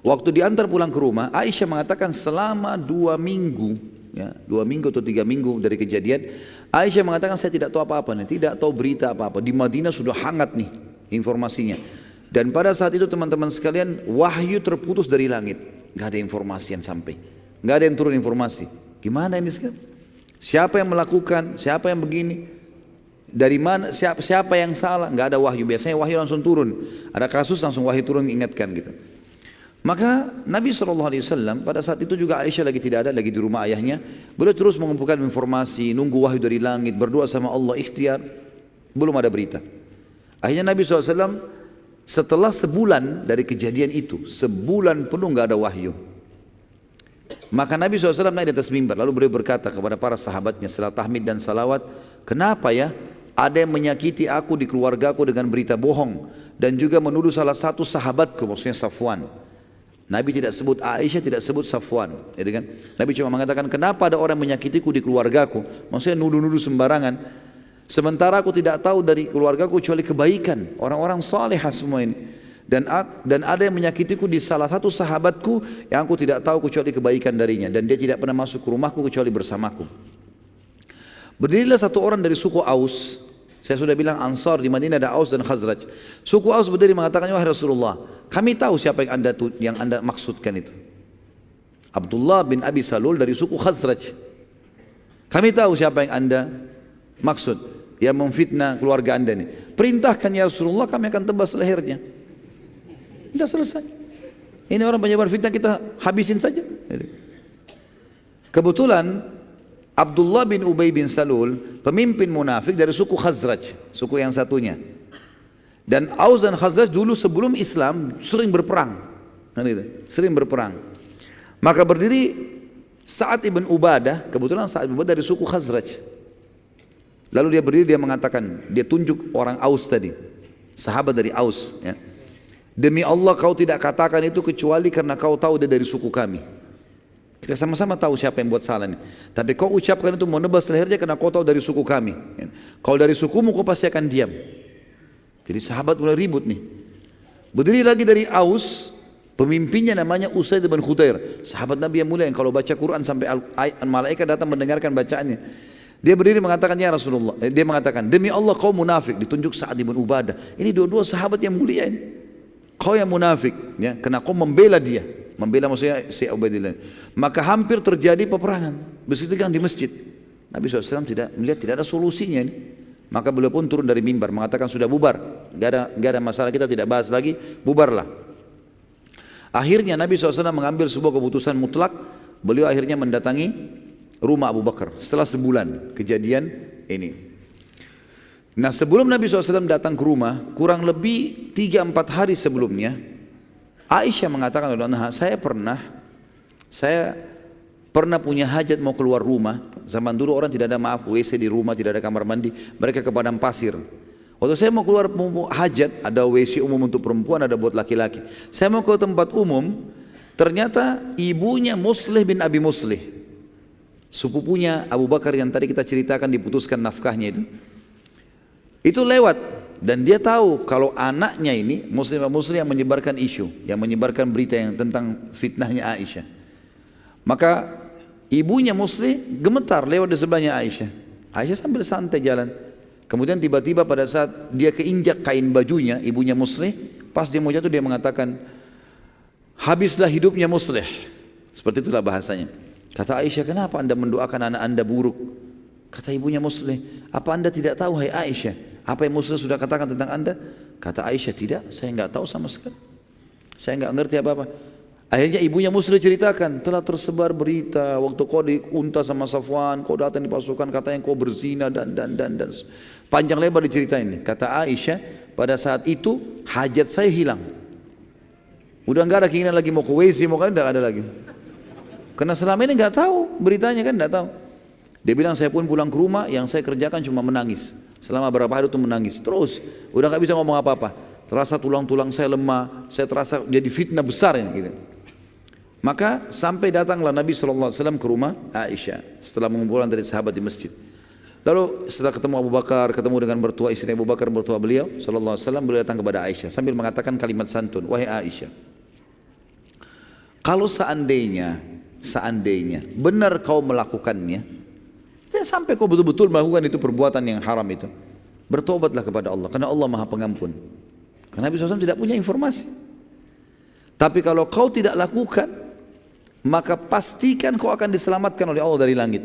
waktu diantar pulang ke rumah, Aisyah mengatakan selama 2 minggu, 2 minggu atau 3 minggu dari kejadian, Aisyah mengatakan saya tidak tahu apa-apa nih, tidak tahu berita apa-apa. Di Madinah sudah hangat nih informasinya. Dan pada saat itu teman-teman sekalian, wahyu terputus dari langit, nggak ada informasi yang sampai, nggak ada yang turun informasi. Gimana ini sekarang? Siapa yang melakukan, siapa yang begini, dari mana, siapa yang salah, nggak ada wahyu. Biasanya wahyu langsung turun, ada kasus langsung wahyu turun ingatkan gitu. Maka Nabi SAW pada saat itu juga Aisyah lagi tidak ada, lagi di rumah ayahnya. Beliau terus mengumpulkan informasi, nunggu wahyu dari langit, berdoa sama Allah, ikhtiar, belum ada berita. Akhirnya Nabi SAW setelah sebulan dari kejadian itu, sebulan penuh nggak ada wahyu. Maka Nabi SAW naik di atas mimbar, lalu beliau berkata kepada para sahabatnya setelah tahmid dan salawat, kenapa ya ada yang menyakiti aku di keluargaku dengan berita bohong dan juga menuduh salah satu sahabatku, maksudnya Safwan. Nabi tidak sebut Aisyah, tidak sebut Safwan, ya kan? Nabi cuma mengatakan kenapa ada orang menyakitiku di keluargaku, maksudnya nuduh-nuduh sembarangan. Sementara aku tidak tahu dari keluargaku kecuali kebaikan, orang-orang salehah semua ini. Dan ada yang menyakitiku di salah satu sahabatku yang aku tidak tahu kecuali kebaikan darinya, dan dia tidak pernah masuk ke rumahku kecuali bersamaku. Berdirilah satu orang dari suku Aus. Saya sudah bilang Ansar di Madinah ada Aus dan Khazraj. Suku Aus berdiri mengatakan, wahai Rasulullah, kami tahu siapa yang anda maksudkan itu. Abdullah bin Abi Salul dari suku Khazraj. Kami tahu siapa yang anda maksud, yang memfitnah keluarga anda ini. Perintahkan ya Rasulullah, kami akan tebas lehernya. Sudah selesai. Ini orang penyebar fitnah, kita habisin saja. Kebetulan Abdullah bin Ubay bin Salul, pemimpin munafik dari suku Khazraj, suku yang satunya. Dan Aus dan Khazraj dulu sebelum Islam sering berperang, sering berperang. Maka berdiri Sa'ad ibn Ubadah, kebetulan Sa'ad ibn Ubadah dari suku Khazraj. Lalu dia berdiri, dia mengatakan, dia tunjuk orang Aus tadi, sahabat dari Aus, ya. Demi Allah kau tidak katakan itu kecuali karena kau tahu dia dari suku kami. Kita sama-sama tahu siapa yang buat salah ini. Tapi kau ucapkan itu mau nebas lehernya karena kau tahu dari suku kami. Kalau dari sukumu kau pasti akan diam. Jadi sahabat mulai ribut nih. Berdiri lagi dari Aus, pemimpinnya namanya Usaid bin Khudair, sahabat Nabi yang mulia yang kalau baca Quran sampai malaikat datang mendengarkan bacaannya. Dia berdiri mengatakan, ya Rasulullah, dia mengatakan, demi Allah kau munafik. Ditunjuk Sa'ad bin Ubadah. Ini dua-dua sahabat yang mulia ini. Kau yang munafik, ya, karena kau membela dia, membela maksudnya si Ubaidillah. Maka hampir terjadi peperangan, bersitegang di masjid. Nabi SAW tidak melihat tidak ada solusinya ini. Maka beliau pun turun dari mimbar mengatakan sudah bubar, gak ada masalah, kita tidak bahas lagi, bubarlah. Akhirnya Nabi SAW mengambil sebuah keputusan mutlak. Beliau akhirnya mendatangi rumah Abu Bakar setelah sebulan kejadian ini. Nah sebelum Nabi SAW datang ke rumah, kurang lebih 3-4 hari sebelumnya, Aisyah mengatakan, saya pernah punya hajat mau keluar rumah. Zaman dulu orang tidak ada WC di rumah, tidak ada kamar mandi, mereka ke padang pasir. Waktu saya mau keluar hajat, ada WC umum untuk perempuan, ada buat laki-laki. Saya mau ke tempat umum, ternyata ibunya Muslih bin Abi Muslih, sepupunya Abu Bakar yang tadi kita ceritakan diputuskan nafkahnya itu lewat, dan dia tahu kalau anaknya ini Muslim yang menyebarkan isu, yang menyebarkan berita yang tentang fitnahnya Aisyah. Maka ibunya Muslim gemetar lewat di sebelahnya Aisyah. Aisyah sambil santai jalan. Kemudian tiba-tiba pada saat dia keinjak kain bajunya ibunya Muslim, pas dia mau jatuh dia mengatakan, habislah hidupnya Muslim. Seperti itulah bahasanya. Kata Aisyah, kenapa anda mendoakan anak anda buruk? Kata ibunya Muslim, apa anda tidak tahu hai Aisyah apa yang Muslim sudah katakan tentang anda? Kata Aisyah, tidak, saya enggak tahu sama sekali, saya enggak ngerti apa-apa. Akhirnya ibunya Muslim ceritakan, telah tersebar berita waktu kau diunta sama Safwan, kau datang di pasukan katanya kau berzina dan panjang lebar diceritain. Kata Aisyah, pada saat itu hajat saya hilang, udah enggak ada keinginan lagi mau ke WC, mau kan enggak ada lagi, karena selama ini enggak tahu beritanya kan, enggak tahu. Dia bilang, saya pun pulang ke rumah, yang saya kerjakan cuma menangis. Selama berapa hari itu menangis terus, udah nggak bisa ngomong apa-apa. Terasa tulang-tulang saya lemah, saya terasa jadi fitnah besar ya, gitu. Maka sampai datanglah Nabi SAW ke rumah Aisyah setelah mengumpulkan dari sahabat di masjid. Lalu setelah ketemu Abu Bakar, ketemu dengan mertua istri Abu Bakar, mertua beliau SAW, beliau datang kepada Aisyah sambil mengatakan kalimat santun, wahai Aisyah, kalau seandainya benar kau melakukannya, ya, sampai kau betul-betul melakukan itu perbuatan yang haram itu, bertobatlah kepada Allah, karena Allah Maha Pengampun. Karena Nabi SAW tidak punya informasi. Tapi kalau kau tidak lakukan, maka pastikan kau akan diselamatkan oleh Allah dari langit.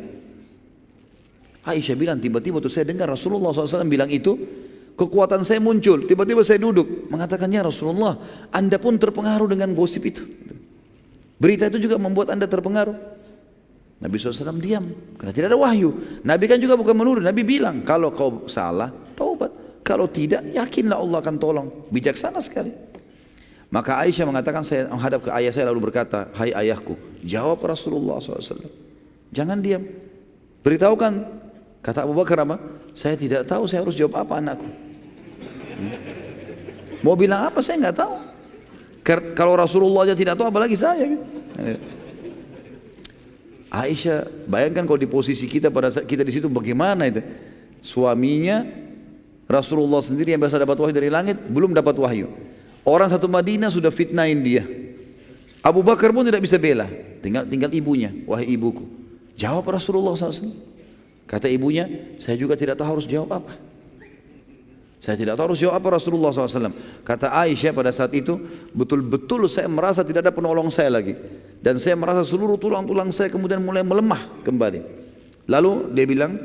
Aisyah bilang, tiba-tiba tuh saya dengar Rasulullah SAW bilang itu, kekuatan saya muncul, tiba-tiba saya duduk, mengatakan, ya Rasulullah, Anda pun terpengaruh dengan gosip itu. Berita itu juga membuat Anda terpengaruh. Nabi SAW diam, karena tidak ada wahyu. Nabi kan juga bukan menuduh, Nabi bilang, kalau kau salah, taubat. Kalau tidak, yakinlah Allah akan tolong. Bijaksana sekali. Maka Aisyah mengatakan, saya menghadap ke ayah saya lalu berkata, hai ayahku, jawab Rasulullah SAW. Jangan diam. Beritahukan. Kata Abu Bakar apa? Saya tidak tahu saya harus jawab apa anakku. Mau bilang apa saya nggak tahu. Kalau Rasulullah aja tidak tahu, apalagi saya. Aisyah, bayangkan kalau di posisi kita pada saat kita di situ bagaimana itu? Suaminya Rasulullah sendiri yang biasa dapat wahyu dari langit, belum dapat wahyu. Orang satu Madinah sudah fitnahin dia. Abu Bakar pun tidak bisa bela. Tinggal ibunya, wahai ibuku, jawab Rasulullah SAW. Kata ibunya, saya juga tidak tahu harus jawab apa. Saya tidak tahu harus jawab apa Rasulullah SAW. Kata Aisyah pada saat itu, betul-betul saya merasa tidak ada penolong saya lagi. Dan saya merasa seluruh tulang-tulang saya kemudian mulai melemah kembali. Lalu dia bilang,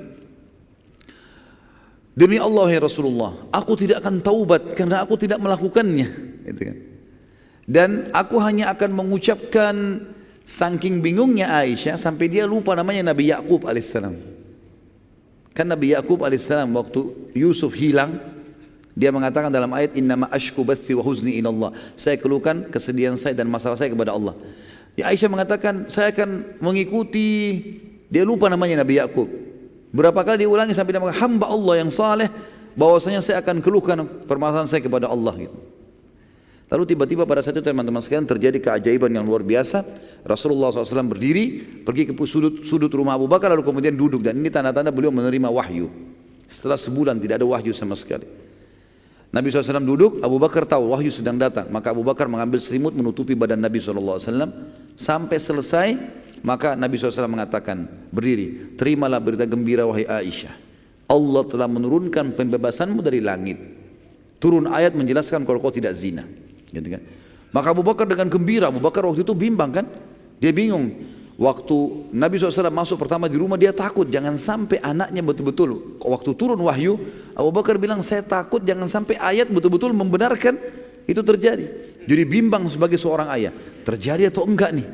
demi Allah ya Rasulullah, aku tidak akan taubat karena aku tidak melakukannya. Gitu kan. Dan aku hanya akan mengucapkan, saking bingungnya Aisyah sampai dia lupa namanya Nabi Yakub alaihissalam. Kan Nabi Yakub alaihissalam waktu Yusuf hilang, dia mengatakan dalam ayat innama ashku bathi wa huzni ilallah, saya keluhkan kesedihan saya dan masalah saya kepada Allah. Ya Aisyah mengatakan saya akan mengikuti, dia lupa namanya Nabi Yakub. Berapa kali diulangi sampai dia mengatakan hamba Allah yang saleh, bahwasanya saya akan keluhkan permasalahan saya kepada Allah gitu. Lalu tiba-tiba pada saat itu teman-teman sekalian terjadi keajaiban yang luar biasa. Rasulullah SAW berdiri, pergi ke sudut rumah Abu Bakar lalu kemudian duduk, dan ini tanda-tanda beliau menerima wahyu. Setelah sebulan tidak ada wahyu sama sekali. Nabi SAW duduk, Abu Bakar tahu wahyu sedang datang, maka Abu Bakar mengambil selimut menutupi badan Nabi SAW sampai selesai. Maka Nabi SAW mengatakan, berdiri, terimalah berita gembira wahai Aisyah, Allah telah menurunkan pembebasanmu dari langit. Turun ayat menjelaskan kalau kau tidak zina. Gitu kan? Maka Abu Bakar dengan gembira, Abu Bakar waktu itu bimbang kan, dia bingung. Waktu Nabi SAW masuk pertama di rumah, dia takut jangan sampai anaknya betul-betul, waktu turun wahyu, Abu Bakar bilang saya takut jangan sampai ayat betul-betul membenarkan itu terjadi. Jadi bimbang sebagai seorang ayah, terjadi atau enggak nih.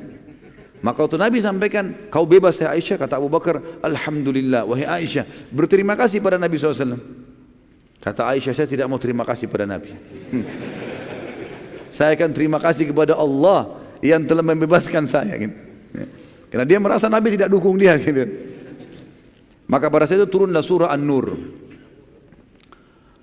Maka waktu Nabi sampaikan kau bebas ya Aisyah, kata Abu Bakar, alhamdulillah wahai Aisyah, berterima kasih pada Nabi SAW. Kata Aisyah, saya tidak mau terima kasih pada Nabi. Saya akan terima kasih kepada Allah yang telah membebaskan saya gitu. Karena dia merasa Nabi tidak dukung dia gitu. Maka pada saat itu turunlah surah An-Nur.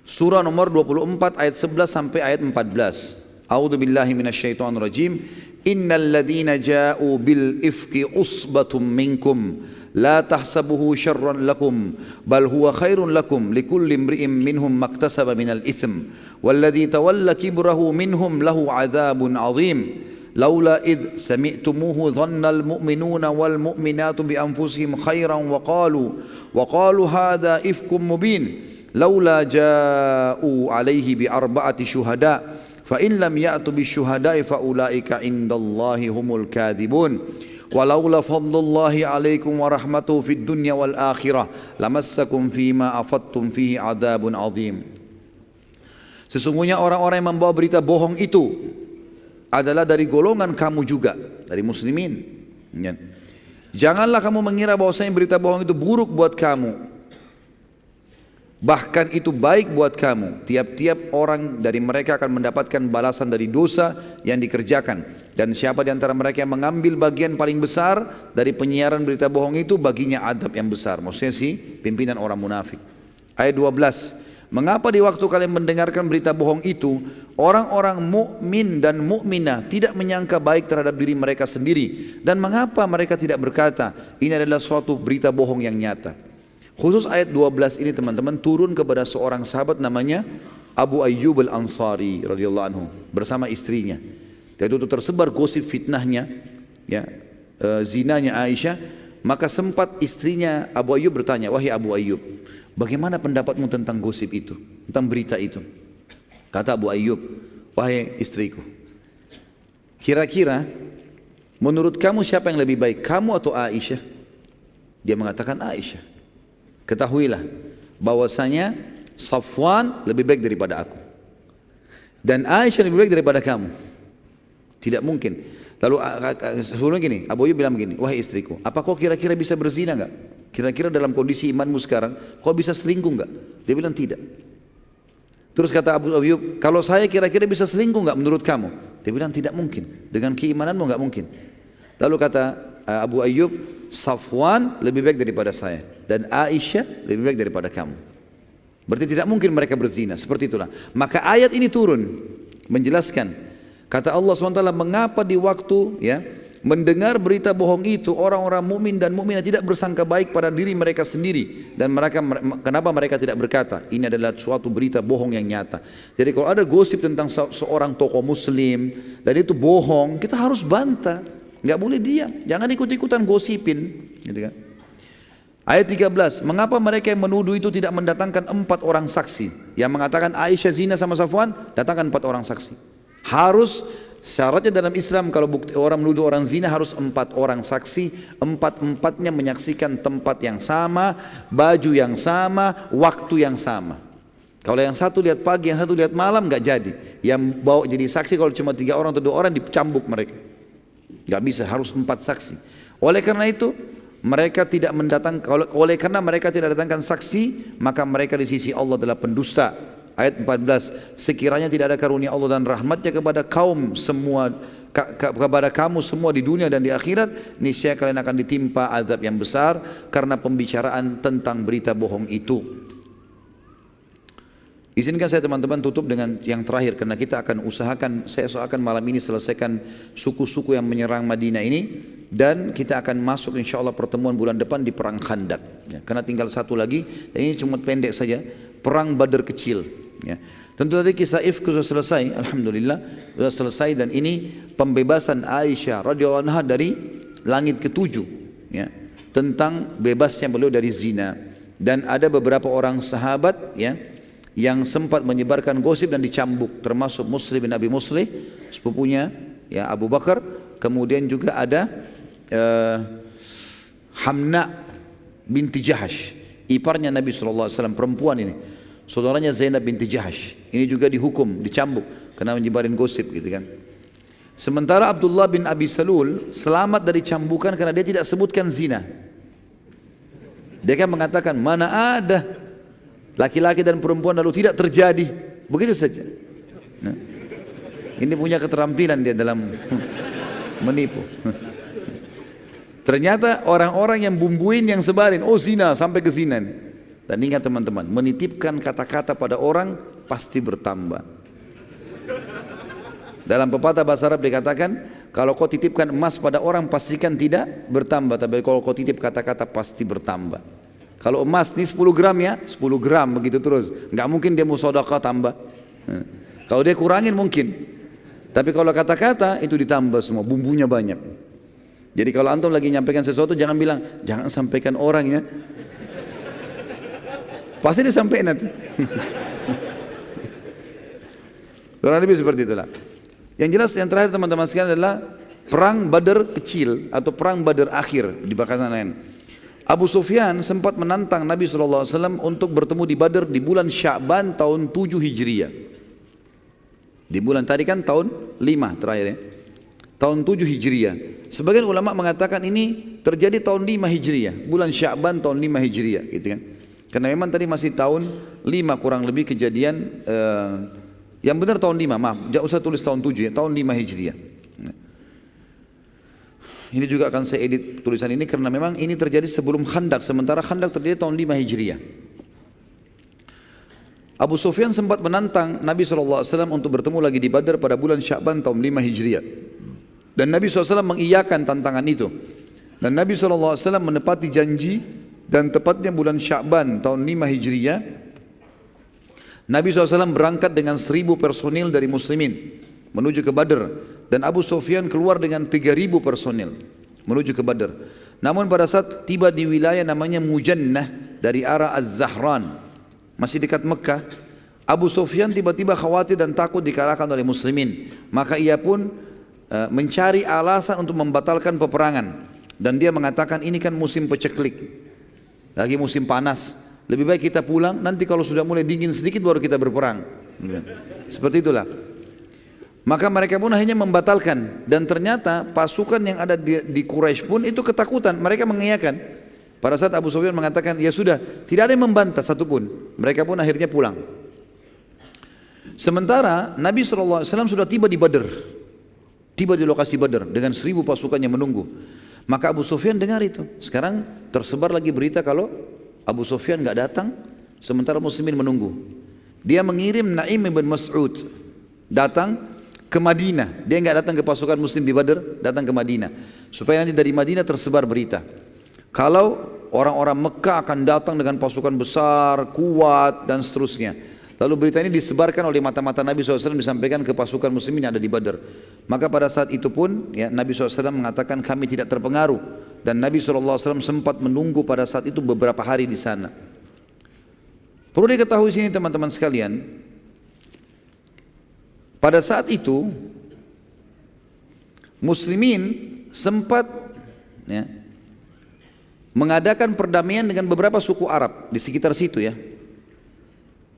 Surah nomor 24 ayat 11 sampai ayat 14. A'udzu billahi minasyaitonir rajim. Innal ladzina ja'u bil ifki usbatum minkum la tahsabuhu syarran lakum bal huwa khairun lakum likulli imri'in minhum maktasaba minal itsm walladzi tawalla kibrahu minhum lahu 'adzabun 'adzim laula id sami'tumuhu dhannal mu'minuna wal mu'minatu bi anfusihim khairan wa qalu hadha ifkum mubin laula ja'u 'alaihi bi arba'ati syuhada fa in lam ya'tu bi syuhada'i fa ulaika indallahi humul kadhibun walaula fadlullahi alaikum wa rahmatuhu fid dunya wal akhirah lamassakum fima afattum fihi adzabun azim. Sesungguhnya orang-orang yang membawa berita bohong itu adalah dari golongan kamu juga, dari muslimin. Janganlah kamu mengira bahwasanya berita bohong itu buruk buat kamu. Bahkan itu baik buat kamu. Tiap-tiap orang dari mereka akan mendapatkan balasan dari dosa yang dikerjakan. Dan siapa di antara mereka yang mengambil bagian paling besar dari penyiaran berita bohong itu, baginya adab yang besar. Maksudnya si pimpinan orang munafik. Ayat 12. Mengapa di waktu kalian mendengarkan berita bohong itu, orang-orang mukmin dan mukminah tidak menyangka baik terhadap diri mereka sendiri? Dan mengapa mereka tidak berkata, ini adalah suatu berita bohong yang nyata? Khusus ayat 12 ini teman-teman turun kepada seorang sahabat namanya Abu Ayyub al-Ansari radhiyallahu anhu bersama istrinya. Dan itu tersebar gosip fitnahnya, ya, zinanya Aisyah. Maka sempat istrinya Abu Ayyub bertanya, wahai Abu Ayyub, bagaimana pendapatmu tentang gosip itu, tentang berita itu? Kata Abu Ayyub, wahai istriku, kira-kira menurut kamu siapa yang lebih baik, kamu atau Aisyah? Dia mengatakan Aisyah. ketahuilah bahwasanya Safwan lebih baik daripada aku dan Aisyah lebih baik daripada kamu. Tidak mungkin. Lalu sebelumnya gini, Abu Ayyub bilang begini, wahai istriku, apa kau kira-kira bisa berzina enggak? Kira-kira dalam kondisi imanmu sekarang, kau bisa selingkuh enggak? Dia bilang tidak. Terus kata Abu Ayyub, kalau saya kira-kira bisa selingkuh enggak menurut kamu? Dia bilang tidak mungkin. Dengan keimananmu enggak mungkin. Lalu kata Abu Ayyub, Safwan lebih baik daripada saya dan Aisyah lebih baik daripada kamu. Berarti tidak mungkin mereka berzina, seperti itulah. Maka ayat ini turun menjelaskan. Kata Allah SWT, mengapa di waktu ya mendengar berita bohong itu orang-orang mukmin dan mukminah tidak bersangka baik pada diri mereka sendiri dan kenapa mereka tidak berkata ini adalah suatu berita bohong yang nyata. Jadi kalau ada gosip tentang seorang tokoh muslim dan itu bohong, kita harus bantah, nggak boleh diam, jangan ikut-ikutan gosipin, gitu kan. Ayat 13, mengapa mereka yang menuduh itu tidak mendatangkan 4 orang saksi yang mengatakan Aisyah zina sama Safwan, datangkan 4 orang saksi. Harus syaratnya dalam Islam kalau orang menuduh orang zina harus 4 orang saksi, 4-4-nya menyaksikan tempat yang sama, baju yang sama, waktu yang sama. Kalau yang satu lihat pagi, yang satu lihat malam nggak jadi. Yang bawa jadi saksi kalau cuma 3 orang atau 2 orang dicambuk mereka. Nggak bisa, harus 4 saksi. Oleh karena itu mereka tidak mendatangkan, oleh karena mereka tidak datangkan saksi, maka mereka di sisi Allah adalah pendusta. Ayat 14, sekiranya tidak ada karunia Allah dan rahmatnya kepada kaum semua, kepada kamu semua di dunia dan di akhirat, niscaya kalian akan ditimpa azab yang besar karena pembicaraan tentang berita bohong itu. Izinkan saya teman-teman tutup dengan yang terakhir, karena kita akan usahakan, saya usahakan malam ini selesaikan suku-suku yang menyerang Madinah ini, dan kita akan masuk insya Allah pertemuan bulan depan di perang Khandak ya, karena tinggal satu lagi dan ini cuma pendek saja, perang Badar kecil ya. Tentu tadi kisah Ifk sudah selesai, alhamdulillah sudah selesai, dan ini pembebasan Aisyah radhiyallahu anha dari langit ketujuh ya, tentang bebasnya beliau dari zina. Dan ada beberapa orang sahabat ya yang sempat menyebarkan gosip dan dicambuk, termasuk Muslim bin Abi Muslih sepupunya ya Abu Bakar, kemudian juga ada Hamna binti Jahash, iparnya Nabi SAW, perempuan ini, saudaranya Zainab binti Jahash, ini juga dihukum, dicambuk karena menyebarin gosip gitu kan. Sementara Abdullah bin Abi Salul selamat dari cambukan karena dia tidak sebutkan zina. Dia kan mengatakan mana ada laki-laki dan perempuan lalu tidak terjadi, begitu saja. Nah, ini punya keterampilan dia dalam menipu. Ternyata orang-orang yang bumbuin, yang sebarin, oh zina, sampai ke zina. Dan ingat teman-teman, menitipkan kata-kata pada orang pasti bertambah. Dalam pepatah bahasa Arab dikatakan, kalau kau titipkan emas pada orang pastikan tidak bertambah, tapi kalau kau titip kata-kata pasti bertambah. Kalau emas ini 10 gram ya, 10 gram begitu terus, nggak mungkin dia mau sedekah tambah. Kalau dia kurangin mungkin, tapi kalau kata-kata itu ditambah semua, bumbunya banyak. Jadi kalau antum lagi nyampaikan sesuatu jangan bilang jangan sampaikan orang ya, pasti disampaikan nanti. Kurang lebih seperti itulah. Yang jelas yang terakhir teman-teman sekalian adalah perang Badar kecil atau perang Badar akhir di bakasan lain. Abu Sufyan sempat menantang Nabi SAW untuk bertemu di Badar di bulan Sya'ban tahun 7 Hijriah. Di bulan tadi kan tahun 5 terakhir ya, tahun 7 Hijriah. Sebagian ulama mengatakan ini terjadi tahun 5 Hijriah, bulan Sya'ban tahun 5 Hijriah gitu kan. Karena memang tadi masih tahun 5 kurang lebih kejadian, yang benar tahun 5, maaf, jangan usah tulis tahun 7 ya, tahun 5 Hijriah. Ini juga akan saya edit tulisan ini karena memang ini terjadi sebelum Khandak, sementara Khandak terjadi tahun 5 Hijriah. Abu Sufyan sempat menantang Nabi SAW untuk bertemu lagi di Badar pada bulan Sya'ban tahun 5 Hijriah. Dan Nabi SAW mengiyakan tantangan itu. Dan Nabi SAW menepati janji, dan tepatnya bulan Sya'ban tahun 5 Hijriah, Nabi SAW berangkat dengan 1000 personil dari muslimin menuju ke Badar, dan Abu Sufyan keluar dengan 3000 personil menuju ke Badar. Namun pada saat tiba di wilayah namanya Mujannah dari arah Az-Zahran, masih dekat Mekah, Abu Sufyan tiba-tiba khawatir dan takut dikalahkan oleh muslimin. Maka ia pun mencari alasan untuk membatalkan peperangan, dan dia mengatakan ini kan musim peceklik. lagi musim panas. Lebih baik kita pulang, nanti kalau sudah mulai dingin sedikit baru kita berperang. Seperti itulah. Maka mereka pun akhirnya membatalkan, dan ternyata pasukan yang ada di Quraisy pun itu ketakutan, mereka mengiyakan. Pada saat Abu Sufyan mengatakan, ya sudah, tidak ada yang membantah satupun, mereka pun akhirnya pulang. Sementara Nabi SAW sudah tiba di Badr, tiba di lokasi Badr dengan 1000 pasukan yang menunggu. Maka Abu Sufyan dengar itu. Sekarang tersebar lagi berita kalau Abu Sufyan nggak datang, sementara muslimin menunggu. Dia mengirim Naim bin Mas'ud datang ke Madinah. Dia nggak datang ke pasukan muslim di Badr, datang ke Madinah supaya nanti dari Madinah tersebar berita kalau orang-orang Mekah akan datang dengan pasukan besar, kuat dan seterusnya. Lalu berita ini disebarkan oleh mata-mata Nabi SAW, disampaikan ke pasukan muslimin yang ada di Badr. Maka pada saat itu pun ya, Nabi SAW mengatakan kami tidak terpengaruh, dan Nabi SAW sempat menunggu pada saat itu beberapa hari di sana. Perlu diketahui sini teman-teman sekalian, pada saat itu muslimin sempat ya, mengadakan perdamaian dengan beberapa suku Arab di sekitar situ ya.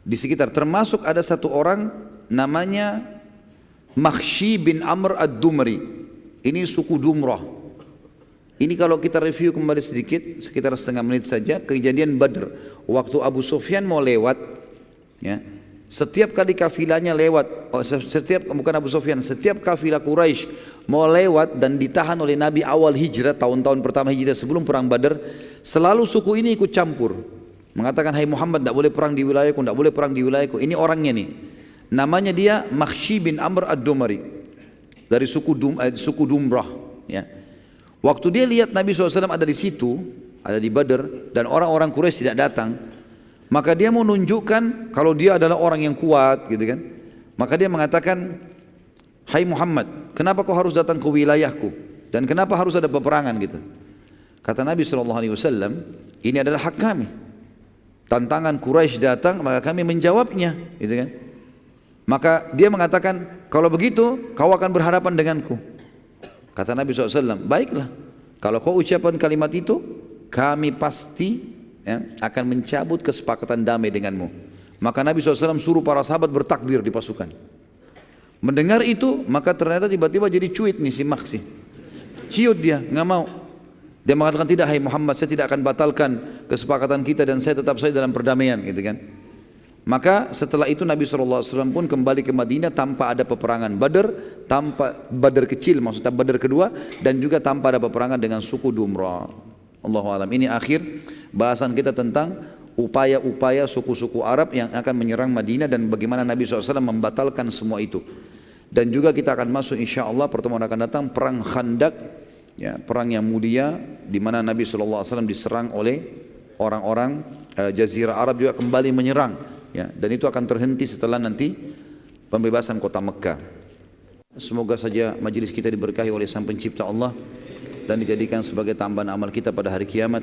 Di sekitar, termasuk ada satu orang namanya Makhshi bin Amr ad-Dumri. Ini suku Dumrah. Ini kalau kita review kembali sedikit, sekitar setengah menit saja, kejadian Badr. Waktu Abu Sufyan mau lewat ya, setiap kali kafilahnya lewat, bukan Abu Sufyan, setiap kafilah Quraisy mau lewat dan ditahan oleh Nabi awal hijrah, tahun-tahun pertama hijrah sebelum perang Badr, selalu suku ini ikut campur, mengatakan, hai Muhammad, tidak boleh perang di wilayahku, tidak boleh perang di wilayahku. Ini orangnya nih, namanya dia Makhshi bin Amr ad-Dumari, dari suku Dumrah ya. Waktu dia lihat Nabi SAW ada di situ, ada di Badr, dan orang-orang Quraisy tidak datang, maka dia mau menunjukkan kalau dia adalah orang yang kuat gitu kan. Maka dia mengatakan, hai Muhammad, kenapa kau harus datang ke wilayahku, dan kenapa harus ada peperangan gitu. Kata Nabi SAW, ini adalah hak kami. Tantangan Quraisy datang, maka kami menjawabnya gitu kan. Maka dia mengatakan, kalau begitu kau akan berhadapan denganku. Kata Nabi SAW, baiklah, kalau kau ucapkan kalimat itu, kami pasti ya, akan mencabut kesepakatan damai denganmu. Maka Nabi SAW suruh para sahabat bertakbir di pasukan. Mendengar itu, maka ternyata tiba-tiba jadi cuit nih si Makhshi. Ciut dia, nggak mau. Dia mengatakan, tidak hai Muhammad, saya tidak akan batalkan kesepakatan kita dan saya tetap saja dalam perdamaian gitu kan. Maka setelah itu Nabi SAW pun kembali ke Madinah tanpa ada peperangan Badr, tanpa Badr kecil, maksudnya Badr kedua, dan juga tanpa ada peperangan dengan suku Dumrah. Allahu a'lam. Ini akhir bahasan kita tentang upaya-upaya suku-suku Arab yang akan menyerang Madinah dan bagaimana Nabi SAW membatalkan semua itu. Dan juga kita akan masuk insya Allah pertemuan akan datang perang Khandaq, ya, perang yang mulia di mana Nabi SAW diserang oleh orang-orang Jazirah Arab juga kembali menyerang, ya, dan itu akan terhenti setelah nanti pembebasan kota Mekah. Semoga saja majelis kita diberkahi oleh Sang Pencipta Allah dan dijadikan sebagai tambahan amal kita pada hari kiamat.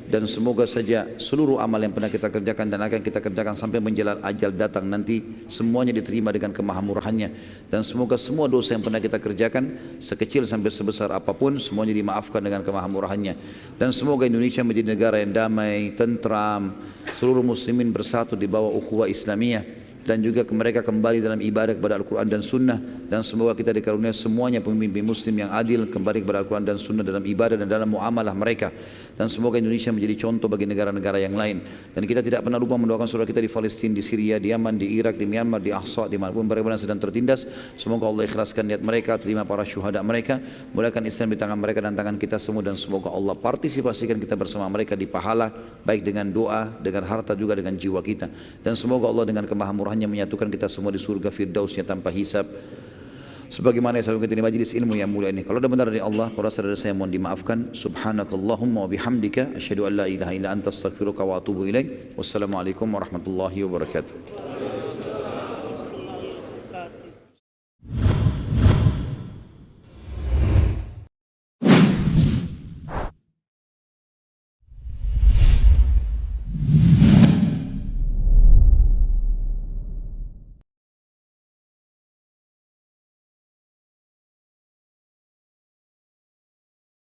Dan semoga saja seluruh amal yang pernah kita kerjakan dan akan kita kerjakan sampai menjelang ajal datang nanti semuanya diterima dengan kemahamurahannya. Dan semoga semua dosa yang pernah kita kerjakan sekecil sampai sebesar apapun semuanya dimaafkan dengan kemahamurahannya. Dan semoga Indonesia menjadi negara yang damai, tentram, seluruh muslimin bersatu di bawah ukhuwah Islamiyah, dan juga mereka kembali dalam ibadah kepada Al-Quran dan Sunnah. Dan semoga kita dikaruniai semuanya pemimpin muslim yang adil, kembali kepada Al-Quran dan Sunnah dalam ibadah dan dalam muamalah mereka. Dan semoga Indonesia menjadi contoh bagi negara-negara yang lain. Dan kita tidak pernah lupa mendoakan saudara kita di Palestina, di Syria, di Yaman, di Irak, di Myanmar, di Ahsa, dimanapun mereka sedang tertindas. Semoga Allah ikhlaskan niat mereka, terima para syuhada mereka, mulakan Islam di tangan mereka dan tangan kita semua. Dan semoga Allah partisipasikan kita bersama mereka di pahala, baik dengan doa, dengan harta, juga dengan jiwa kita. Dan semoga Allah dengan kemahamurahannya menyatukan kita semua di surga firdausnya tanpa hisab. Sebagaimana yang selalu kita di majlis ilmu yang mulia ini. Kalau ada benar dari Allah, para saudara saya mohon dimaafkan. Subhanakallahumma wa bihamdika asyhadu an la ilaha illa anta astaghfiruka wa atubu ilaik. Wassalamualaikum warahmatullahi wabarakatuh.